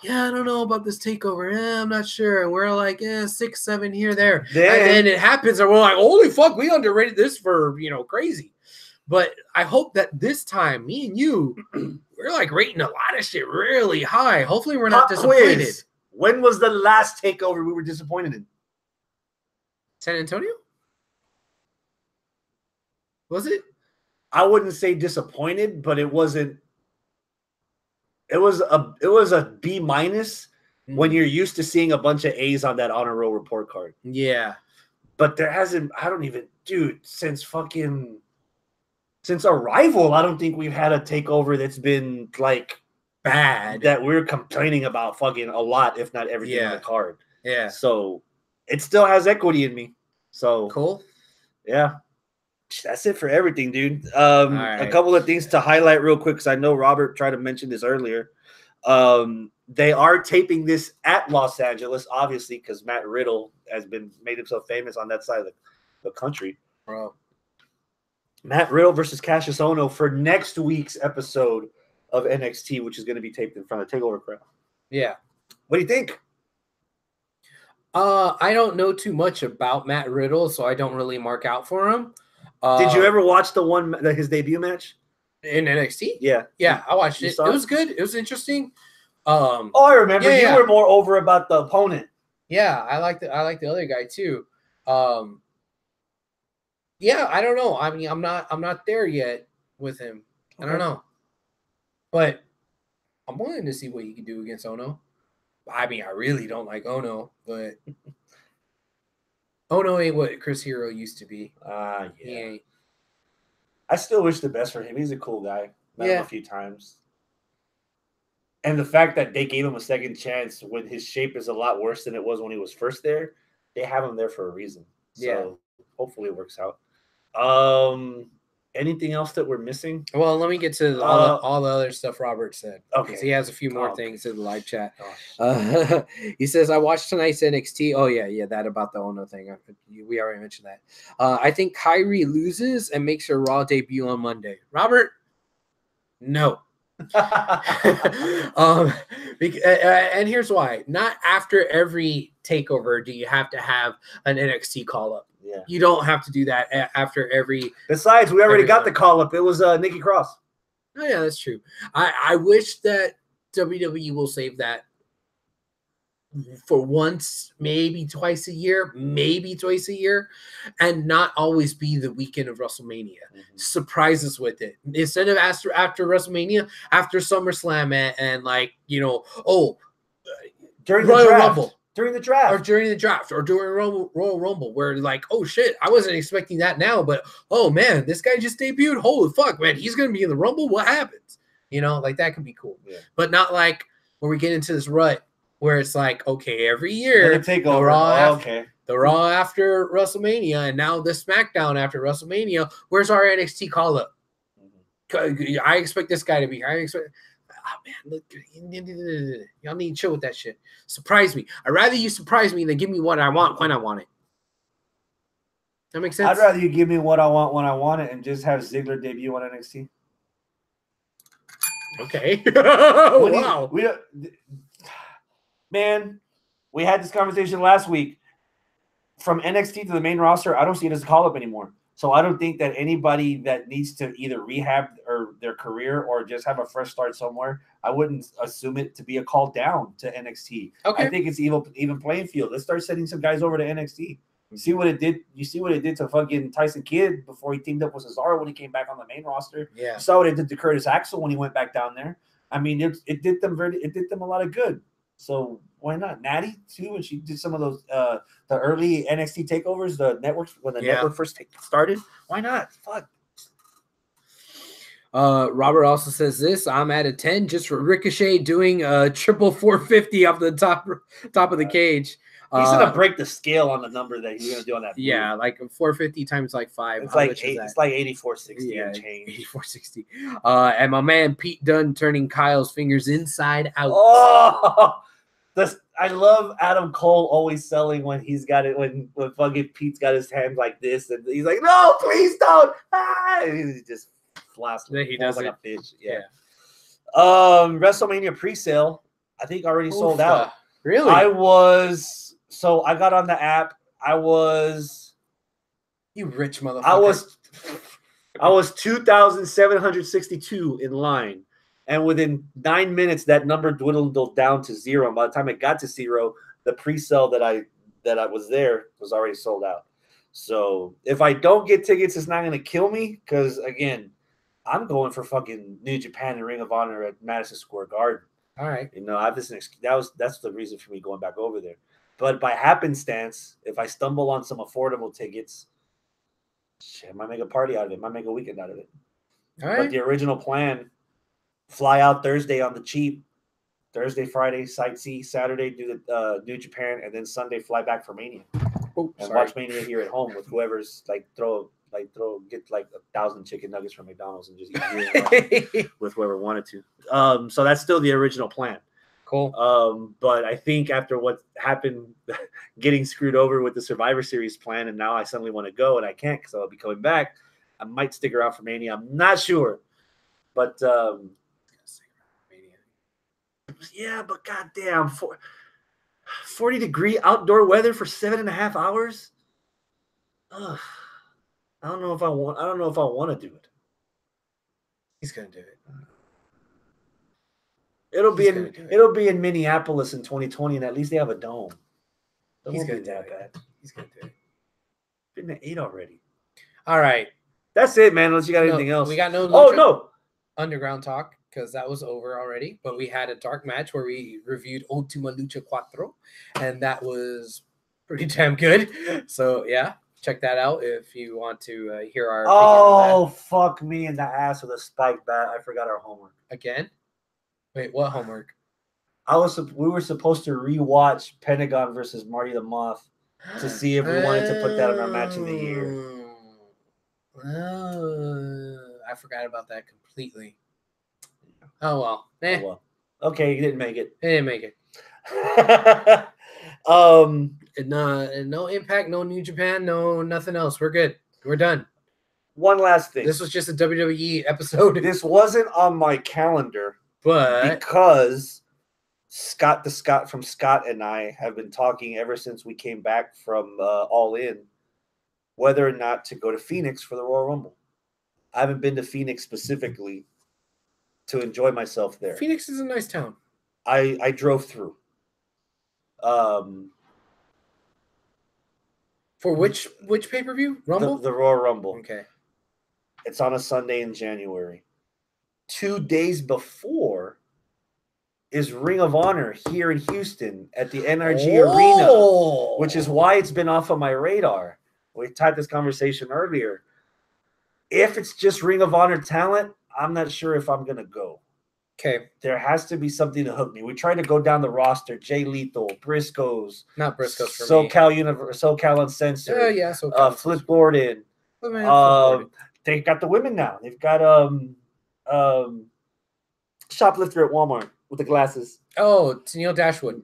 [SPEAKER 1] yeah, I don't know about this takeover. I'm not sure. And we're like, 6, 7 here, there. And then it happens and we're like, holy fuck, we underrated this for, crazy. But I hope that this time, me and you, we're like rating a lot of shit really high. Hopefully, we're not disappointed.
[SPEAKER 2] Quiz. When was the last takeover we were disappointed in?
[SPEAKER 1] San Antonio? Was it?
[SPEAKER 2] I wouldn't say disappointed, but it wasn't. It was a B- when you're used to seeing a bunch of A's on that honor roll report card.
[SPEAKER 1] Yeah.
[SPEAKER 2] But there hasn't, since Arrival, I don't think we've had a takeover that's been like
[SPEAKER 1] bad
[SPEAKER 2] that we're complaining about fucking a lot, if not everything on the card.
[SPEAKER 1] Yeah.
[SPEAKER 2] So it still has equity in me. So
[SPEAKER 1] cool.
[SPEAKER 2] Yeah. That's it for everything, dude. A couple of things to highlight real quick, because I know Robert tried to mention this earlier. They are taping this at Los Angeles, obviously, because Matt Riddle has made himself famous on that side of the country.
[SPEAKER 1] Bro.
[SPEAKER 2] Matt Riddle versus Cassius Ohno for next week's episode of NXT, which is going to be taped in front of TakeOver crowd.
[SPEAKER 1] Yeah.
[SPEAKER 2] What do you think?
[SPEAKER 1] I don't know too much about Matt Riddle, so I don't really mark out for him.
[SPEAKER 2] Did you ever watch his debut match
[SPEAKER 1] in NXT?
[SPEAKER 2] Yeah.
[SPEAKER 1] Yeah, I watched it. It was good. It was interesting.
[SPEAKER 2] I remember you were more over about the opponent.
[SPEAKER 1] Yeah, I like the other guy too. Yeah, I don't know. I mean, I'm not there yet with him. Okay. I don't know. But I'm willing to see what he can do against Ohno. I mean, I really don't like Ohno, but Ohno ain't what Chris Hero used to be.
[SPEAKER 2] Yeah.
[SPEAKER 1] He ain't.
[SPEAKER 2] I still wish the best for him. He's a cool guy. Met him a few times. And the fact that they gave him a second chance when his shape is a lot worse than it was when he was first there, they have him there for a reason. So hopefully it works out. Anything else that we're missing?
[SPEAKER 1] Well, let me get to all the other stuff Robert said.
[SPEAKER 2] Okay.
[SPEAKER 1] He has a few more things in the live chat. He says, I watched tonight's NXT. Oh, yeah, that about the Ohno thing. We already mentioned that. I think Kyrie loses and makes her Raw debut on Monday. Robert? No. And here's why. Not after every takeover do you have to have an NXT call-up.
[SPEAKER 2] Yeah.
[SPEAKER 1] You don't have to do that after every.
[SPEAKER 2] Besides, we already got the call up. It was Nikki Cross.
[SPEAKER 1] Oh yeah, that's true. I wish that WWE will save that for once, maybe twice a year, and not always be the weekend of WrestleMania. Mm-hmm. Surprise us with it instead of after WrestleMania, after SummerSlam, and like
[SPEAKER 2] during the
[SPEAKER 1] Royal
[SPEAKER 2] draft.
[SPEAKER 1] Rumble.
[SPEAKER 2] During the draft.
[SPEAKER 1] Or during the draft. Or during Royal Rumble, where like, oh shit, I wasn't expecting that now, but oh man, this guy just debuted. Holy fuck, man, he's gonna be in the Rumble. What happens? Like that can be cool. Yeah. But not like where we get into this rut where it's like, okay, every year
[SPEAKER 2] take over.
[SPEAKER 1] The Raw after WrestleMania, and now the SmackDown after WrestleMania. Where's our NXT call up? Mm-hmm. I expect this guy to be. Oh man, look, y'all need to chill with that shit. Surprise me. I'd rather you surprise me than give me what I want when I want it. That makes sense?
[SPEAKER 2] I'd rather you give me what I want when I want it and just have Ziggler debut on NXT.
[SPEAKER 1] Okay. Wow.
[SPEAKER 2] Man, we had this conversation last week. From NXT to the main roster, I don't see it as a call-up anymore. So I don't think that anybody that needs to either rehab or their career or just have a fresh start somewhere, I wouldn't assume it to be a call down to NXT.
[SPEAKER 1] Okay.
[SPEAKER 2] I think it's even playing field. Let's start sending some guys over to NXT. See what it did. You see what it did to fucking Tyson Kidd before he teamed up with Cesaro when he came back on the main roster.
[SPEAKER 1] Yeah.
[SPEAKER 2] You saw what it did to Curtis Axel when he went back down there. I mean, it did them a lot of good. So why not? Natty too, and she did some of those the early NXT takeovers, the networks when the network first started. Why not? Fuck.
[SPEAKER 1] Robert also says this. I'm at a 10 just for Ricochet doing a triple 450 off the top of the cage.
[SPEAKER 2] He's gonna break the scale on the number that he's gonna do on that.
[SPEAKER 1] Yeah, move. Like 450 times like 5.
[SPEAKER 2] It's like 8460
[SPEAKER 1] and
[SPEAKER 2] change.
[SPEAKER 1] 8460. And my man Pete Dunne turning Kyle's fingers inside out.
[SPEAKER 2] Oh, I love Adam Cole always selling when he's got it when fucking Pete's got his hand like this and he's like, no, please don't. And he just flops.
[SPEAKER 1] He does
[SPEAKER 2] like a bitch. Yeah. WrestleMania pre-sale, I think already sold out.
[SPEAKER 1] Really?
[SPEAKER 2] I got on the app.
[SPEAKER 1] You rich motherfucker.
[SPEAKER 2] I was 2,762 in line. And within 9 minutes, that number dwindled down to 0. And by the time it got to 0, the pre-sale that I was there was already sold out. So if I don't get tickets, it's not going to kill me because, again, I'm going for fucking New Japan and Ring of Honor at Madison Square Garden.
[SPEAKER 1] All right.
[SPEAKER 2] You know, I have this that's the reason for me going back over there. But by happenstance, if I stumble on some affordable tickets, shit, I might make a party out of it. Might make a weekend out of it.
[SPEAKER 1] All right.
[SPEAKER 2] But the original plan, fly out Thursday on the cheap, Thursday, Friday, sightsee, Saturday, do the New Japan, and then Sunday fly back for Mania. Watch Mania here at home with whoever's get like 1,000 chicken nuggets from McDonald's and just eat with whoever wanted to. So that's still the original plan.
[SPEAKER 1] Cool.
[SPEAKER 2] But I think after what happened, getting screwed over with the Survivor Series plan, and now I suddenly want to go and I can't because I'll be coming back. I might stick around for Mania. I'm not sure, but yeah, but goddamn, 40-degree outdoor weather for 7.5 hours. Ugh. I don't know if I want to do it.
[SPEAKER 1] He's gonna do it.
[SPEAKER 2] It'll be in Minneapolis in 2020, and at least they have a dome.
[SPEAKER 1] He's gonna do it. He's gonna do it.
[SPEAKER 2] Been at 8 already.
[SPEAKER 1] All right,
[SPEAKER 2] that's it, man. Unless you got anything else,
[SPEAKER 1] we got no.
[SPEAKER 2] No
[SPEAKER 1] underground talk because that was over already. But we had a dark match where we reviewed Ultima Lucha Cuatro, and that was pretty damn good. So yeah. Check that out if you want to hear our.
[SPEAKER 2] Oh, fuck me in the ass with a spike bat! I forgot our homework
[SPEAKER 1] again. Wait, what homework?
[SPEAKER 2] We were supposed to rewatch Pentagon versus Marty the Moth to see if we wanted to put that in our match of the year.
[SPEAKER 1] I forgot about that completely. Oh well.
[SPEAKER 2] Oh, well. Okay, you didn't make it.
[SPEAKER 1] I didn't make it. No Impact, no New Japan, no nothing else. We're good. We're done.
[SPEAKER 2] One last thing.
[SPEAKER 1] This was just a WWE episode.
[SPEAKER 2] This wasn't on my calendar,
[SPEAKER 1] but
[SPEAKER 2] because Scott and I have been talking ever since we came back from All In, whether or not to go to Phoenix for the Royal Rumble. I haven't been to Phoenix specifically to enjoy myself there.
[SPEAKER 1] Phoenix is a nice town.
[SPEAKER 2] I drove through.
[SPEAKER 1] For which pay-per-view? Rumble?
[SPEAKER 2] The Royal Rumble.
[SPEAKER 1] Okay.
[SPEAKER 2] It's on a Sunday in January. 2 days before is Ring of Honor here in Houston at the NRG Arena, which is why it's been off of my radar. We had this conversation earlier. If it's just Ring of Honor talent, I'm not sure if I'm going to go.
[SPEAKER 1] Okay.
[SPEAKER 2] There has to be something to hook me. We tried to go down the roster. Jay Lethal, Briscoes.
[SPEAKER 1] Not Briscoes for
[SPEAKER 2] SoCal Universe, SoCal Uncensored.
[SPEAKER 1] Yeah, SoCal.
[SPEAKER 2] Flip Gordon. They got the women now. They've got shoplifter at Walmart with the glasses.
[SPEAKER 1] Oh, Tennille Dashwood.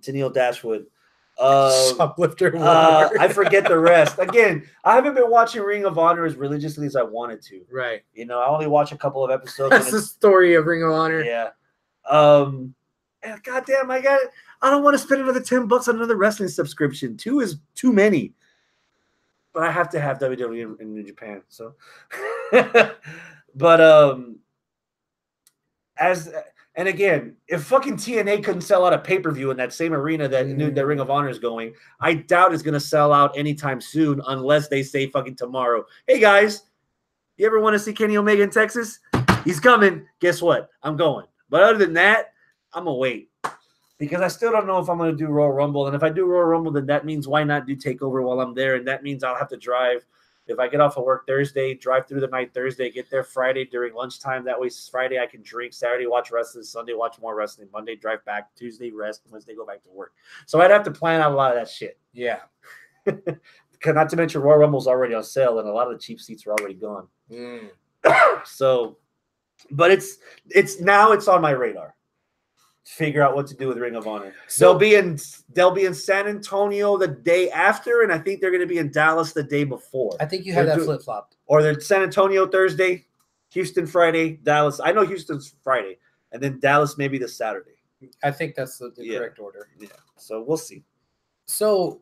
[SPEAKER 2] Shoplifter. I forget the rest. Again, I haven't been watching Ring of Honor as religiously as I wanted to.
[SPEAKER 1] Right.
[SPEAKER 2] You know, I only watch a couple of episodes.
[SPEAKER 1] That's the story of Ring of Honor.
[SPEAKER 2] Yeah. And goddamn, I don't want to spend another $10 on another wrestling subscription. 2 is too many. But I have to have WWE in New Japan. So, but and again, if fucking TNA couldn't sell out a pay-per-view in that same arena that Ring of Honor is going, I doubt it's going to sell out anytime soon unless they say fucking tomorrow, hey guys, you ever want to see Kenny Omega in Texas? He's coming. Guess what? I'm going. But other than that, I'm going to wait. Because I still don't know if I'm going to do Royal Rumble. And if I do Royal Rumble, then that means why not do TakeOver while I'm there? And that means I'll have to drive. If I get off of work Thursday, drive through the night Thursday, get there Friday during lunchtime. That way Friday I can drink, Saturday watch wrestling, Sunday watch more wrestling, Monday drive back, Tuesday rest, Wednesday go back to work. So I'd have to plan out a lot of that shit. Yeah. Not to mention Royal Rumble's already on sale and a lot of the cheap seats are already gone. So, but it's on my radar. Figure out what to do with Ring of Honor. So they'll be in San Antonio the day after, and I think they're going to be in Dallas the day before.
[SPEAKER 1] I think you have that flip-flopped.
[SPEAKER 2] Or they're San Antonio Thursday, Houston Friday, Dallas. I know Houston's Friday, and then Dallas maybe the Saturday.
[SPEAKER 1] I think that's the correct order.
[SPEAKER 2] Yeah. So we'll see.
[SPEAKER 1] So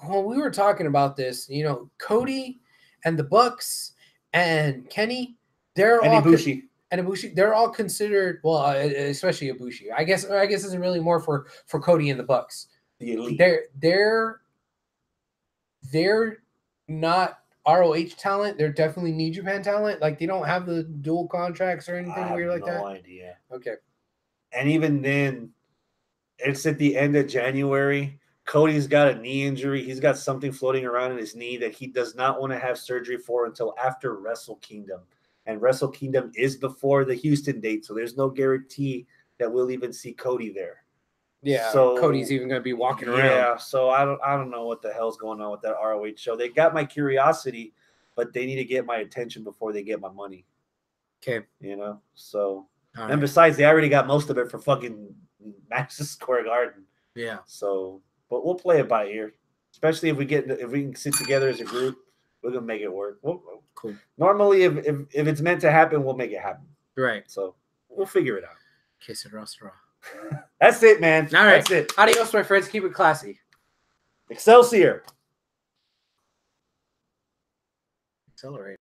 [SPEAKER 1] when we were talking about this, Cody and the Bucks and Kenny, they're
[SPEAKER 2] and
[SPEAKER 1] all
[SPEAKER 2] Ibushi.
[SPEAKER 1] And Ibushi, they're all considered, well, especially Ibushi. I guess it's really more for Cody and the Bucks.
[SPEAKER 2] The Elite.
[SPEAKER 1] They're not ROH talent. They're definitely New Japan talent. Like, they don't have the dual contracts or anything weird like that.
[SPEAKER 2] No idea.
[SPEAKER 1] Okay.
[SPEAKER 2] And even then, it's at the end of January. Cody's got a knee injury. He's got something floating around in his knee that he does not want to have surgery for until after Wrestle Kingdom. And Wrestle Kingdom is before the Houston date, so there's no guarantee that we'll even see Cody there.
[SPEAKER 1] Yeah, so Cody's even going to be walking around.
[SPEAKER 2] Yeah, so I don't know what the hell's going on with that ROH show. They got my curiosity, but they need to get my attention before they get my money.
[SPEAKER 1] Okay.
[SPEAKER 2] You know, so.
[SPEAKER 1] All
[SPEAKER 2] and
[SPEAKER 1] right.
[SPEAKER 2] besides, they already got most of it for fucking Madison Square Garden.
[SPEAKER 1] Yeah.
[SPEAKER 2] So, but we'll play it by ear. Especially if we can sit together as a group, we're gonna make it work.
[SPEAKER 1] Cool.
[SPEAKER 2] Normally, if it's meant to happen, we'll make it happen.
[SPEAKER 1] Right.
[SPEAKER 2] So we'll figure it out.
[SPEAKER 1] Que sera, sera.
[SPEAKER 2] That's it, man.
[SPEAKER 1] All right.
[SPEAKER 2] That's it.
[SPEAKER 1] Adios, my friends. Keep it classy.
[SPEAKER 2] Excelsior.
[SPEAKER 1] Accelerate.